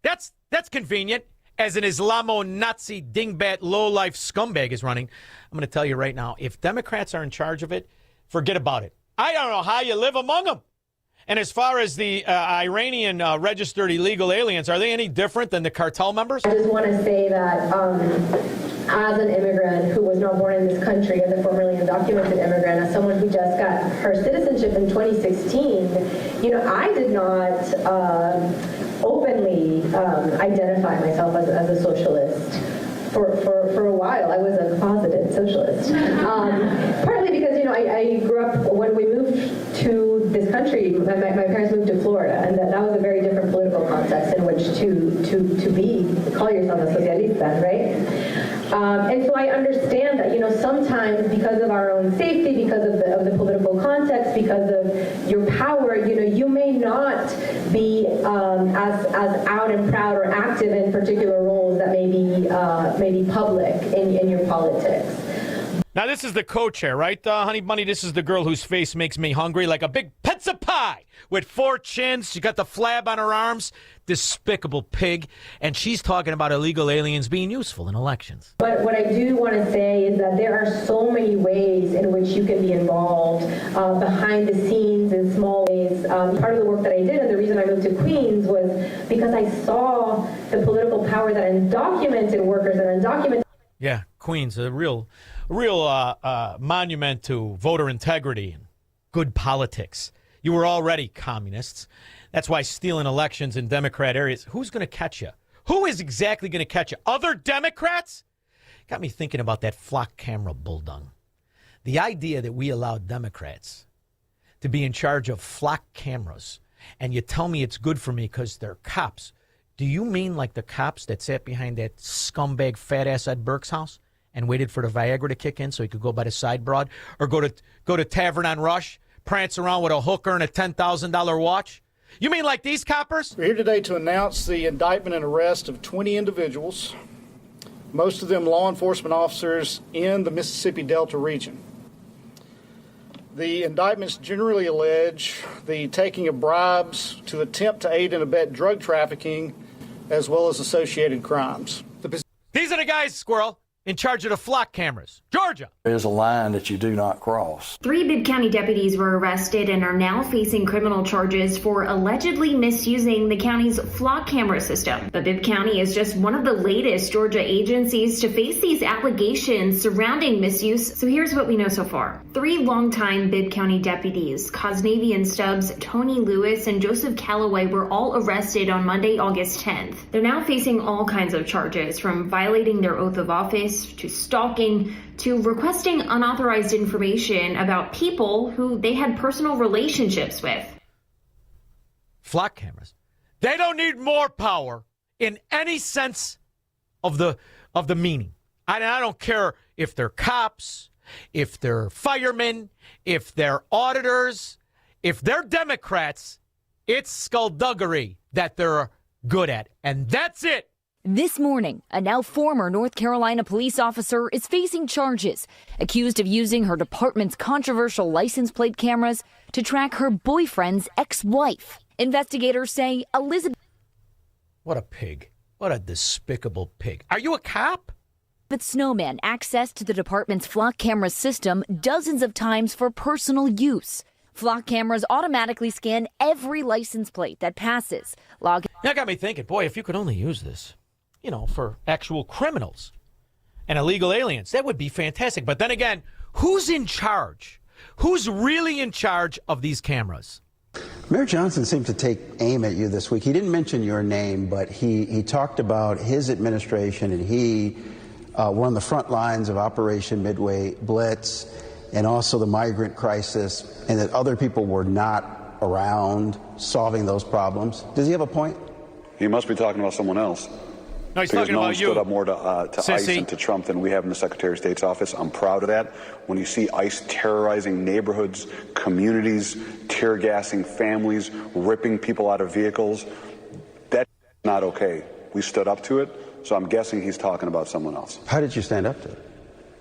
[SPEAKER 3] that's convenient. As an Islamo-Nazi dingbat low-life scumbag is running, I'm going to tell you right now, if Democrats are in charge of it, forget about it. I don't know how you live among them. And as far as the Iranian registered illegal aliens, are they any different than the cartel members?
[SPEAKER 11] I just want to say that as an immigrant who was not born in this country, as a formerly undocumented immigrant, as someone who just got her citizenship in 2016, I did not openly identify myself as a socialist. For a while, I was a closeted socialist. Partly because, I grew up, when we moved to this country, my parents moved to Florida, and that was a very different political context in which to call yourself a socialista, right? And so I understand that, sometimes because of our own safety, because of the political context, because of your power, you may not be as out and proud or active in particular roles that may be public in your politics.
[SPEAKER 3] Now, this is the co-chair, right, Honey Bunny? This is the girl whose face makes me hungry like a big pizza pie with 4 chins. She got the flab on her arms. Despicable pig. And she's talking about illegal aliens being useful in elections.
[SPEAKER 11] But what I do want to say is that there are so many ways in which you can be involved behind the scenes in small ways. Part of the work that I did and the reason I moved to Queens was because I saw the political power that undocumented workers and undocumented...
[SPEAKER 3] Yeah, Queens, a real monument to voter integrity and good politics. You were already communists. That's why stealing elections in Democrat areas, who's going to catch you? Who is exactly going to catch you? Other Democrats? Got me thinking about that flock camera bulldog. The idea that we allowed Democrats to be in charge of flock cameras, and you tell me it's good for me because they're cops. Do you mean like the cops that sat behind that scumbag fat ass Ed Burke's house and waited for the Viagra to kick in so he could go by the side broad, or go to Tavern on Rush, prance around with a hooker and a $10,000 watch? You mean like these coppers?
[SPEAKER 8] We're here today to announce the indictment and arrest of 20 individuals, most of them law enforcement officers in the Mississippi Delta region. The indictments generally allege the taking of bribes to attempt to aid and abet drug trafficking, as well as associated crimes.
[SPEAKER 3] These are the guys, Squirrel, in charge of the flock cameras. Georgia.
[SPEAKER 13] There's a line that you do not cross.
[SPEAKER 15] 3 Bibb County deputies were arrested and are now facing criminal charges for allegedly misusing the county's flock camera system. But Bibb County is just one of the latest Georgia agencies to face these allegations surrounding misuse. So here's what we know so far. 3 longtime Bibb County deputies, Cosnavian Stubbs, Tony Lewis, and Joseph Calloway, were all arrested on Monday, August 10th. They're now facing all kinds of charges, from violating their oath of office to stalking to requesting unauthorized information about people who they had personal relationships with.
[SPEAKER 3] Flock cameras. They don't need more power in any sense of the meaning. I don't care if they're cops, if they're firemen, if they're auditors, if they're Democrats. It's skullduggery that they're good at, and that's it.
[SPEAKER 26] This morning, a now former North Carolina police officer is facing charges, accused of using her department's controversial license plate cameras to track her boyfriend's ex-wife. Investigators say Elizabeth...
[SPEAKER 3] What a pig. What a despicable pig. Are you a cop?
[SPEAKER 26] Snowman accessed the department's flock camera system dozens of times for personal use. Flock cameras automatically scan every license plate that passes.
[SPEAKER 3] That got me thinking, boy, if you could only use this, for actual criminals and illegal aliens, that would be fantastic. But then again, who's in charge? Who's really in charge of these cameras?
[SPEAKER 28] Mayor Johnson seemed to take aim at you this week. He didn't mention your name, but he talked about his administration, and he were on the front lines of Operation Midway Blitz and also the migrant crisis, and that other people were not around solving those problems. Does he have a point?
[SPEAKER 29] He must be talking about someone else.
[SPEAKER 3] No, he's
[SPEAKER 5] because
[SPEAKER 3] talking
[SPEAKER 5] no
[SPEAKER 3] about
[SPEAKER 5] one
[SPEAKER 3] you.
[SPEAKER 5] stood up more to ICE
[SPEAKER 3] Sissy.
[SPEAKER 5] and to Trump than we have in the Secretary of State's office. I'm proud of that. When you see ICE terrorizing neighborhoods, communities, tear gassing families, ripping people out of vehicles, that's not okay. We stood up to it, so I'm guessing he's talking about someone else.
[SPEAKER 28] How did you stand up to it?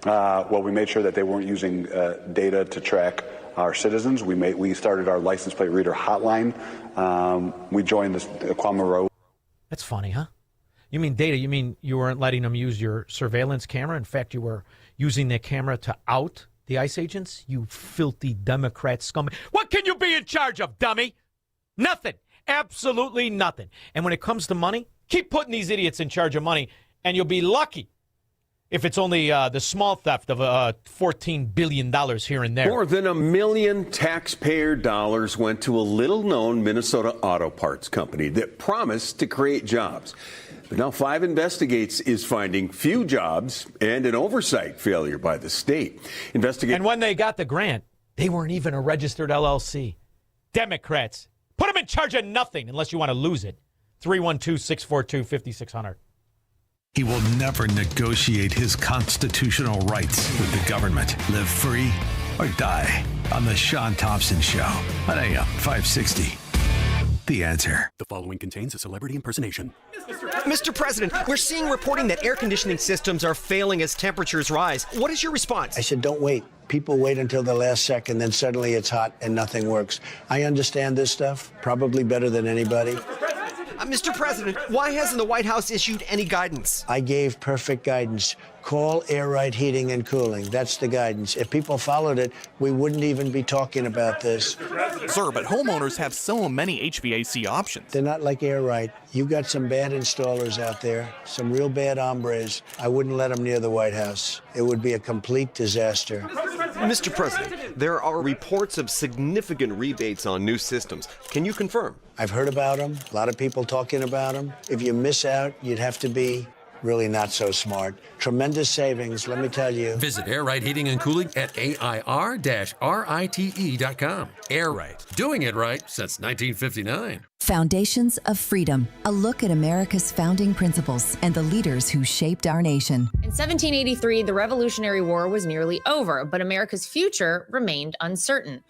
[SPEAKER 5] Well, we made sure that they weren't using data to track our citizens. We started our license plate reader hotline. We joined this Kwame Rowe.
[SPEAKER 3] That's funny, huh? You mean data? You mean you weren't letting them use your surveillance camera? In fact, you were using their camera to out the ICE agents? You filthy Democrat scum. What can you be in charge of, dummy? Nothing. Absolutely nothing. And when it comes to money, keep putting these idiots in charge of money, and you'll be lucky if it's only the small theft of $14 billion here and there.
[SPEAKER 10] More than $1 million taxpayer dollars went to a little-known Minnesota auto parts company that promised to create jobs. But now 5 Investigates is finding few jobs and an oversight failure by the state.
[SPEAKER 3] And when they got the grant, they weren't even a registered LLC. Democrats, put them in charge of nothing unless you want to lose it. 312-642-5600.
[SPEAKER 2] He will never negotiate his constitutional rights with the government. Live free or die on the Shaun Thompson Show on AM 560. The Answer.
[SPEAKER 14] The following contains a celebrity impersonation.
[SPEAKER 16] Mr. President, we're seeing reporting that air conditioning systems are failing as temperatures rise. What is your response?
[SPEAKER 17] I said, don't wait. People wait until the last second, then suddenly it's hot and nothing works. I understand this stuff probably better than anybody.
[SPEAKER 16] Mr. President, why hasn't the White House issued any guidance?
[SPEAKER 17] I gave perfect guidance. Call Air Right Heating and Cooling. That's the guidance. If people followed it, we wouldn't even be talking about this.
[SPEAKER 18] Sir, but homeowners have so many HVAC options.
[SPEAKER 17] They're not like Air Right. You got some bad installers out there, some real bad hombres. I wouldn't let them near the White House. It would be a complete disaster.
[SPEAKER 16] Mr. President, there are reports of significant rebates on new systems. Can you confirm?
[SPEAKER 17] I've heard about them. A lot of people talking about them. If you miss out, you'd have to be really not so smart. Tremendous savings, let me tell you.
[SPEAKER 19] Visit Air Right Heating and Cooling at AIR-RITE.com. Air Right. Doing it right since 1959.
[SPEAKER 27] Foundations of Freedom, a look at America's founding principles and the leaders who shaped our nation.
[SPEAKER 29] In 1783, the Revolutionary War was nearly over, but America's future remained uncertain.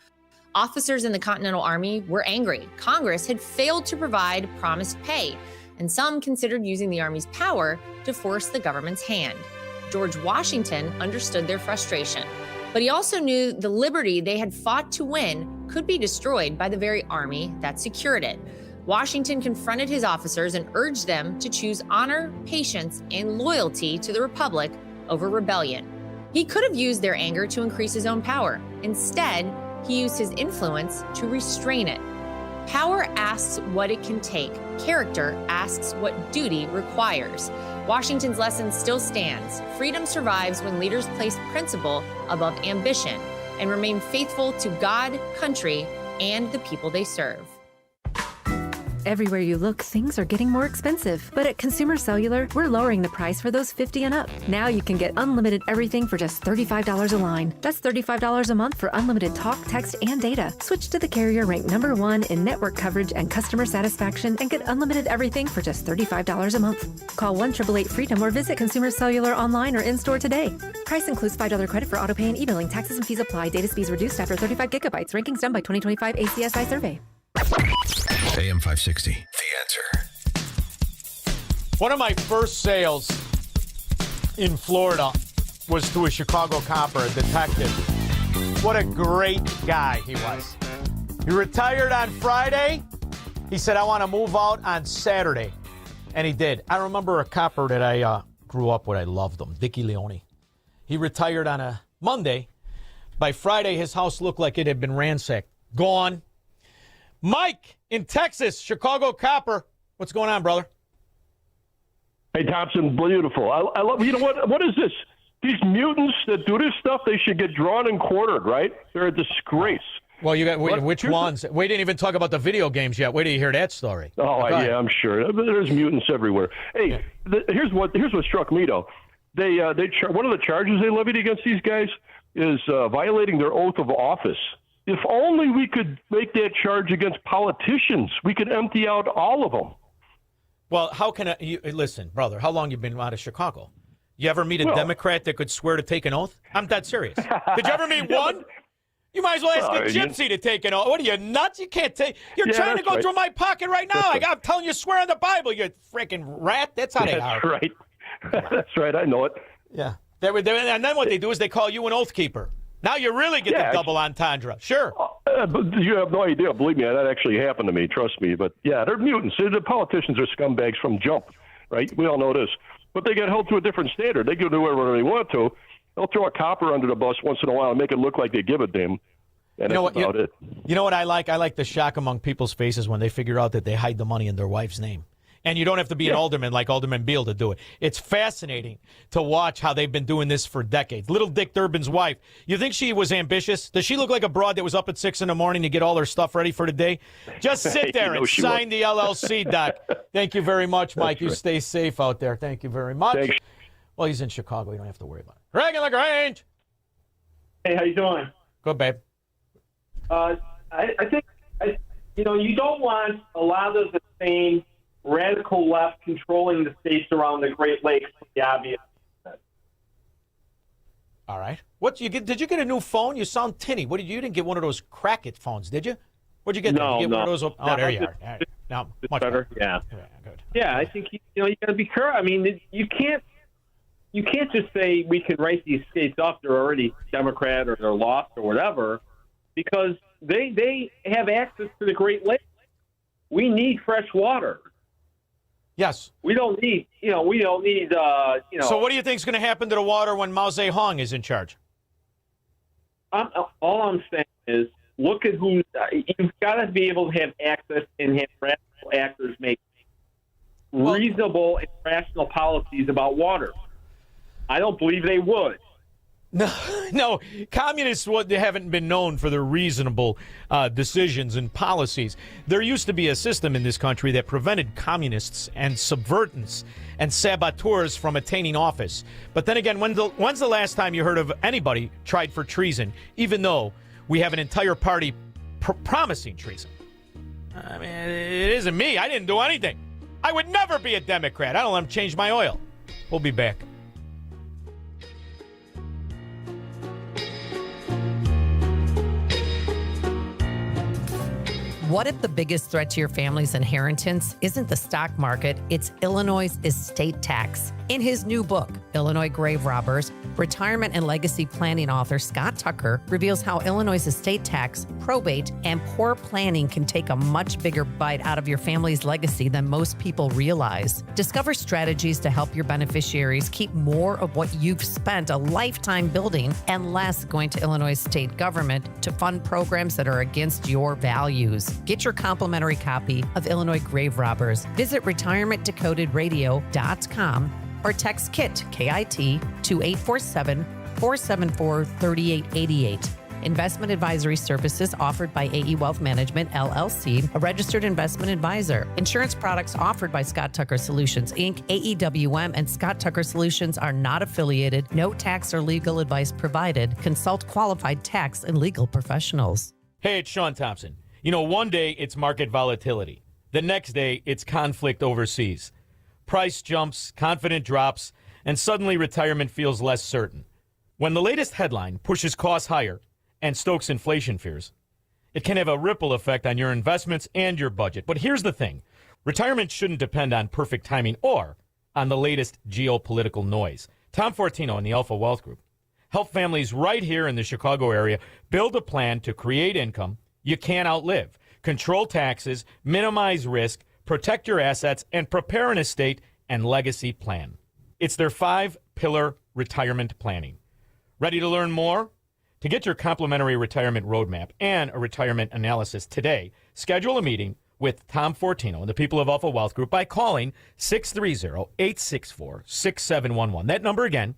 [SPEAKER 29] Officers in the Continental Army were angry. Congress had failed to provide promised pay, and some considered using the Army's power to force the government's hand. George Washington understood their frustration, but he also knew the liberty they had fought to win could be destroyed by the very army that secured it. Washington confronted his officers and urged them to choose honor, patience, and loyalty to the Republic over rebellion. He could have used their anger to increase his own power. Instead, he used his influence to restrain it. Power asks what it can take. Character asks what duty requires. Washington's lesson still stands. Freedom survives when leaders place principle above ambition and remain faithful to God, country, and the people they serve.
[SPEAKER 30] Everywhere you look, things are getting more expensive. But at Consumer Cellular, we're lowering the price for those 50 and up. Now you can get unlimited everything for just $35 a line. That's $35 a month for unlimited talk, text, and data. Switch to the carrier ranked #1 in network coverage and customer satisfaction and get unlimited everything for just $35 a month. Call 1-888-FREEDOM or visit Consumer Cellular online or in-store today. Price includes $5 credit for autopay and e-billing. Taxes and fees apply. Data speeds reduced after 35 gigabytes. Rankings done by 2025 ACSI survey.
[SPEAKER 2] AM 560. The Answer.
[SPEAKER 3] One of my first sales in Florida was to a Chicago copper, a detective. What a great guy he was. He retired on Friday. He said, I want to move out on Saturday. And he did. I remember a copper that I grew up with. I loved him, Dickie Leone. He retired on a Monday. By Friday, his house looked like it had been ransacked. Gone. Mike in Texas, Chicago copper. What's going on, brother?
[SPEAKER 31] Hey, Thompson, beautiful. I love, you know what is this? These mutants that do this stuff, they should get drawn and quartered, right? They're a disgrace.
[SPEAKER 3] Well, you got which ones? We didn't even talk about the video games yet. Wait till you hear that story.
[SPEAKER 31] Oh, yeah, I'm sure. There's mutants everywhere. Hey, here's what struck me though. One of the charges they levied against these guys is violating their oath of office. If only we could make that charge against politicians, we could empty out all of them.
[SPEAKER 3] Well, how can listen, brother, how long you been out of Chicago? You ever meet a Democrat that could swear to take an oath? I'm dead serious. Did you ever meet one? You might as well ask a gypsy to take an oath. What are you, nuts? You can't take. You're trying to go through my pocket right now. I'm telling you, swear on the Bible, you freaking rat. That's how they are.
[SPEAKER 31] That's right. That's right. I know it.
[SPEAKER 3] Yeah. And then what they do is they call you an oath keeper. Now you really get the double entendre. Sure.
[SPEAKER 31] But you have no idea. Believe me, that actually happened to me. Trust me. But, yeah, they're mutants. The politicians are scumbags from jump, right? We all know this. But they get held to a different standard. They can do whatever they want to. They'll throw a copper under the bus once in a while and make it look like they give a damn. And that's about it.
[SPEAKER 3] You know what I like? I like the shock among people's faces when they figure out that they hide the money in their wife's name. And you don't have to be an alderman like Alderman Beal to do it. It's fascinating to watch how they've been doing this for decades. Little Dick Durbin's wife, you think she was ambitious? Does she look like a broad that was up at 6 a.m. to get all her stuff ready for the day? Just sit there and sign the LLC, Doc. Thank you very much, Mike. You stay safe out there. Thank you very much. Thanks. Well, he's in Chicago. You don't have to worry about it. Reagan LaGrange.
[SPEAKER 1] Hey, how you doing?
[SPEAKER 3] Good, babe.
[SPEAKER 1] I think, you don't want a lot of the same radical left controlling the states around the Great Lakes for the obvious.
[SPEAKER 3] All right. Did you get a new phone? You sound tinny. You didn't get one of those crack-it phones, did you? What'd you get?
[SPEAKER 1] No,
[SPEAKER 3] did you get one of those?
[SPEAKER 1] No,
[SPEAKER 3] there you are. All right. Now, much better.
[SPEAKER 1] Yeah.
[SPEAKER 3] Good.
[SPEAKER 1] Yeah, I think you got to be careful. I mean, you can't just say we can write these states off. They're already Democrat or they're lost or whatever, because they have access to the Great Lakes. We need fresh water.
[SPEAKER 3] Yes.
[SPEAKER 1] We don't need. So
[SPEAKER 3] what do you think is going to happen to the water when Mao Zedong is in charge?
[SPEAKER 1] All I'm saying is, look at who you've got to be able to have access and have rational actors make reasonable and rational policies about water. I don't believe they would.
[SPEAKER 3] No, communists haven't been known for their reasonable decisions and policies. There used to be a system in this country that prevented communists and subvertants and saboteurs from attaining office. But then again, when's the last time you heard of anybody tried for treason, even though we have an entire party promising treason? I mean, it isn't me. I didn't do anything. I would never be a Democrat. I don't let them change my oil. We'll be back.
[SPEAKER 4] What if the biggest threat to your family's inheritance isn't the stock market, it's Illinois' estate tax? In his new book, Illinois Grave Robbers, retirement and legacy planning author Scott Tucker reveals how Illinois' estate tax, probate, and poor planning can take a much bigger bite out of your family's legacy than most people realize. Discover strategies to help your beneficiaries keep more of what you've spent a lifetime building and less going to Illinois state government to fund programs that are against your values. Get your complimentary copy of Illinois Grave Robbers. Visit retirementdecodedradio.com or text KIT, K-I-T, to 847-474-3888. Investment advisory services offered by AE Wealth Management, LLC, a registered investment advisor. Insurance products offered by Scott Tucker Solutions, Inc., AEWM, and Scott Tucker Solutions are not affiliated. No tax or legal advice provided. Consult qualified tax and legal professionals.
[SPEAKER 3] Hey, it's Shaun Thompson. One day it's market volatility. The next day it's conflict overseas. Price jumps, confidence drops, and suddenly retirement feels less certain. When the latest headline pushes costs higher and stokes inflation fears, it can have a ripple effect on your investments and your budget. But here's the thing. Retirement shouldn't depend on perfect timing or on the latest geopolitical noise. Tom Fortino and the Alpha Wealth Group help families right here in the Chicago area build a plan to create income you can't outlive, control taxes, minimize risk, protect your assets, and prepare an estate and legacy plan. It's their 5-pillar retirement planning. Ready to learn more? To get your complimentary retirement roadmap and a retirement analysis today, schedule a meeting with Tom Fortino and the people of Alpha Wealth Group by calling 630-864-6711. That number again,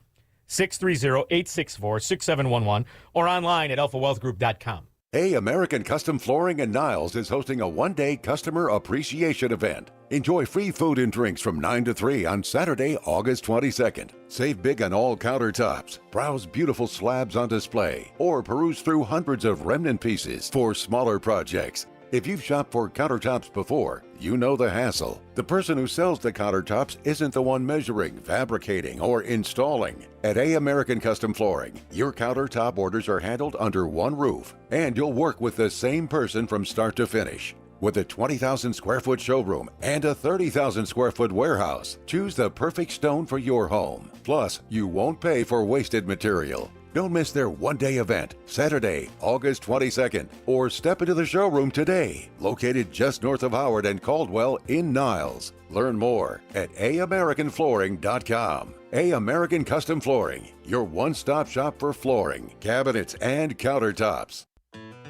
[SPEAKER 3] 630-864-6711, or online at alphawealthgroup.com.
[SPEAKER 6] Hey, American Custom Flooring and Niles is hosting a one-day customer appreciation event. Enjoy free food and drinks from 9 to 3 on Saturday, August 22nd. Save big on all countertops, browse beautiful slabs on display, or peruse through hundreds of remnant pieces for smaller projects. If you've shopped for countertops before, you know the hassle. The person who sells the countertops isn't the one measuring, fabricating, or installing. At A American Custom Flooring, your countertop orders are handled under one roof, and you'll work with the same person from start to finish. With a 20,000 square foot showroom and a 30,000 square foot warehouse, choose the perfect stone for your home. Plus, you won't pay for wasted material. Don't miss their one-day event, Saturday, August 22nd, or step into the showroom today, located just north of Howard and Caldwell in Niles. Learn more at AAmericanFlooring.com. A American Custom Flooring, your one-stop shop for flooring, cabinets, and countertops.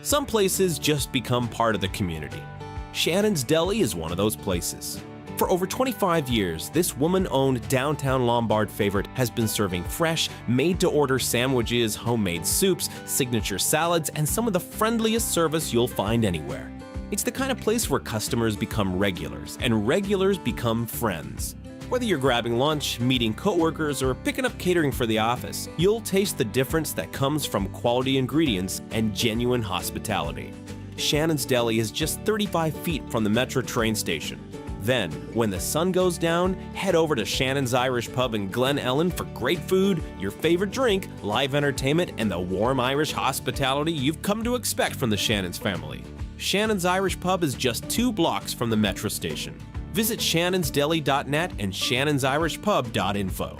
[SPEAKER 7] Some places just become part of the community. Shannon's Deli is one of those places. For over 25 years, this woman-owned downtown Lombard favorite has been serving fresh, made-to-order sandwiches, homemade soups, signature salads, and some of the friendliest service you'll find anywhere. It's the kind of place where customers become regulars, and regulars become friends. Whether you're grabbing lunch, meeting coworkers, or picking up catering for the office, you'll taste the difference that comes from quality ingredients and genuine hospitality. Shannon's Deli is just 35 feet from the Metro train station. Then, when the sun goes down, head over to Shannon's Irish Pub in Glen Ellen for great food, your favorite drink, live entertainment, and the warm Irish hospitality you've come to expect from the Shannon's family. Shannon's Irish Pub is just 2 blocks from the Metro station. Visit shannonsdeli.net and shannonsirishpub.info.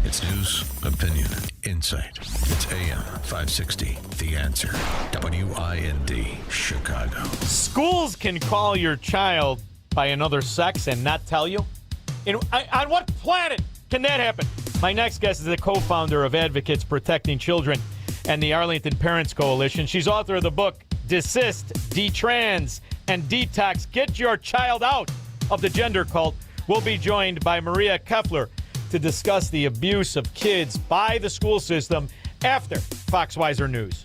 [SPEAKER 2] It's news, opinion, insight. It's AM 560, The Answer. WIND, Chicago.
[SPEAKER 3] Schools can call your child by another sex and not tell you? On what planet can that happen? My next guest is the co-founder of Advocates Protecting Children and the Arlington Parents Coalition. She's author of the book, Desist, Detrans, and Detox. Get your child out of the gender cult. We'll be joined by Maria Keffler to discuss the abuse of kids by the school system after Fox Weiser News.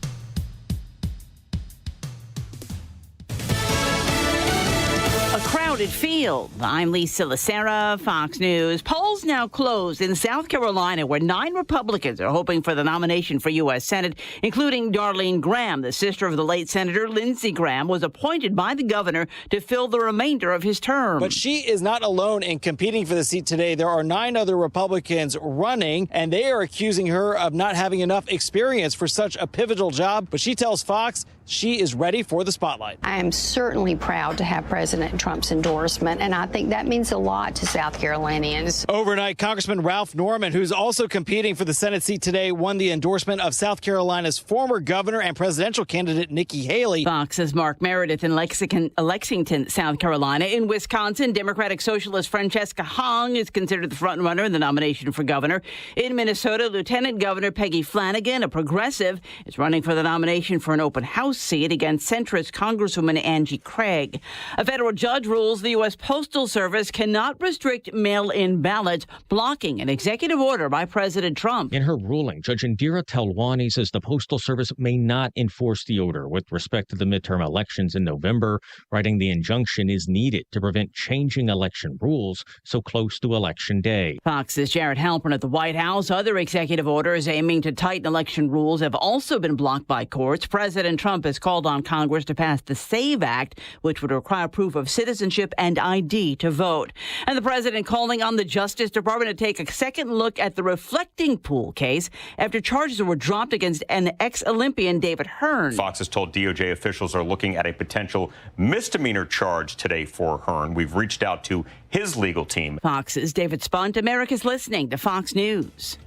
[SPEAKER 8] A crowded field. I'm Lisa Lacera, Fox News. Polls now closed in South Carolina, where 9 Republicans are hoping for the nomination for U.S. Senate, including Darlene Graham, the sister of the late Senator Lindsey Graham, was appointed by the governor to fill the remainder of his term.
[SPEAKER 9] But she is not alone in competing for the seat today. There are 9 other Republicans running, and they are accusing her of not having enough experience for such a pivotal job. But she tells Fox she is ready for the spotlight.
[SPEAKER 11] I am certainly proud to have President Trump's endorsement, and I think that means a lot to South Carolinians.
[SPEAKER 9] Overnight, Congressman Ralph Norman, who's also competing for the Senate seat today, won the endorsement of South Carolina's former governor and presidential candidate Nikki Haley.
[SPEAKER 8] Fox's Mark Meredith in Lexington, South Carolina. In Wisconsin, Democratic Socialist Francesca Hong is considered the frontrunner in the nomination for governor. In Minnesota, Lieutenant Governor Peggy Flanagan, a progressive, is running for the nomination for an open house seat against centrist Congresswoman Angie Craig. A federal judge rules the U.S. Postal Service cannot restrict mail-in ballots, blocking an executive order by President Trump.
[SPEAKER 12] In her ruling, Judge Indira Talwani says the Postal Service may not enforce the order with respect to the midterm elections in November, writing the injunction is needed to prevent changing election rules so close to Election Day.
[SPEAKER 8] Fox's Jared Halpern at the White House. Other executive orders aiming to tighten election rules have also been blocked by courts. President Trump has called on Congress to pass the SAVE Act, which would require proof of citizenship and ID to vote. And the president calling on the Justice Department to take a second look at the reflecting pool case after charges were dropped against an ex-Olympian, David Hearn.
[SPEAKER 20] Fox has told DOJ officials are looking at a potential misdemeanor charge today for Hearn. We've reached out to his legal team.
[SPEAKER 8] Fox's David Spunt. America's listening to Fox News.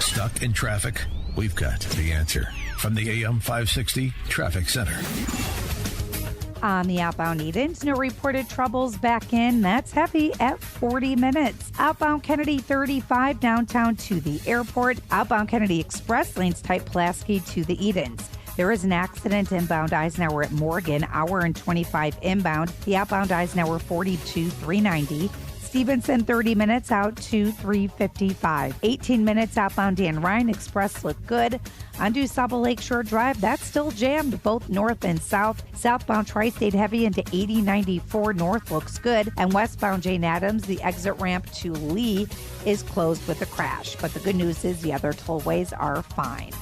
[SPEAKER 2] Stuck in traffic? We've got the answer from the AM 560 Traffic Center.
[SPEAKER 21] On the outbound Eden, no reported troubles back in. That's heavy at 40 minutes. Outbound Kennedy 35 downtown to the airport. Outbound Kennedy Express lanes tight Pulaski to the Edens. There is an accident inbound Eisenhower at Morgan, hour and 25 inbound. The outbound Eisenhower 42 390. Stevenson, 30 minutes out to 355. 18 minutes outbound Dan Ryan Express look good. On DuSable Lakeshore Drive, that's still jammed both north and south. Southbound Tri-State heavy into 8094 north looks good. And westbound Jane Addams, the exit ramp to Lee is closed with a crash. But the good news is the other tollways are fine.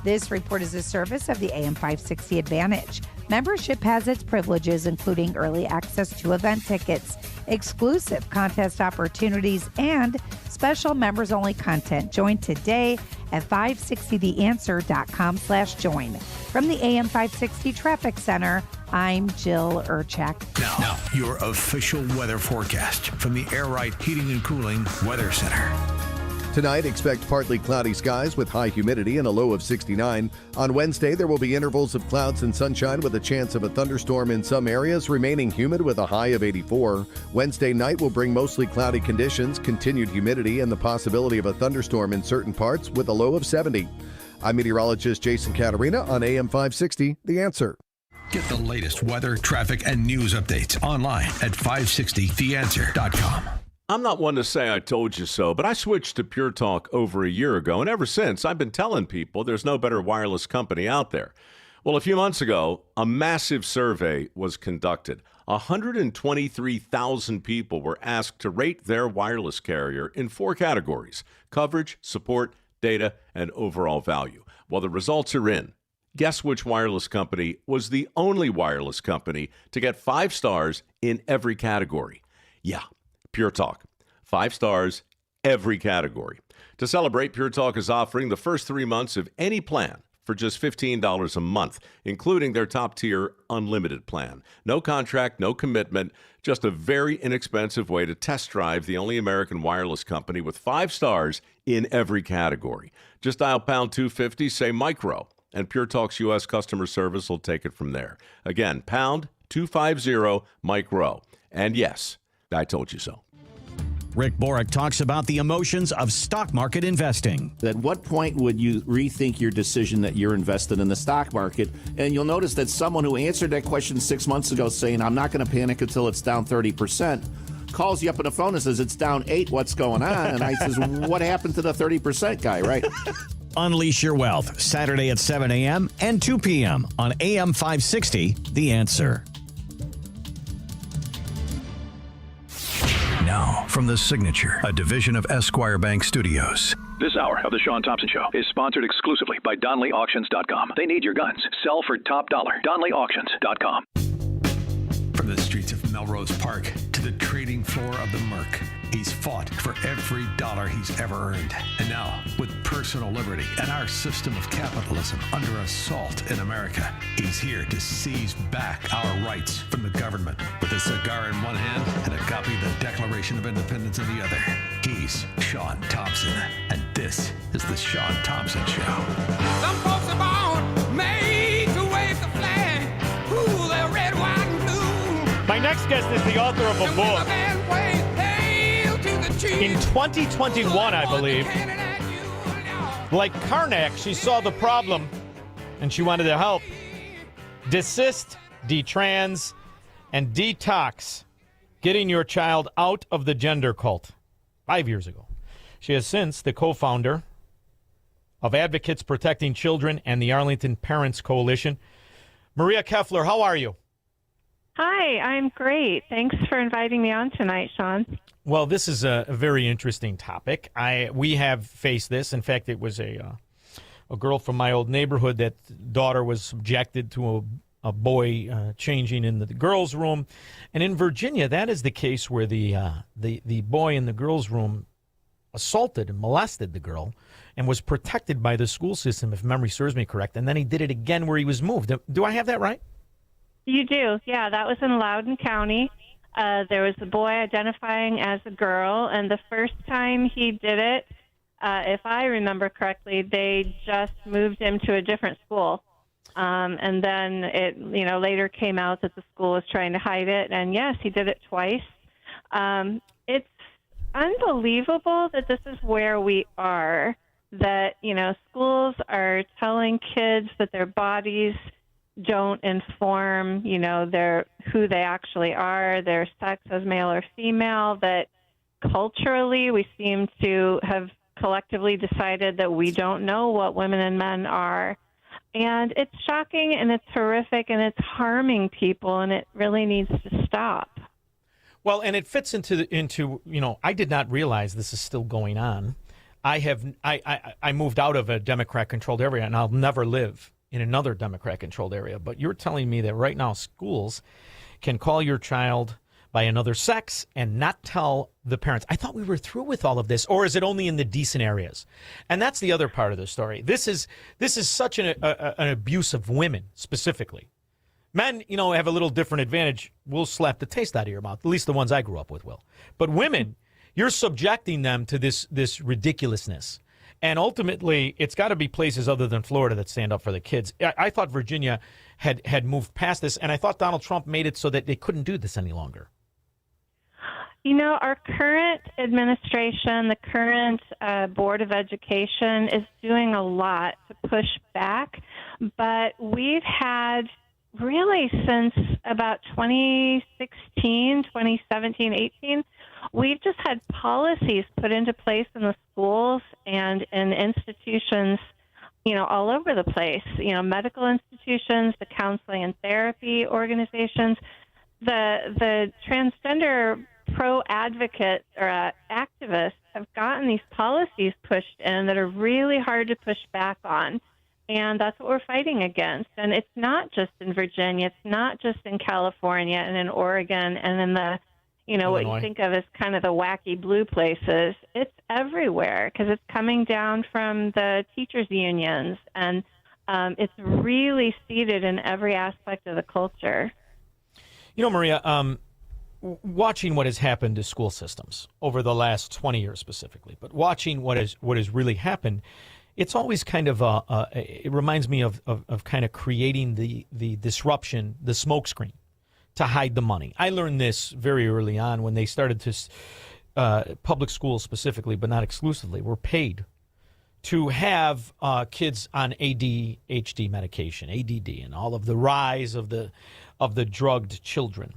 [SPEAKER 21] This report is a service of the AM 560 Advantage. Membership has its privileges, including early access to event tickets, exclusive contest opportunities, and special members-only content. Join today at 560theanswer.com/join. From the AM 560 Traffic Center, I'm Jill Urchak.
[SPEAKER 2] Now, your official weather forecast from the Air Right Heating and Cooling Weather Center.
[SPEAKER 5] Tonight, expect partly cloudy skies with high humidity and a low of 69. On Wednesday, there will be intervals of clouds and sunshine with a chance of a thunderstorm in some areas, remaining humid with a high of 84. Wednesday night will bring mostly cloudy conditions, continued humidity, and the possibility of a thunderstorm in certain parts with a low of 70. I'm meteorologist Jason Caterina on AM 560, The Answer.
[SPEAKER 2] Get the latest weather, traffic, and news updates online at 560theanswer.com.
[SPEAKER 10] I'm not one to say I told you so, but I switched to Pure Talk over a year ago, and ever since, I've been telling people there's no better wireless company out there. Well, a few months ago, a massive survey was conducted. 123,000 people were asked to rate their wireless carrier in 4 categories: coverage, support, data, and overall value. Well, the results are in. Guess which wireless company was the only wireless company to get 5 stars in every category? Yeah, Pure Talk. 5 stars, every category. To celebrate, Pure Talk is offering the first 3 months of any plan for just $15 a month, including their top-tier unlimited plan. No contract, no commitment, just a very inexpensive way to test drive the only American wireless company with 5 stars in every category. Just dial pound 250, say micro, and Pure Talk's U.S. customer service will take it from there. Again, pound 250 micro. And yes, I told you so.
[SPEAKER 13] Rick Borick talks about the emotions of stock market investing.
[SPEAKER 14] At what point would you rethink your decision that you're invested in the stock market? And you'll notice that someone who answered that question 6 months ago saying, I'm not going to panic until it's down 30%, calls you up on the phone and says, it's down 8, what's going on? And I says, what happened to the 30% guy, right?
[SPEAKER 13] Unleash your wealth, Saturday at 7 a.m. and 2 p.m. on AM 560, The Answer.
[SPEAKER 2] Now, from The Signature, a division of Esquire Bank Studios.
[SPEAKER 15] This hour of the Shaun Thompson Show is sponsored exclusively by DonleyAuctions.com. They need your guns. Sell for top dollar. DonleyAuctions.com.
[SPEAKER 2] From the streets of Melrose Park to the trading floor of the Merc, he's fought for every dollar he's ever earned. And now, with personal liberty and our system of capitalism under assault in America, he's here to seize back our rights from the government. With a cigar in one hand and a copy of the Declaration of Independence in the other, he's Shaun Thompson. And this is the Shaun Thompson Show.
[SPEAKER 22] Some folks are born made to wave the flag. Ooh, they're red, white, and blue.
[SPEAKER 3] My next guest is the author of a book. In 2021, I believe, like Karnak, she saw the problem and she wanted to help. Desist, detrans, and detox, getting your child out of the gender cult. 5 years ago. She is since the co-founder of Advocates Protecting Children and the Arlington Parents Coalition. Maria Keffler, how are you?
[SPEAKER 23] Hi, I'm great. Thanks for inviting me on tonight, Shaun.
[SPEAKER 3] Well, this is a very interesting topic. We have faced this. In fact, it was a girl from my old neighborhood that daughter was subjected to a boy changing in the girls' room. And in Virginia, that is the case where the boy in the girls' room assaulted and molested the girl and was protected by the school system, if memory serves me correct. And then he did it again where he was moved. Do I have that right?
[SPEAKER 23] You do. Yeah, that was in Loudoun County. There was a boy identifying as a girl, and the first time he did it, if I remember correctly, they just moved him to a different school. And then it, later came out that the school was trying to hide it. And yes, he did it twice. It's unbelievable that this is where we are, that, schools are telling kids that their bodies don't inform, who they actually are, their sex as male or female, that culturally, we seem to have collectively decided that we don't know what women and men are. And it's shocking and it's horrific and it's harming people, and it really needs to stop.
[SPEAKER 3] Well, and it fits into I did not realize this is still going on. I moved out of a Democrat-controlled area, and I'll never live in another Democrat-controlled area. But you're telling me that right now schools can call your child by another sex and not tell the parents. I thought we were through with all of this, or is it only in the decent areas? And that's the other part of the story. This is such an abuse of women specifically. Men, have a little different advantage. We'll slap the taste out of your mouth. At least the ones I grew up with will. But women, you're subjecting them to this ridiculousness. And ultimately, it's got to be places other than Florida that stand up for the kids. I thought Virginia had moved past this, and I thought Donald Trump made it so that they couldn't do this any longer.
[SPEAKER 23] Our current administration, the current Board of Education is doing a lot to push back, but we've had really since about 2016, 2017, 18, we've just had policies put into place in the schools and in institutions, all over the place, medical institutions, the counseling and therapy organizations, the transgender pro-advocates or activists have gotten these policies pushed in that are really hard to push back on. And that's what we're fighting against. And it's not just in Virginia. It's not just in California and in Oregon and in the,
[SPEAKER 3] Illinois.
[SPEAKER 23] what you think of as kind of the wacky blue places. It's everywhere because it's coming down from the teachers' unions. And it's really seated in every aspect of the culture.
[SPEAKER 3] Maria, watching what has happened to school systems over the last 20 years specifically, but watching what has really happened, it's always kind of it reminds me of kind of creating the disruption, the smokescreen to hide the money. I learned this very early on when they started to public schools specifically, but not exclusively, were paid to have kids on ADHD medication, ADD, and all of the rise of the drugged children.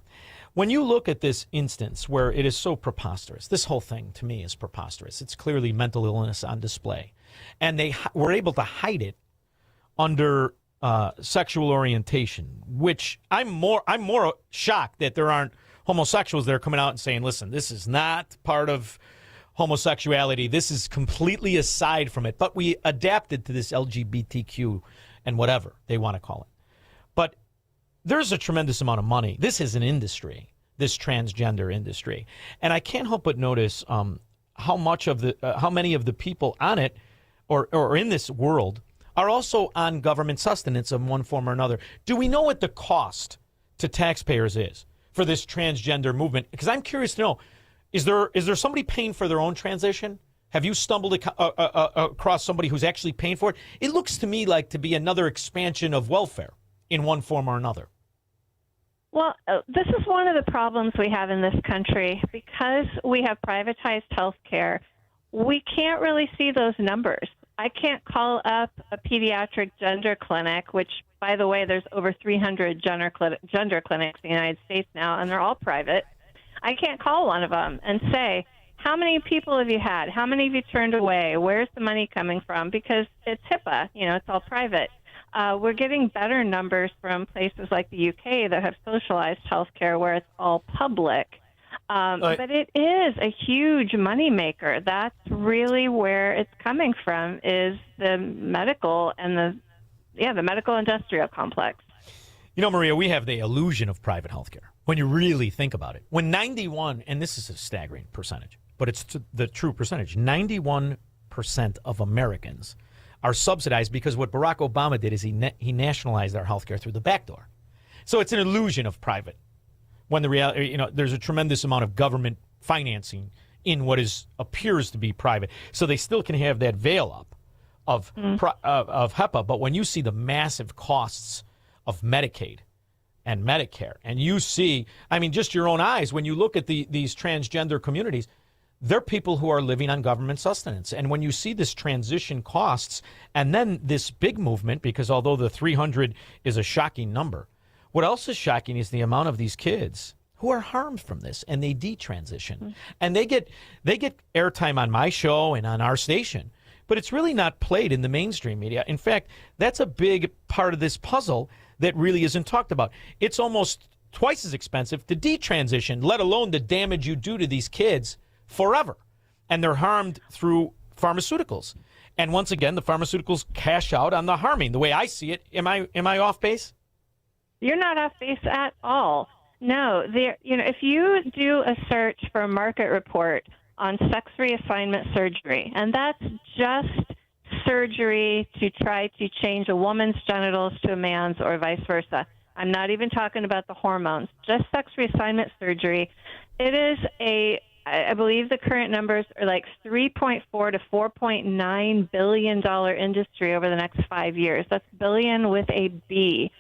[SPEAKER 3] When you look at this instance where it is so preposterous, this whole thing to me is preposterous. It's clearly mental illness on display. And they were able to hide it under sexual orientation, which I'm more shocked that there aren't homosexuals that are coming out and saying, listen, this is not part of homosexuality. This is completely aside from it. But we adapted to this LGBTQ and whatever they want to call it. But there's a tremendous amount of money. This is an industry, this transgender industry. And I can't help but notice how many of the people on it or in this world are also on government sustenance in one form or another. Do we know what the cost to taxpayers is for this transgender movement? Because I'm curious to know, is there somebody paying for their own transition? Have you stumbled across somebody who's actually paying for it? It looks to me like to be another expansion of welfare in one form or another.
[SPEAKER 23] Well, this is one of the problems we have in this country. Because we have privatized health care, we can't really see those numbers. I can't call up a pediatric gender clinic, which, by the way, there's over 300 gender clinics in the United States now, and they're all private. I can't call one of them and say, how many people have you had? How many have you turned away? Where's the money coming from? Because it's HIPAA, it's all private. We're getting better numbers from places like the UK that have socialized healthcare where it's all public. But it is a huge moneymaker. That's really where it's coming from, is the medical and the medical industrial complex.
[SPEAKER 3] Maria, we have the illusion of private healthcare when you really think about it. When 91, and this is a staggering percentage, but it's the true percentage, 91% of Americans are subsidized because what Barack Obama did is he nationalized our healthcare through the back door. So it's an illusion of private. When the reality, there's a tremendous amount of government financing in what appears to be private. So they still can have that veil up of HEPA. But when you see the massive costs of Medicaid and Medicare, and you see, just your own eyes, when you look at these transgender communities, they're people who are living on government sustenance. And when you see this transition costs and then this big movement, because although the 300 is a shocking number, what else is shocking is the amount of these kids who are harmed from this, and they detransition. And they get airtime on my show and on our station, but it's really not played in the mainstream media. In fact, that's a big part of this puzzle that really isn't talked about. It's almost twice as expensive to detransition, let alone the damage you do to these kids forever. And they're harmed through pharmaceuticals. And once again, the pharmaceuticals cash out on the harming. The way I see it, am I off base?
[SPEAKER 23] You're not off base at all. No, if you do a search for a market report on sex reassignment surgery, and that's just surgery to try to change a woman's genitals to a man's or vice versa. I'm not even talking about the hormones, just sex reassignment surgery. It is I believe the current numbers are like $3.4 to $4.9 billion industry over the next 5 years. That's billion with a B.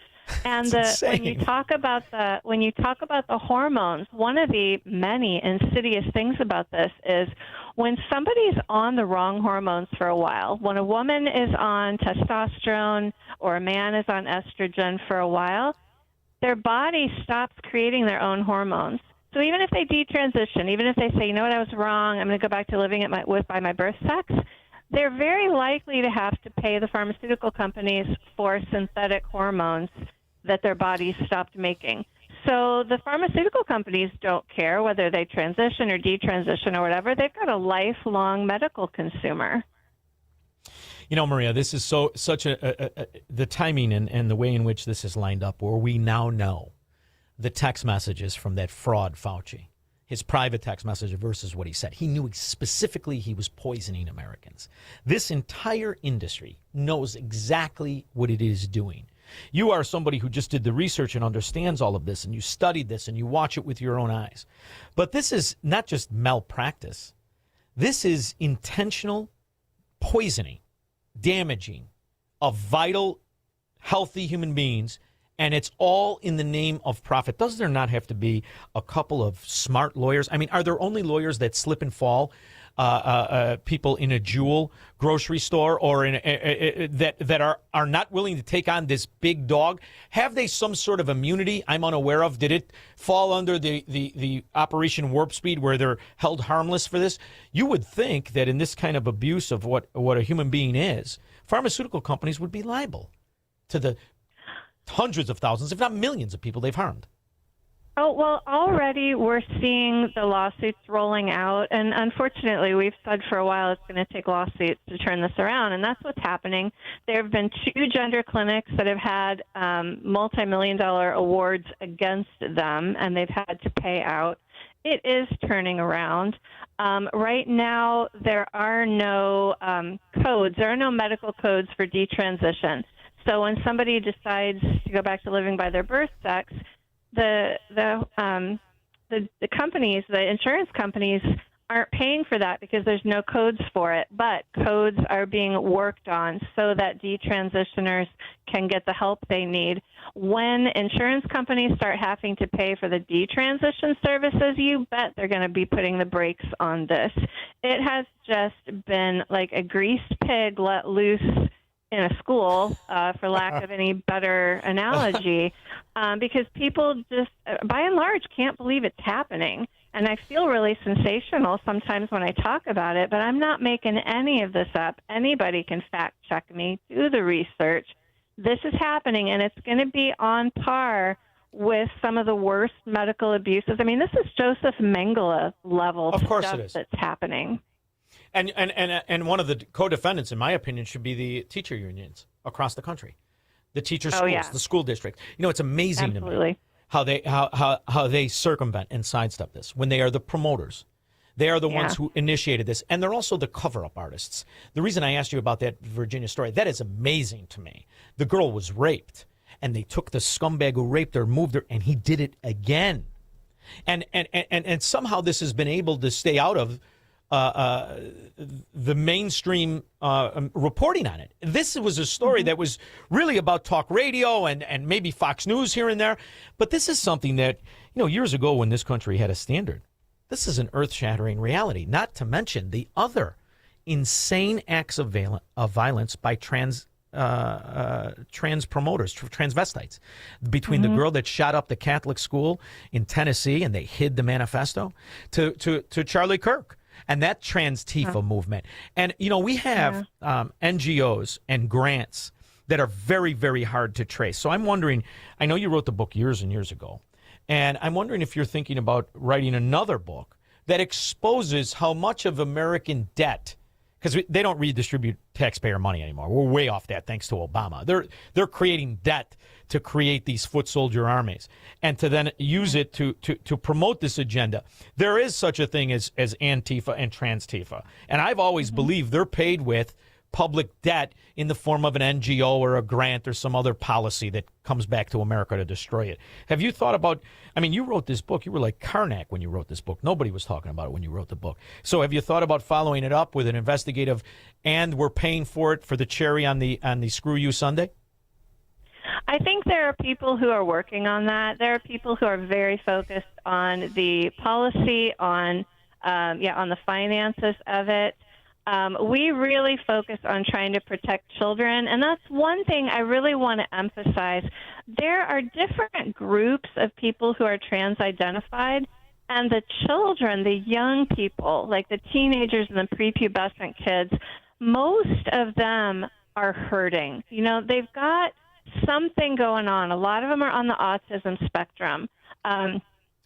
[SPEAKER 23] And when you talk about the hormones, one of the many insidious things about this is when somebody's on the wrong hormones for a while, when a woman is on testosterone or a man is on estrogen for a while, their body stops creating their own hormones. So even if they detransition, even if they say, you know what, I was wrong, I'm going to go back to living by my birth sex, they're very likely to have to pay the pharmaceutical companies for synthetic hormones that their bodies stopped making. So the pharmaceutical companies don't care whether they transition or detransition or whatever. They've got a lifelong medical consumer.
[SPEAKER 3] You know, Maria, this is such the timing and the way in which this is lined up, where we now know the text messages from that fraud Fauci, his private text message versus what he said. He knew specifically he was poisoning Americans. This entire industry knows exactly what it is doing. You are somebody who just did the research and understands all of this, and you studied this, and you watch it with your own eyes. But this is not just malpractice. This is intentional poisoning, damaging of vital, healthy human beings, and it's all in the name of profit. Does there not have to be a couple of smart lawyers? I mean, are there only lawyers that slip and fall? People in a Jewel grocery store or in that are not willing to take on this big dog? Have they some sort of immunity I'm unaware of? Did it fall under the Operation Warp Speed where they're held harmless for this? You would think that in this kind of abuse of what a human being is, pharmaceutical companies would be liable to the hundreds of thousands, if not millions of people they've harmed.
[SPEAKER 23] Oh, well, already we're seeing the lawsuits rolling out, and unfortunately, we've said for a while it's going to take lawsuits to turn this around, and that's what's happening. There have been 2 gender clinics that have had multi-million-dollar awards against them, and they've had to pay out. It is turning around. Right now, there are no codes. There are no medical codes for detransition. So when somebody decides to go back to living by their birth sex, the companies, the insurance companies, aren't paying for that because there's no codes for it. But codes are being worked on so that detransitioners can get the help they need. When insurance companies start having to pay for the detransition services, you bet they're going to be putting the brakes on this. It has just been like a greased pig let loose in a school, for lack of any better analogy, because people just, by and large, can't believe it's happening. And I feel really sensational sometimes when I talk about it, but I'm not making any of this up. Anybody can fact check me, do the research. This is happening, and it's going to be on par with some of the worst medical abuses. I mean, this is Joseph Mengele level stuff that's happening.
[SPEAKER 3] And one of the co-defendants, in my opinion, should be the teacher unions across the country, the teacher schools, the school district. You know, it's amazing to me how they circumvent and sidestep this when they are the promoters. They are the ones who initiated this, and they're also the cover-up artists. The reason I asked you about that Virginia story, that is amazing to me. The girl was raped, and they took the scumbag who raped her, moved her, and he did it again. And somehow this has been able to stay out of the mainstream reporting on it. This was a story that was really about talk radio and maybe Fox News here and there. But this is something that, you know, years ago when this country had a standard, this is an earth-shattering reality, not to mention the other insane acts of violence by trans promoters, transvestites, between the girl that shot up the Catholic school in Tennessee and they hid the manifesto to Charlie Kirk and that trans Tifa movement. And, we have NGOs and grants that are very, very hard to trace. So I'm wondering, I know you wrote the book years and years ago, and I'm wondering if you're thinking about writing another book that exposes how much of American debt, because they don't redistribute taxpayer money anymore. We're way off that thanks to Obama. They're creating debt to create these foot soldier armies and to then use it to promote this agenda. There is such a thing as Antifa and Trans-Tifa. And I've always believed they're paid with public debt in the form of an NGO or a grant or some other policy that comes back to America to destroy it. Have you thought about, you wrote this book. You were like Karnak when you wrote this book. Nobody was talking about it when you wrote the book. So have you thought about following it up with an investigative, and we're paying for it for the cherry on the Screw You Sunday?
[SPEAKER 23] I think there are people who are working on that. There are people who are very focused on the policy, on the finances of it. We really focus on trying to protect children, and that's one thing I really want to emphasize. There are different groups of people who are trans-identified, and the children, the young people, like the teenagers and the prepubescent kids, most of them are hurting. They've got something going on. A lot of them are on the autism spectrum.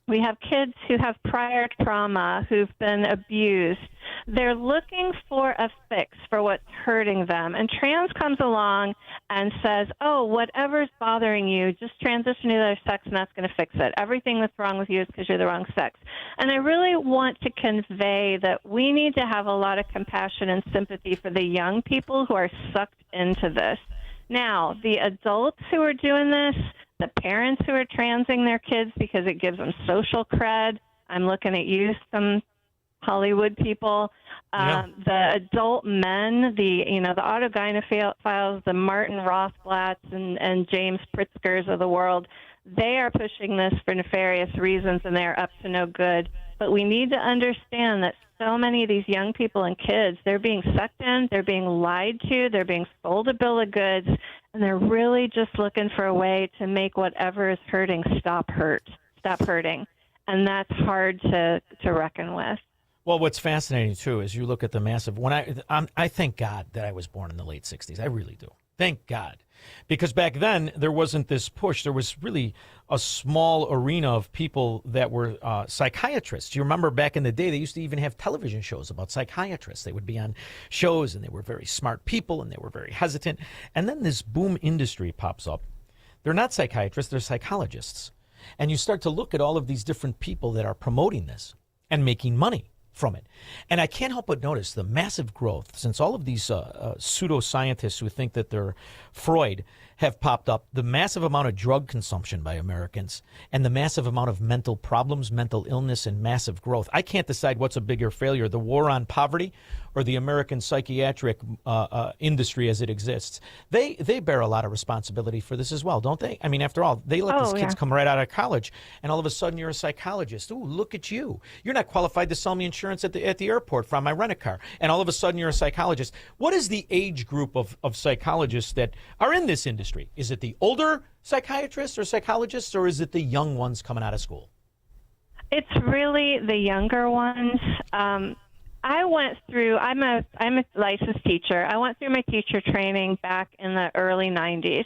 [SPEAKER 23] We have kids who have prior trauma, who've been abused. They're looking for a fix for what's hurting them. And trans comes along and says, oh, whatever's bothering you, just transition to the other sex and that's going to fix it. Everything that's wrong with you is because you're the wrong sex. And I really want to convey that we need to have a lot of compassion and sympathy for the young people who are sucked into this. Now, the adults who are doing this, the parents who are transing their kids because it gives them social cred. I'm looking at you, some Hollywood people. The adult men, the autogynephiles, the Martin Rothblatts and James Pritzkers of the world, they are pushing this for nefarious reasons and they're up to no good. But we need to understand that so many of these young people and kids, they're being sucked in, they're being lied to, they're being sold a bill of goods, and they're really just looking for a way to make whatever is hurting stop hurting. And that's hard to reckon with.
[SPEAKER 3] Well, what's fascinating, too, is you look at the massive... I thank God that I was born in the late 60s. I really do. Thank God. Because back then, there wasn't this push. There was really a small arena of people that were psychiatrists. You remember back in the day, they used to even have television shows about psychiatrists. They would be on shows, and they were very smart people, and they were very hesitant. And then this boom industry pops up. They're not psychiatrists, they're psychologists. And you start to look at all of these different people that are promoting this and making money from it. And I can't help but notice the massive growth since all of these pseudoscientists who think that they're Freud have popped up, the massive amount of drug consumption by Americans and the massive amount of mental problems, mental illness, and massive growth. I can't decide what's a bigger failure, the war on poverty or the American psychiatric industry as it exists. They bear a lot of responsibility for this as well, don't they? I mean, after all, they let these kids come right out of college, and all of a sudden you're a psychologist. Ooh, look at you. You're not qualified to sell me insurance at the airport from my rent-a-car, and all of a sudden you're a psychologist. What is the age group of psychologists that are in this industry? Is it the older psychiatrists or psychologists, or is it the young ones coming out of school?
[SPEAKER 23] It's really the younger ones. I'm a licensed teacher. I went through my teacher training back in the early 90s,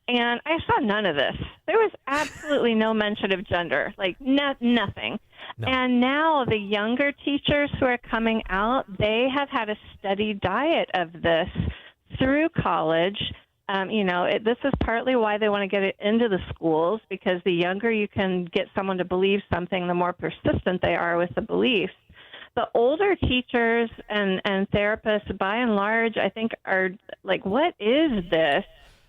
[SPEAKER 23] and I saw none of this. There was absolutely no mention of gender, like nothing. No. And now the younger teachers who are coming out, they have had a steady diet of this through college. This is partly why they want to get it into the schools, because the younger you can get someone to believe something, the more persistent they are with the beliefs. The older teachers and therapists, by and large, I think are like, what is this?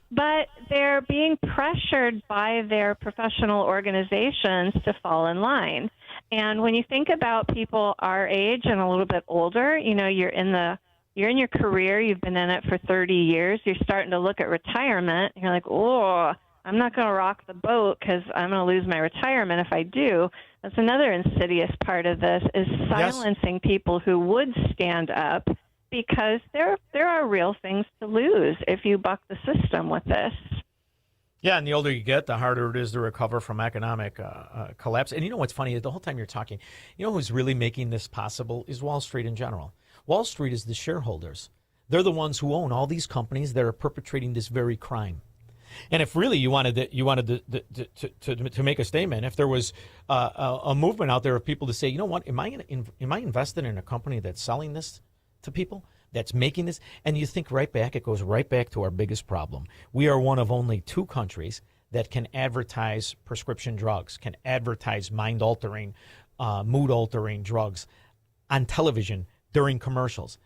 [SPEAKER 23] But they're being pressured by their professional organizations to fall in line. And when you think about people our age and a little bit older, you're in your career, you've been in it for 30 years, you're starting to look at retirement, and you're like, oh, I'm not going to rock the boat because I'm going to lose my retirement if I do. That's another insidious part of this, is silencing people who would stand up, because there are real things to lose if you buck the system with this.
[SPEAKER 3] Yeah, and the older you get, the harder it is to recover from economic collapse. And you know what's funny? The whole time you're talking, you know who's really making this possible is Wall Street in general. Wall Street is the shareholders. They're the ones who own all these companies that are perpetrating this very crime. And if really you wanted to make a statement, if there was a movement out there of people to say, you know what, am I invested in a company that's selling this to people, that's making this? And you think right back, it goes right back to our biggest problem. We are one of only 2 countries that can advertise prescription drugs, can advertise mind-altering, mood-altering drugs on television during commercials.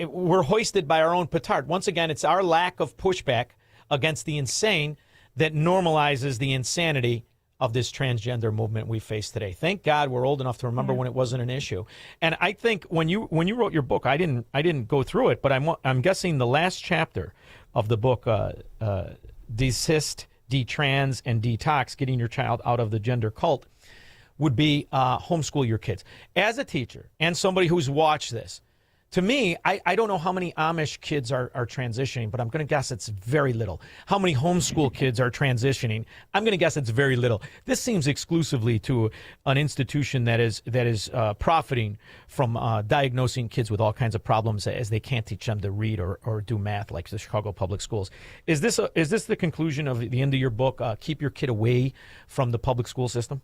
[SPEAKER 3] We're hoisted by our own petard. Once again, it's our lack of pushback against the insane that normalizes the insanity of this transgender movement we face today. Thank God we're old enough to remember when it wasn't an issue. And I think when you wrote your book, I didn't go through it, but I'm guessing the last chapter of the book, Desist, Detrans, and Detox: Getting Your Child Out of the Gender Cult, would be homeschool your kids. As a teacher and somebody who's watched this, to me, I don't know how many Amish kids are transitioning, but I'm going to guess it's very little. How many homeschool kids are transitioning? I'm going to guess it's very little. This seems exclusively to an institution that is profiting from diagnosing kids with all kinds of problems as they can't teach them to read or do math, like the Chicago Public Schools. Is this the conclusion of the end of your book? Keep your kid away from the public school system?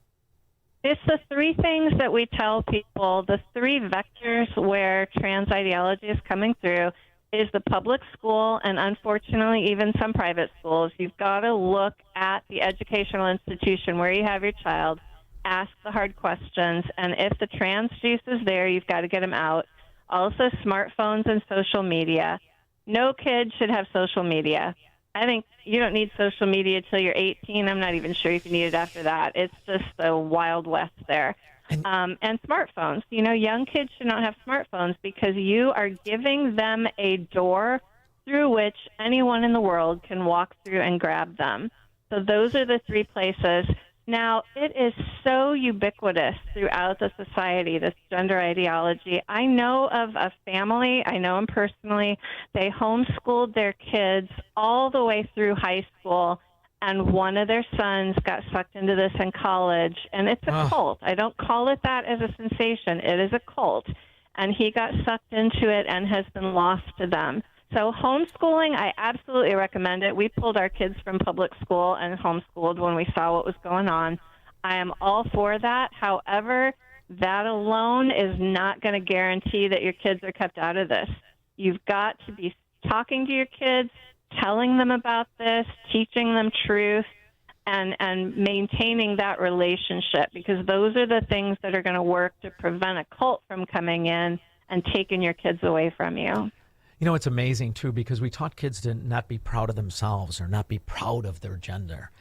[SPEAKER 23] It's the 3 things that we tell people, the 3 vectors where trans ideology is coming through is the public school and, unfortunately, even some private schools. You've got to look at the educational institution where you have your child, ask the hard questions, and if the trans juice is there, you've got to get them out. Also, smartphones and social media. No kid should have social media. I think you don't need social media till you're 18. I'm not even sure if you need it after that. It's just the Wild West there. And smartphones. You know, young kids should not have smartphones because you are giving them a door through which anyone in the world can walk through and grab them. So those are the 3 places. Now, it is so ubiquitous throughout the society, this gender ideology. I know of a family, I know them personally, they homeschooled their kids all the way through high school, and one of their sons got sucked into this in college, and it's a cult. I don't call it that as a sensation. It is a cult, and he got sucked into it and has been lost to them. So homeschooling, I absolutely recommend it. We pulled our kids from public school and homeschooled when we saw what was going on. I am all for that. However, that alone is not going to guarantee that your kids are kept out of this. You've got to be talking to your kids, telling them about this, teaching them truth, and maintaining that relationship, because those are the things that are going to work to prevent a cult from coming in and taking your kids away from you.
[SPEAKER 3] You know, it's amazing, too, because we taught kids to not be proud of themselves or not be proud of their gender.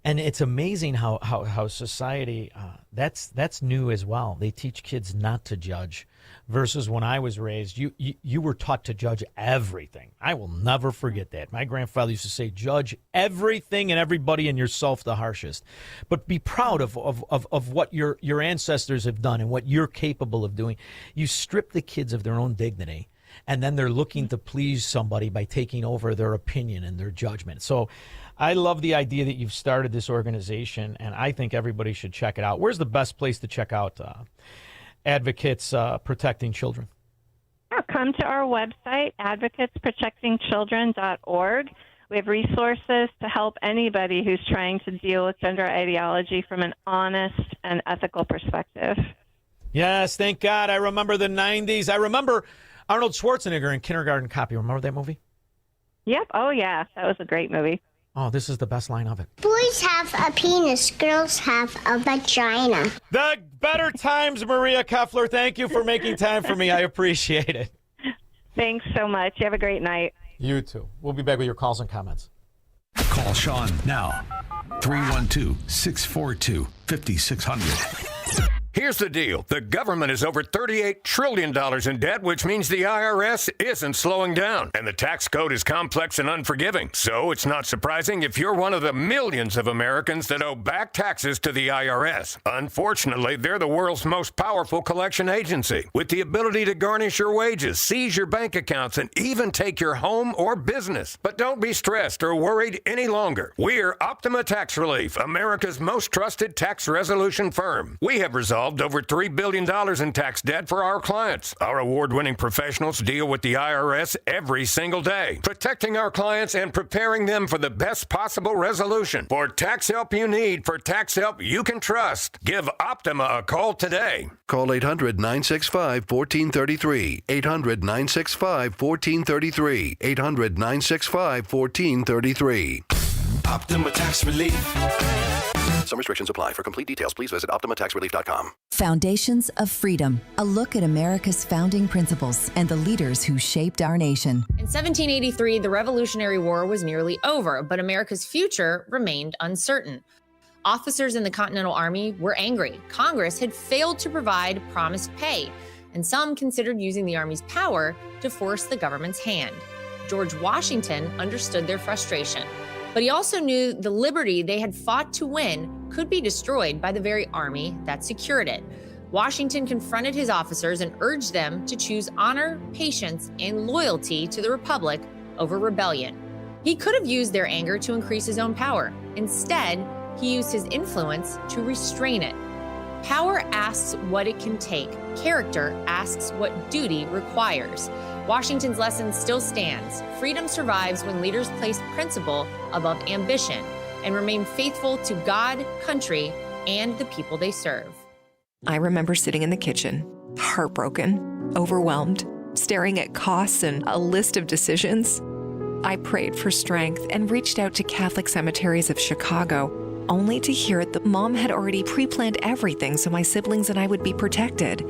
[SPEAKER 3] And it's amazing how society, that's new as well. They teach kids not to judge versus when I was raised, you were taught to judge everything. I will never forget that. My grandfather used to say, judge everything and everybody and yourself the harshest. But be proud of what your ancestors have done and what you're capable of doing. You strip the kids of their own dignity, and then they're looking to please somebody by taking over their opinion and their judgment. So I love the idea that you've started this organization, and I think everybody should check it out. Where's the best place to check out Advocates Protecting Children?
[SPEAKER 23] Come to our website, advocatesprotectingchildren.org. We have resources to help anybody who's trying to deal with gender ideology from an honest and ethical perspective.
[SPEAKER 3] Yes, thank God. I remember the 90s. I remember Arnold Schwarzenegger in Kindergarten Cop. You remember that movie?
[SPEAKER 23] Yep. Oh, yeah. That was a great movie.
[SPEAKER 3] Oh, this is the best line of it.
[SPEAKER 16] Boys have a penis. Girls have a vagina.
[SPEAKER 3] The better times, Maria Keffler. Thank you for making time for me. I appreciate it.
[SPEAKER 23] Thanks so much. You have a great night.
[SPEAKER 3] You too. We'll be back with your calls and comments.
[SPEAKER 2] Call Shaun now. 312-642-5600.
[SPEAKER 17] Here's the deal. The government is over $38 trillion in debt, which means the IRS isn't slowing down. And the tax code is complex and unforgiving. So it's not surprising if you're one of the millions of Americans that owe back taxes to the IRS. Unfortunately, they're the world's most powerful collection agency, with the ability to garnish your wages, seize your bank accounts, and even take your home or business. But don't be stressed or worried any longer. We're Optima Tax Relief, America's most trusted tax resolution firm. We have resolved over $3 billion in tax debt for our clients. Our award-winning professionals deal with the IRS every single day, protecting our clients and preparing them for the best possible resolution. For tax help you need, for tax help you can trust, give Optima a call today.
[SPEAKER 18] Call 800-965-1433. 800-965-1433. 800-965-1433.
[SPEAKER 19] Optima Tax Relief.
[SPEAKER 24] Some restrictions apply. For complete details, please visit OptimaTaxRelief.com.
[SPEAKER 25] Foundations of Freedom, a look at America's founding principles and the leaders who shaped our nation.
[SPEAKER 26] In 1783, the Revolutionary War was nearly over, but America's future remained uncertain. Officers in the Continental Army were angry. Congress had failed to provide promised pay, and some considered using the Army's power to force the government's hand. George Washington understood their frustration, but he also knew the liberty they had fought to win could be destroyed by the very army that secured it. Washington confronted his officers and urged them to choose honor, patience, and loyalty to the Republic over rebellion. He could have used their anger to increase his own power. Instead, he used his influence to restrain it. Power asks what it can take. Character asks what duty requires. Washington's lesson still stands. Freedom survives when leaders place principle above ambition and remain faithful to God, country, and the people they serve.
[SPEAKER 27] I remember sitting in the kitchen, heartbroken, overwhelmed, staring at costs and a list of decisions. I prayed for strength and reached out to Catholic Cemeteries of Chicago, only to hear that Mom had already pre-planned everything so my siblings and I would be protected.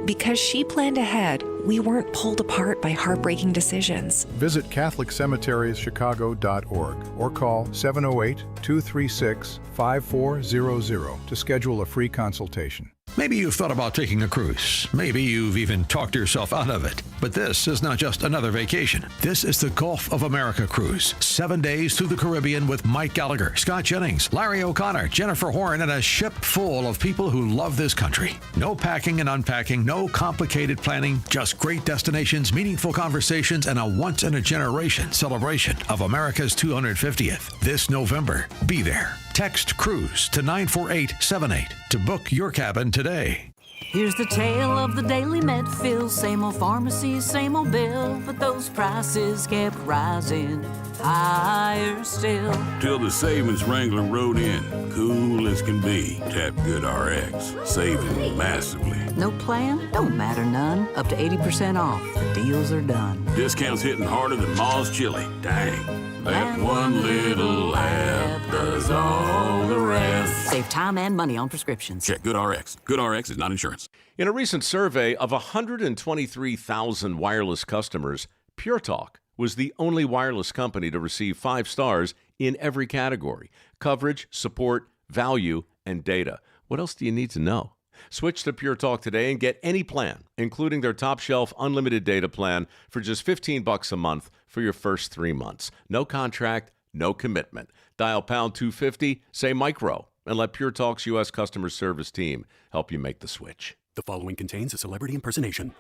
[SPEAKER 27] Because she planned ahead, we weren't pulled apart by heartbreaking decisions.
[SPEAKER 28] Visit CatholicCemeteriesChicago.org or call 708-236-5400 to schedule a free consultation.
[SPEAKER 2] Maybe you've thought about taking a cruise. Maybe you've even talked yourself out of it. But this is not just another vacation. This is the Gulf of America cruise. 7 days through the Caribbean with Mike Gallagher, Scott Jennings, Larry O'Connor, Jennifer Horn, and a ship full of people who love this country. No packing and unpacking, no complicated planning, just great destinations, meaningful conversations, and a once-in-a-generation celebration of America's 250th. This November, be there. Text CRUISE to 94878 to book your cabin today.
[SPEAKER 29] Here's the tale of the daily Medfill. Same old pharmacy, same old bill, but those prices kept rising higher still.
[SPEAKER 30] Till the savings wrangler rode in, cool as can be. Tap GoodRx, saving massively.
[SPEAKER 29] No plan? Don't matter none. Up to 80% off. The deals are done.
[SPEAKER 30] Discounts hitting harder than Ma's chili. Dang. That one little app does all the rest.
[SPEAKER 29] Save time and money on prescriptions.
[SPEAKER 30] Check GoodRx. GoodRx is not insurance.
[SPEAKER 10] In a recent survey of 123,000 wireless customers, Pure Talk was the only wireless company to receive 5 stars in every category: coverage, support, value, and data. What else do you need to know? Switch to Pure Talk today and get any plan, including their top shelf unlimited data plan, for just $15 a month for your first 3 months. No contract, no commitment. Dial pound 250, say micro, and let Pure Talk's U.S. customer service team help you make the switch.
[SPEAKER 31] The following contains a celebrity impersonation.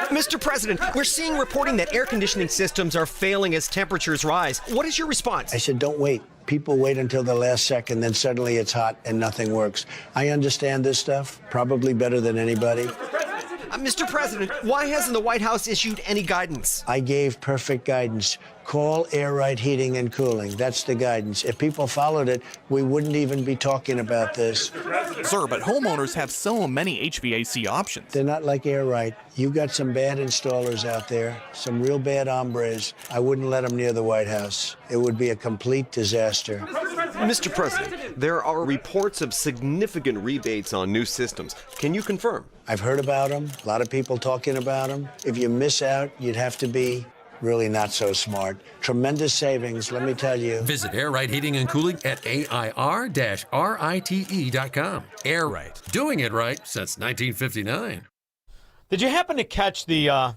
[SPEAKER 32] Mr. President, we're seeing reporting that air conditioning systems are failing as temperatures rise. What is your response?
[SPEAKER 33] I said, don't wait. People wait until the last second, then suddenly it's hot and nothing works. I understand this stuff, probably better than anybody.
[SPEAKER 32] Mr. President, why hasn't the White House issued any guidance?
[SPEAKER 33] I gave perfect guidance. Call Air Right Heating and Cooling. That's the guidance. If people followed it, we wouldn't even be talking about this.
[SPEAKER 34] Sir, but homeowners have so many HVAC options.
[SPEAKER 33] They're not like Air Right. You got some bad installers out there, some real bad hombres. I wouldn't let them near the White House. It would be a complete disaster.
[SPEAKER 32] Mr. President, there are reports of significant rebates on new systems. Can you confirm?
[SPEAKER 33] I've heard about them. A lot of people talking about them. If you miss out, you'd have to be really not so smart. Tremendous savings, let me tell you.
[SPEAKER 1] Visit Air Right Heating and Cooling at AIR-RITE.com. Air Right. Doing it right since 1959.
[SPEAKER 3] Did you happen to catch the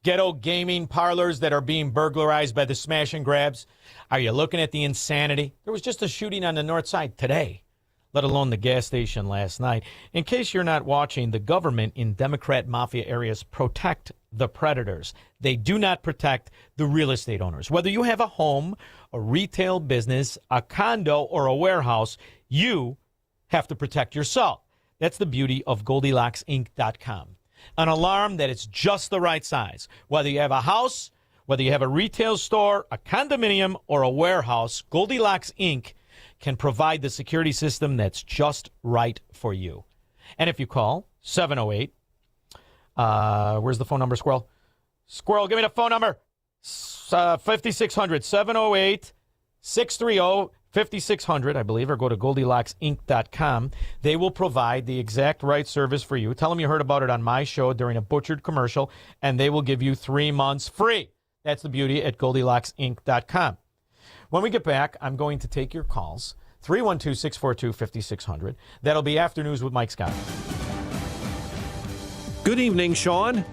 [SPEAKER 3] ghetto gaming parlors that are being burglarized by the smash and grabs? Are you looking at the insanity? There was just a shooting on the north side today, let alone the gas station last night. In case you're not watching, the government in Democrat mafia areas protect the predators. They do not protect the real estate owners. Whether you have a home, a retail business, a condo, or a warehouse, you have to protect yourself. That's the beauty of GoldilocksInc.com. An alarm that is just the right size. Whether you have a house, whether you have a retail store, a condominium, or a warehouse, Goldilocks Inc. can provide the security system that's just right for you. And if you call 708, where's the phone number, Squirrel? Squirrel, give me the phone number. 5600, 708-630-5600, I believe, or go to GoldilocksInc.com. They will provide the exact right service for you. Tell them you heard about it on my show during a butchered commercial, and they will give you 3 months free. That's the beauty at GoldilocksInc.com. When we get back, I'm going to take your calls. 312-642-5600. That'll be After News with Mike Scott.
[SPEAKER 10] Good evening, Shaun.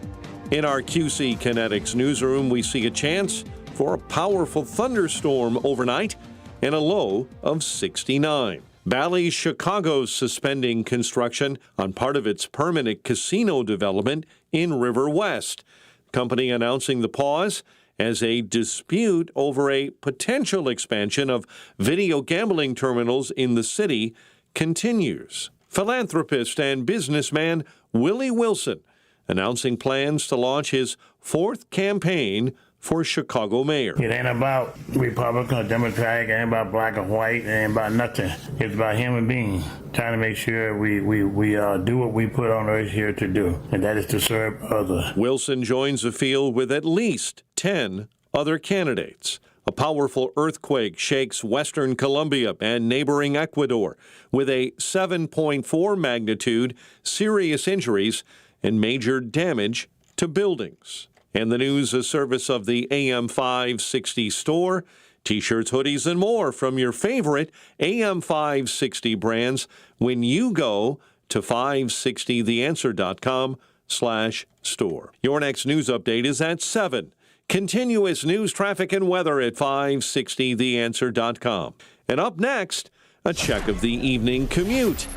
[SPEAKER 10] In our QC Kinetics newsroom, we see a chance for a powerful thunderstorm overnight and a low of 69. Bally's Chicago suspending construction on part of its permanent casino development in River West. Company announcing the pause as a dispute over a potential expansion of video gambling terminals in the city continues. Philanthropist and businessman Willie Wilson announcing plans to launch his 4th campaign for Chicago mayor.
[SPEAKER 4] It ain't about Republican or Democratic, it ain't about black or white, it ain't about nothing. It's about human beings, trying to make sure we do what we put on earth here to do, and that is to serve others.
[SPEAKER 10] Wilson joins the field with at least 10 other candidates. A powerful earthquake shakes western Colombia and neighboring Ecuador with a 7.4 magnitude, serious injuries, and major damage to buildings. And the news, a service of the AM 560 store. T-shirts, hoodies, and more from your favorite AM 560 brands when you go to 560theanswer.com/store. Your next news update is at 7. Continuous news, traffic, and weather at 560theanswer.com. And up next, a check of the evening commute.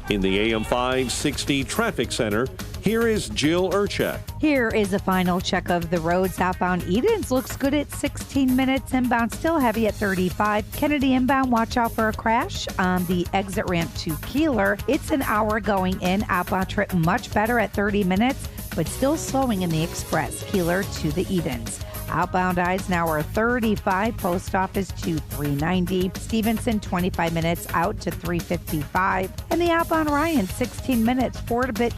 [SPEAKER 10] In the AM 560 Traffic Center, here is Jill Urchak.
[SPEAKER 5] Here is a final check of the roads. Outbound Edens looks good at 16 minutes. Inbound still heavy at 35. Kennedy inbound, watch out for a crash on the exit ramp to Keeler. It's an hour going in. Outbound trip much better at 30 minutes, but still slowing in the express. Keeler to the Edens. Outbound Eisenhower 35, post office to 390. Stevenson 25 minutes out to 355. And the outbound Ryan 16 minutes, Ford a bit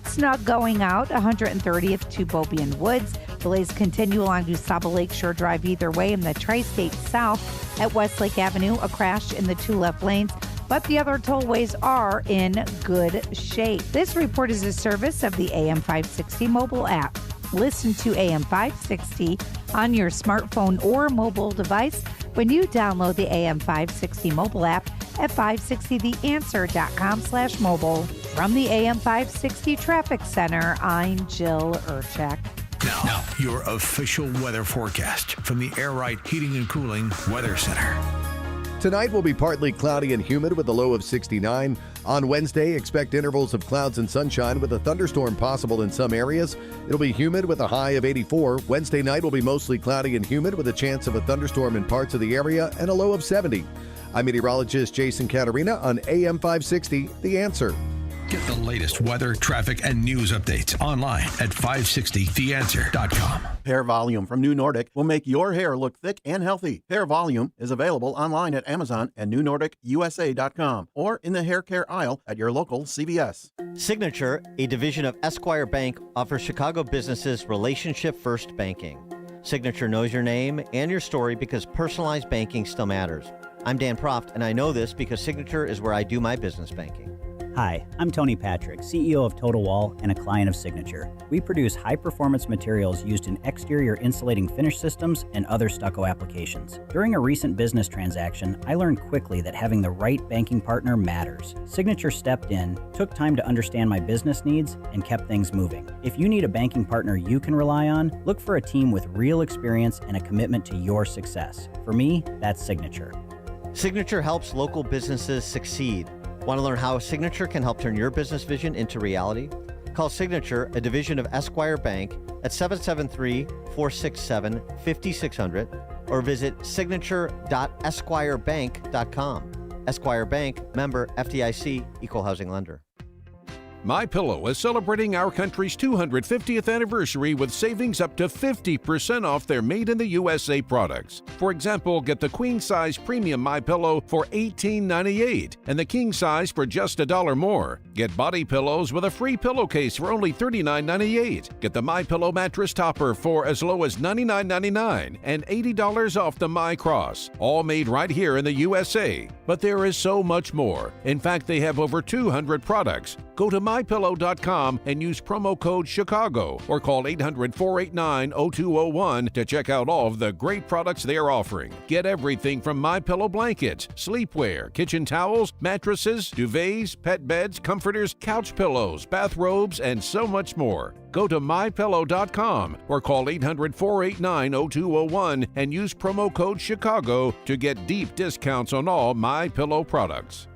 [SPEAKER 5] snug going out, 130th to Beaubien Woods. Delays continue along DuSable Lakeshore Drive either way. In the Tri-State South at Westlake Avenue, a crash in the 2 left lanes, but the other tollways are in good shape. This report is a service of the AM 560 mobile app. Listen to AM 560 on your smartphone or mobile device when you download the AM 560 mobile app at 560theanswer.com/mobile. From the AM 560 Traffic Center, I'm Jill Urchak.
[SPEAKER 2] Now, your official weather forecast from the Air Right Heating and Cooling Weather Center.
[SPEAKER 6] Tonight will be partly cloudy and humid with a low of 69. On Wednesday, expect intervals of clouds and sunshine with a thunderstorm possible in some areas. It'll be humid with a high of 84. Wednesday night will be mostly cloudy and humid with a chance of a thunderstorm in parts of the area and a low of 70. I'm meteorologist Jason Caterina on AM 560, The Answer.
[SPEAKER 2] Get the latest weather, traffic, and news updates online at 560theanswer.com.
[SPEAKER 7] Hair Volume from New Nordic will make your hair look thick and healthy. Hair Volume is available online at Amazon and NewNordicUSA.com or in the hair care aisle at your local CVS.
[SPEAKER 8] Signature, a division of Esquire Bank, offers Chicago businesses relationship-first banking. Signature knows your name and your story because personalized banking still matters. I'm Dan Proft, and I know this because Signature is where I do my business banking.
[SPEAKER 9] Hi, I'm Tony Patrick, CEO of Total Wall and a client of Signature. We produce high-performance materials used in exterior insulating finish systems and other stucco applications. During a recent business transaction, I learned quickly that having the right banking partner matters. Signature stepped in, took time to understand my business needs, and kept things moving. If you need a banking partner you can rely on, look for a team with real experience and a commitment to your success. For me, that's Signature.
[SPEAKER 8] Signature helps local businesses succeed. Want to learn how Signature can help turn your business vision into reality? Call Signature, a division of Esquire Bank, at 773-467-5600 or visit signature.esquirebank.com. Esquire Bank, member FDIC, equal housing lender.
[SPEAKER 11] MyPillow is celebrating our country's 250th anniversary with savings up to 50% off their made-in-the-USA products. For example, get the queen-size premium MyPillow for $18.98 and the king-size for just $1 more. Get body pillows with a free pillowcase for only $39.98. Get the MyPillow mattress topper for as low as $99.99 and $80 off the MyCross. All made right here in the USA. But there is so much more. In fact, they have over 200 products. Go to MyPillow.com and use promo code Chicago or call 800-489-0201 to check out all of the great products they are offering. Get everything from MyPillow blankets, sleepwear, kitchen towels, mattresses, duvets, pet beds, comforters, couch pillows, bathrobes, and so much more. Go to MyPillow.com or call 800-489-0201 and use promo code Chicago to get deep discounts on all MyPillow products.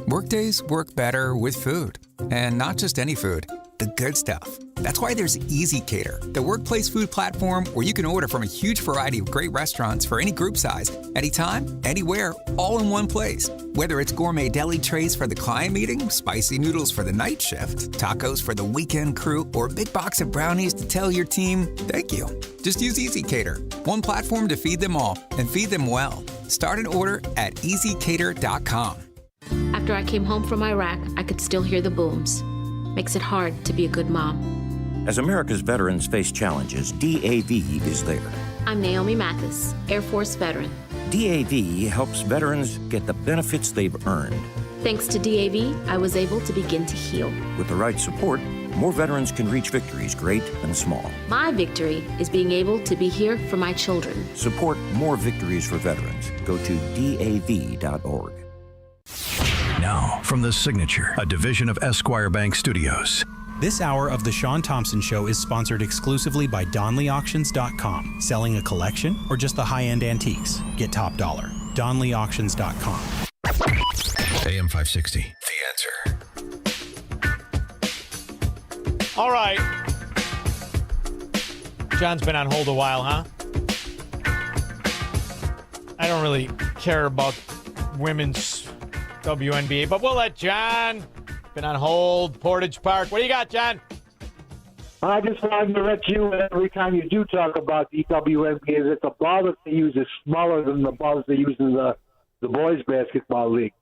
[SPEAKER 12] Workdays work better with food, and not just any food, the good stuff. That's why there's Easy Cater, the workplace food platform where you can order from a huge variety of great restaurants for any group size, anytime, anywhere, all in one place. Whether it's gourmet deli trays for the client meeting, spicy noodles for the night shift, tacos for the weekend crew, or a big box of brownies to tell your team, thank you. Just use Easy Cater, one platform to feed them all, and feed them well. Start an order at easycater.com.
[SPEAKER 13] After I came home from Iraq, I could still hear the booms. Makes it hard to be a good mom.
[SPEAKER 14] As America's veterans face challenges, DAV is there.
[SPEAKER 13] I'm Naomi Mathis, Air Force veteran.
[SPEAKER 14] DAV helps veterans get the benefits they've earned.
[SPEAKER 13] Thanks to DAV, I was able to begin to heal.
[SPEAKER 14] With the right support, more veterans can reach victories, great and small.
[SPEAKER 13] My victory is being able to be here for my children.
[SPEAKER 14] Support more victories for veterans. Go to DAV.org.
[SPEAKER 2] Now, from the Signature, a division of Esquire Bank Studios.
[SPEAKER 31] This hour of The Shaun Thompson Show is sponsored exclusively by DonleyAuctions.com. Selling a collection or just the high-end antiques? Get top dollar. DonleyAuctions.com.
[SPEAKER 2] AM 560, The Answer.
[SPEAKER 3] All right. John's been on hold a while, huh? I don't really care about women's WNBA, but we'll let John. Been on hold. Portage Park. What do you got, John?
[SPEAKER 15] I just wanted to let you, every time you do talk about the WNBA, that the ball that they use is smaller than the balls they use in the boys' basketball league.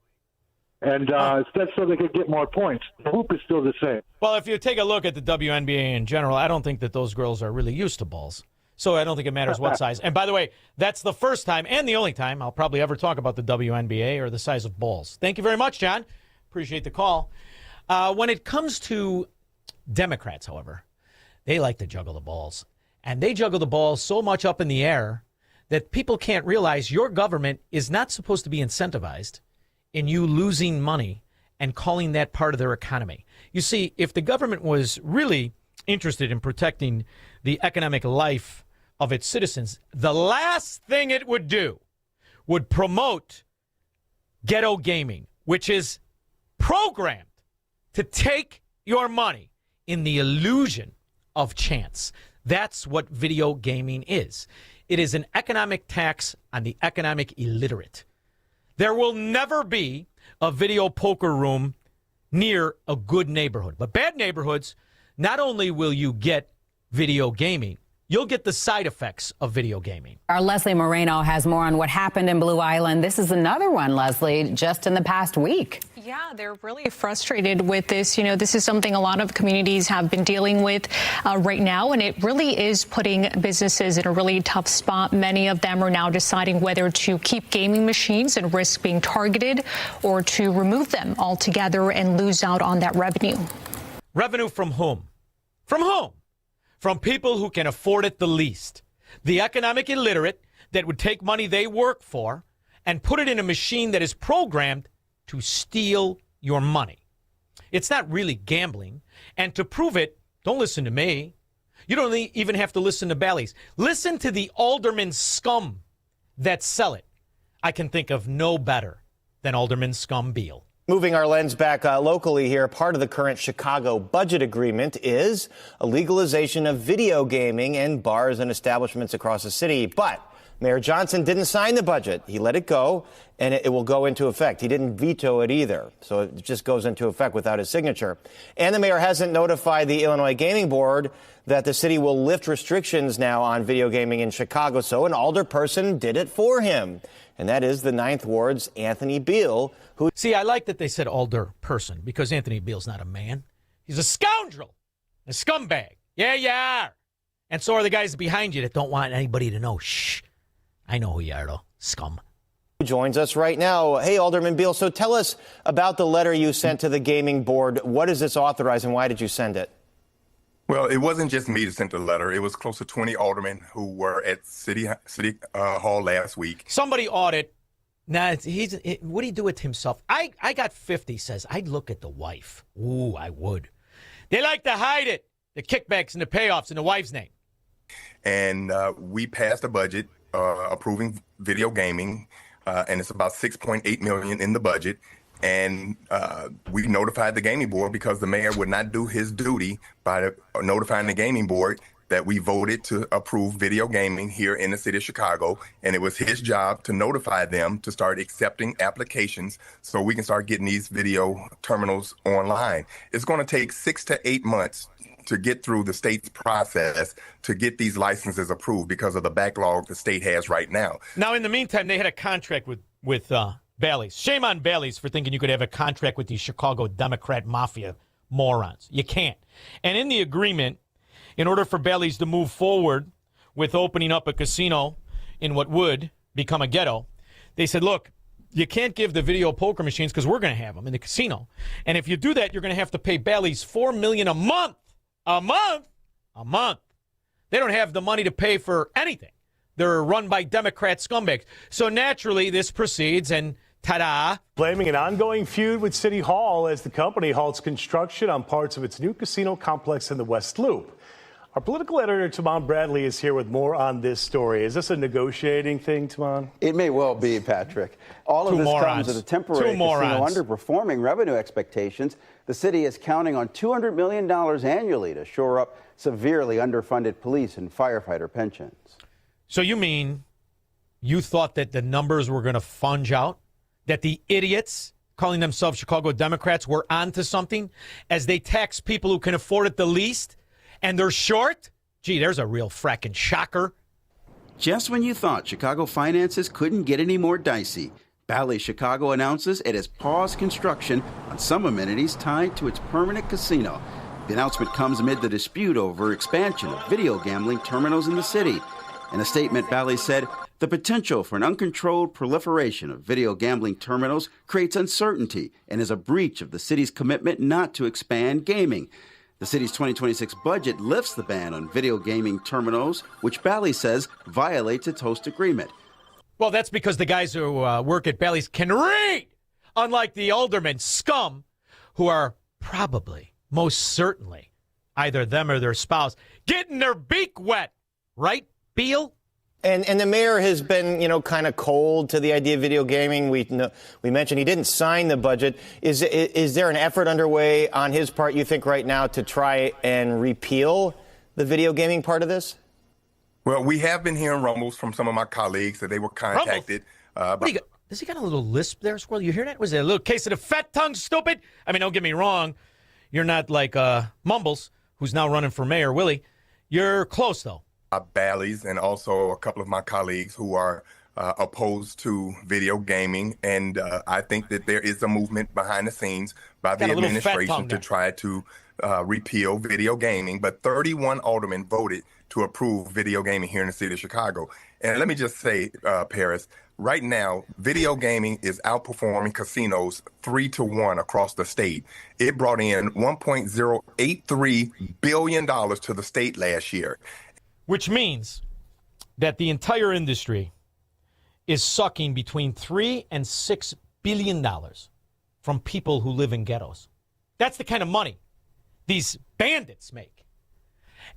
[SPEAKER 15] And that's so they could get more points. The hoop is still the same.
[SPEAKER 3] Well, if you take a look at the WNBA in general, I don't think that those girls are really used to balls. So I don't think it matters what size. And by the way, that's the first time and the only time I'll probably ever talk about the WNBA or the size of balls. Thank you very much, John. Appreciate the call. When it comes to Democrats, however, they like to juggle the balls. And they juggle the balls so much up in the air that people can't realize your government is not supposed to be incentivized in you losing money and calling that part of their economy. You see, if the government was really interested in protecting the economic life of its citizens, the last thing it would do would promote ghetto gaming, which is programmed to take your money in the illusion of chance. That's what video gaming is. It is an economic tax on the economic illiterate. There will never be a video poker room near a good neighborhood. But bad neighborhoods, not only will you get video gaming, you'll get the side effects of video gaming.
[SPEAKER 16] Our Leslie Moreno has more on what happened in Blue Island. This is another one, Leslie, just in the past week. Yeah, they're really frustrated with this. You know, this is something a lot of communities have been dealing with right now, and it really is putting businesses in a really tough spot. Many of them are now deciding whether to keep gaming machines and risk being targeted or to remove them altogether and lose out on that revenue.
[SPEAKER 3] Revenue from whom? From whom? From people who can afford it the least. The economic illiterate that would take money they work for and put it in a machine that is programmed to steal your money. It's not really gambling. And to prove it, don't listen to me. You don't even have to listen to Bally's. Listen to the alderman scum that sell it. I can think of no better than Alderman Scum Beal.
[SPEAKER 17] Moving our lens back locally here, part of the current Chicago budget agreement is a legalization of video gaming in bars and establishments across the city. But Mayor Johnson didn't sign the budget. He let it go, and it will go into effect. He didn't veto it either, so it just goes into effect without his signature. And the mayor hasn't notified the Illinois Gaming Board that the city will lift restrictions now on video gaming in Chicago, so an alderperson did it for him, and that is the 9th Ward's Anthony Beal, who...
[SPEAKER 3] See, I like that they said alderperson, because Anthony Beal's not a man. He's a scoundrel, a scumbag. Yeah, you are. And so are the guys behind you that don't want anybody to know. Shh. I know who you are, though. Scum.
[SPEAKER 17] Joins us right now. Hey, Alderman Beal, so tell us about the letter you sent to the gaming board. What does this authorize, and why did you send it?
[SPEAKER 18] Well, it wasn't just me that sent the letter. It was close to 20 aldermen who were at City Hall last week.
[SPEAKER 3] Somebody audit. Nah, what do you do with himself? I got 50, says. I'd look at the wife. Ooh, I would. They like to hide it, the kickbacks and the payoffs in the wife's name.
[SPEAKER 18] And we passed a budget approving video gaming, and it's about $6.8 million in the budget. And we notified the gaming board because the mayor would not do his duty by notifying the gaming board that we voted to approve video gaming here in the city of Chicago. And it was his job to notify them to start accepting applications so we can start getting these video terminals online. It's going to take 6 to 8 months to get through the state's process to get these licenses approved because of the backlog the state has right now.
[SPEAKER 3] Now, in the meantime, they had a contract with Bally's. Shame on Bally's for thinking you could have a contract with these Chicago Democrat mafia morons. You can't. And in the agreement, in order for Bally's to move forward with opening up a casino in what would become a ghetto, they said, look, you can't give the video poker machines because we're going to have them in the casino. And if you do that, you're going to have to pay Bally's $4 million a month. A month? A month. They don't have the money to pay for anything. They're run by Democrat scumbags. So naturally, this proceeds, and ta-da.
[SPEAKER 19] Blaming an ongoing feud with City Hall as the company halts construction on parts of its new casino complex in the West Loop. Our political editor, Taman Bradley, is here with more on this story. Is this a negotiating thing, Taman?
[SPEAKER 20] It may well be, Patrick. All of this comes as a temporary casino underperforming revenue expectations. The city is counting on $200 million annually to shore up severely underfunded police and firefighter pensions.
[SPEAKER 3] So you mean you thought that the numbers were going to funge out? That the idiots calling themselves Chicago Democrats were onto something as they tax people who can afford it the least? And they're short? Gee, there's a real frackin' shocker.
[SPEAKER 21] Just when you thought Chicago finances couldn't get any more dicey, Bally's Chicago announces it has paused construction on some amenities tied to its permanent casino. The announcement comes amid the dispute over expansion of video gambling terminals in the city. In a statement, Bally's said, the potential for an uncontrolled proliferation of video gambling terminals creates uncertainty and is a breach of the city's commitment not to expand gaming. The city's 2026 budget lifts the ban on video gaming terminals, which Bally's says violates its host agreement.
[SPEAKER 3] Well, that's because the guys who work at Bally's can read, unlike the aldermen scum, who are probably, most certainly, either them or their spouse, getting their beak wet. Right, Beal?
[SPEAKER 17] And the mayor has been, kind of cold to the idea of video gaming. We mentioned he didn't sign the budget. Is there an effort underway on his part, you think, right now to try and repeal the video gaming part of this?
[SPEAKER 18] Well, we have been hearing rumbles from some of my colleagues that they were contacted.
[SPEAKER 3] Does he got a little lisp there, Squirrel? You hear that? Was it a little case of the fat tongue, stupid? I mean, don't get me wrong. You're not like Mumbles, who's now running for mayor, Willie. You're close, though.
[SPEAKER 18] Bally's and also a couple of my colleagues who are opposed to video gaming, and I think that there is a movement behind the scenes by the administration to try to repeal video gaming. But 31 aldermen voted to approve video gaming here in the city of Chicago. And let me just say, Paris, right now, video gaming is outperforming casinos 3-1 across the state. It brought in $1.083 billion to the state last year.
[SPEAKER 3] Which means that the entire industry is sucking between $3 and $6 billion from people who live in ghettos. That's the kind of money these bandits make.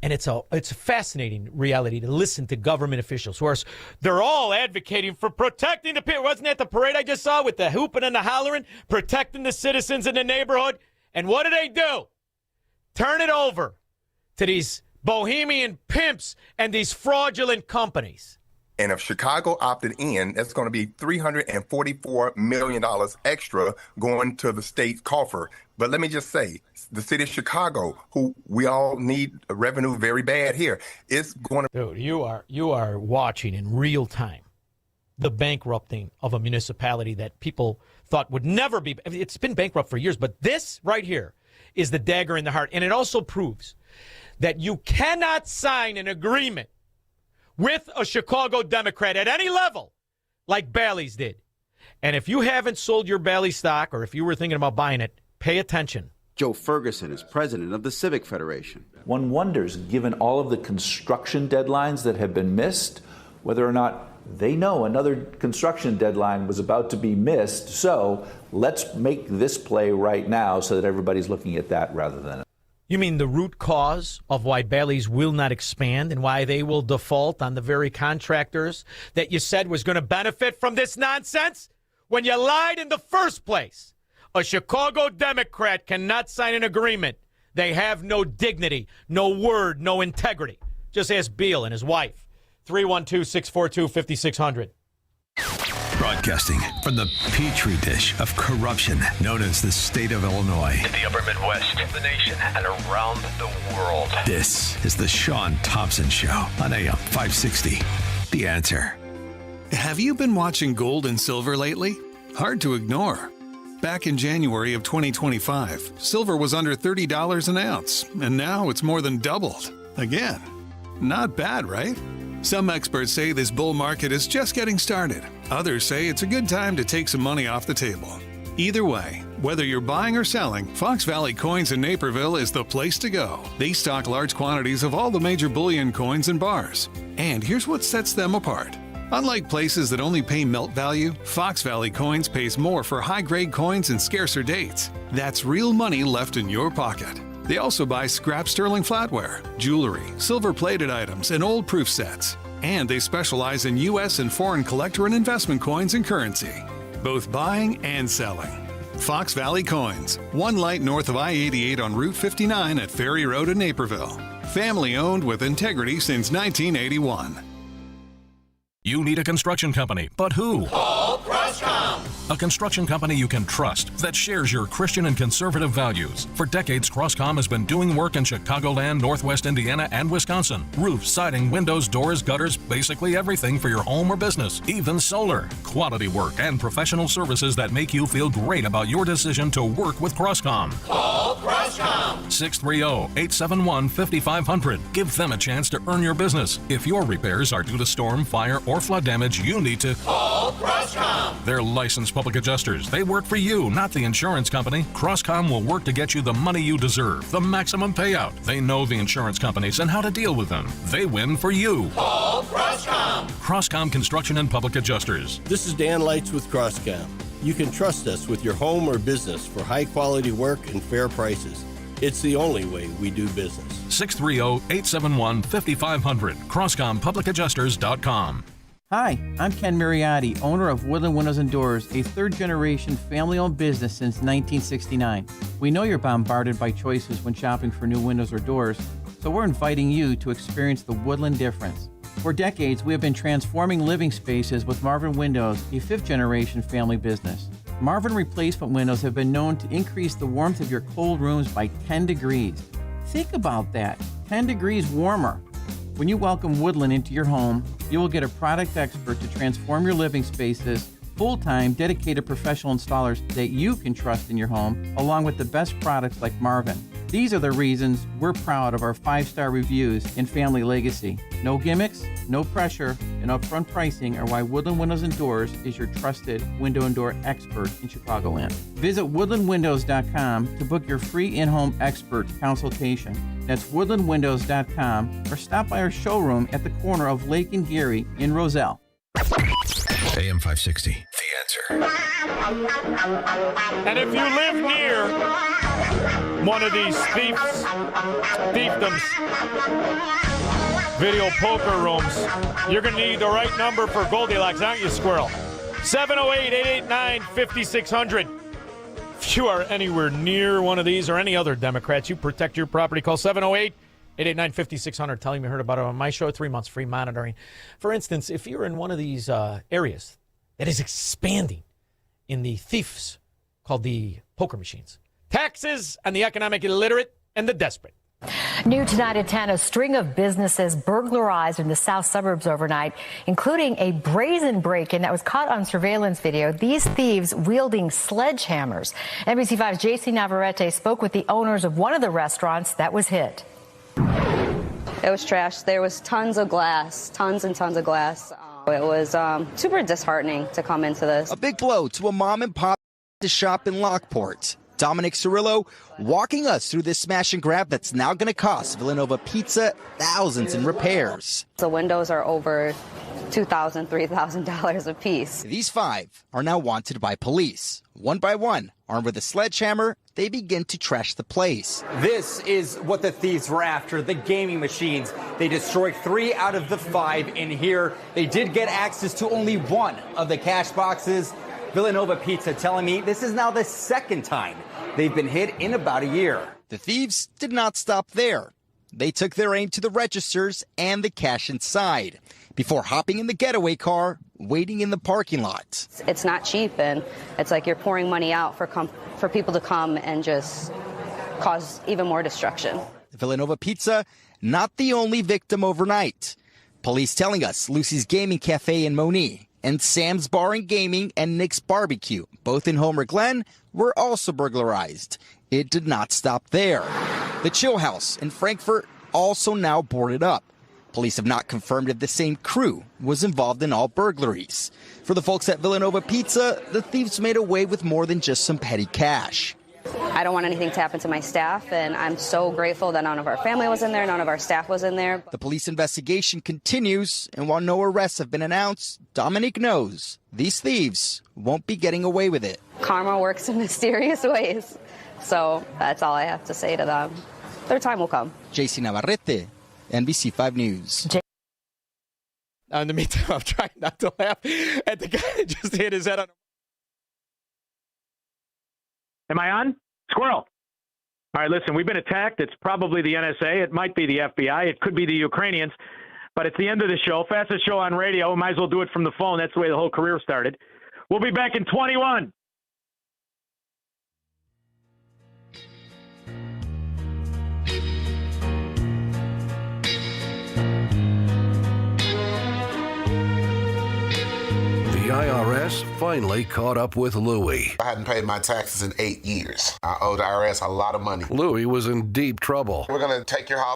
[SPEAKER 3] And it's a fascinating reality to listen to government officials who they're all advocating for protecting the people. Wasn't that the parade I just saw with the hooping and the hollering, protecting the citizens in the neighborhood? And what do? Turn it over to these bohemian pimps and these fraudulent companies.
[SPEAKER 18] And if Chicago opted in, that's going to be $344 million extra going to the state coffer. But let me just say, the city of Chicago, who we all need revenue very bad here, is going to...
[SPEAKER 3] Dude, you are watching in real time the bankrupting of a municipality that people thought would never be... It's been bankrupt for years, but this right here is the dagger in the heart. And it also proves that you cannot sign an agreement with a Chicago Democrat at any level like Bally's did. And if you haven't sold your Bally stock, or if you were thinking about buying it, pay attention.
[SPEAKER 21] Joe Ferguson is president of the Civic Federation.
[SPEAKER 1] One wonders, given all of the construction deadlines that have been missed, whether or not they know another construction deadline was about to be missed. So let's make this play right now so that everybody's looking at that rather than...
[SPEAKER 3] You mean the root cause of why Bally's will not expand and why they will default on the very contractors that you said was going to benefit from this nonsense? When you lied in the first place. A Chicago Democrat cannot sign an agreement. They have no dignity, no word, no integrity. Just ask Beal and his wife. 312-642-5600.
[SPEAKER 2] Broadcasting from the petri dish of corruption known as the state of Illinois.
[SPEAKER 4] In the upper Midwest, the nation, and around the world.
[SPEAKER 2] This is the Shaun Thompson Show on AM 560. The Answer.
[SPEAKER 22] Have you been watching gold and silver lately? Hard to ignore. Back in January of 2025, silver was under $30 an ounce, and now it's more than doubled. Again. Not bad, right? Some experts say this bull market is just getting started. Others say it's a good time to take some money off the table. Either way, whether you're buying or selling, Fox Valley Coins in Naperville is the place to go. They stock large quantities of all the major bullion coins and bars. And here's what sets them apart. Unlike places that only pay melt value, Fox Valley Coins pays more for high-grade coins and scarcer dates. That's real money left in your pocket. They also buy scrap sterling flatware, jewelry, silver-plated items, and old proof sets. And they specialize in U.S. and foreign collector and investment coins and currency, both buying and selling. Fox Valley Coins, one light north of I-88 on Route 59 at Ferry Road in Naperville. Family-owned with integrity since 1981.
[SPEAKER 23] You need a construction company, but who?
[SPEAKER 4] Call Crosscom.
[SPEAKER 23] A construction company you can trust that shares your Christian and conservative values. For decades, Crosscom has been doing work in Chicagoland, Northwest Indiana, and Wisconsin. Roofs, siding, windows, doors, gutters, basically everything for your home or business, even solar. Quality work and professional services that make you feel great about your decision to work with Crosscom.
[SPEAKER 4] Call Crosscom.
[SPEAKER 23] 630-871-5500. Give them a chance to earn your business. If your repairs are due to storm, fire, or flood damage, you need to
[SPEAKER 4] call Crosscom.
[SPEAKER 23] They're licensed public adjusters. They work for you, not the insurance company. Crosscom will work to get you the money you deserve, the maximum payout. They know the insurance companies and how to deal with them. They win for you.
[SPEAKER 4] Call Crosscom.
[SPEAKER 23] Crosscom Construction and Public Adjusters.
[SPEAKER 24] This is Dan Lights with Crosscom. You can trust us with your home or business for high quality work and fair prices. It's the only way we do business.
[SPEAKER 23] 630-871-5500. CrosscomPublicAdjusters.com.
[SPEAKER 25] Hi, I'm Ken Mariotti, owner of Woodland Windows and Doors, a third-generation family-owned business since 1969. We know you're bombarded by choices when shopping for new windows or doors, so we're inviting you to experience the Woodland difference. For decades, we have been transforming living spaces with Marvin Windows, a fifth-generation family business. Marvin replacement windows have been known to increase the warmth of your cold rooms by 10 degrees. Think about that, 10 degrees warmer. When you welcome Woodland into your home, you will get a product expert to transform your living spaces, full-time, dedicated professional installers that you can trust in your home, along with the best products like Marvin. These are the reasons we're proud of our 5-star reviews and family legacy. No gimmicks, no pressure, and upfront pricing are why Woodland Windows and Doors is your trusted window and door expert in Chicagoland. Visit woodlandwindows.com to book your free in-home expert consultation. That's woodlandwindows.com, or stop by our showroom at the corner of Lake and Geary in Roselle.
[SPEAKER 2] AM 560, The Answer.
[SPEAKER 3] And if you live near one of these fiefdoms, video poker rooms, you're going to need the right number for Goldilocks, aren't you, Squirrel? 708-889-5600. If you are anywhere near one of these or any other Democrats, you protect your property. Call 708-889-5600. Tell them you heard about it on my show. 3 months free monitoring. For instance, if you're in one of these areas that is expanding in the thieves called the poker machines, taxes on the economic illiterate and the desperate.
[SPEAKER 5] New tonight at 10, a string of businesses burglarized in the south suburbs overnight, including a brazen break-in that was caught on surveillance video. These thieves wielding sledgehammers. NBC5's JC Navarrete spoke with the owners of one of the restaurants that was hit.
[SPEAKER 6] It was trash. There was tons of glass, tons and tons of glass. It was super disheartening to come into this.
[SPEAKER 7] A big blow to a mom and pop shop in Lockport. Dominic Cirillo walking us through this smash and grab that's now going to cost Villanova Pizza thousands in repairs.
[SPEAKER 6] The windows are over $2,000, $3,000 a piece.
[SPEAKER 7] These 5 are now wanted by police. One by one, armed with a sledgehammer, they begin to trash the place.
[SPEAKER 8] This is what the thieves were after, the gaming machines. They destroyed 3 out of the 5 in here. They did get access to only one of the cash boxes. Villanova Pizza telling me this is now the second time they've been hit in about a year.
[SPEAKER 7] The thieves did not stop there. They took their aim to the registers and the cash inside before hopping in the getaway car, waiting in the parking lot.
[SPEAKER 6] It's not cheap, and it's like you're pouring money out for people to come and just cause even more destruction.
[SPEAKER 7] Villanova Pizza, not the only victim overnight. Police telling us Lucy's Gaming Cafe in Moni and Sam's Bar and Gaming and Nick's Barbecue, both in Homer Glen, were also burglarized. It did not stop there. The Chill House in Frankfort also now boarded up. Police have not confirmed if the same crew was involved in all burglaries. For the folks at Villanova Pizza, the thieves made away with more than just some petty cash.
[SPEAKER 6] I don't want anything to happen to my staff, and I'm so grateful that none of our family was in there, none of our staff was in there.
[SPEAKER 7] The police investigation continues, and while no arrests have been announced, Dominic knows these thieves won't be getting away with it.
[SPEAKER 6] Karma works in mysterious ways, so that's all I have to say to them. Their time will come.
[SPEAKER 7] JC Navarrete, NBC5 News.
[SPEAKER 3] In the meantime, I'm trying not to laugh at the guy that just hit his head on.
[SPEAKER 9] Am I on? Squirrel. All right, listen, we've been attacked. It's probably the NSA. It might be the FBI. It could be the Ukrainians. But it's the end of the show. Fastest show on radio. We might as well do it from the phone. That's the way the whole career started. We'll be back in 21.
[SPEAKER 10] The IRS finally caught up with Louie.
[SPEAKER 31] I hadn't paid my taxes in 8 years. I owe the IRS a lot of money.
[SPEAKER 10] Louie was in deep trouble.
[SPEAKER 31] We're going to take your house.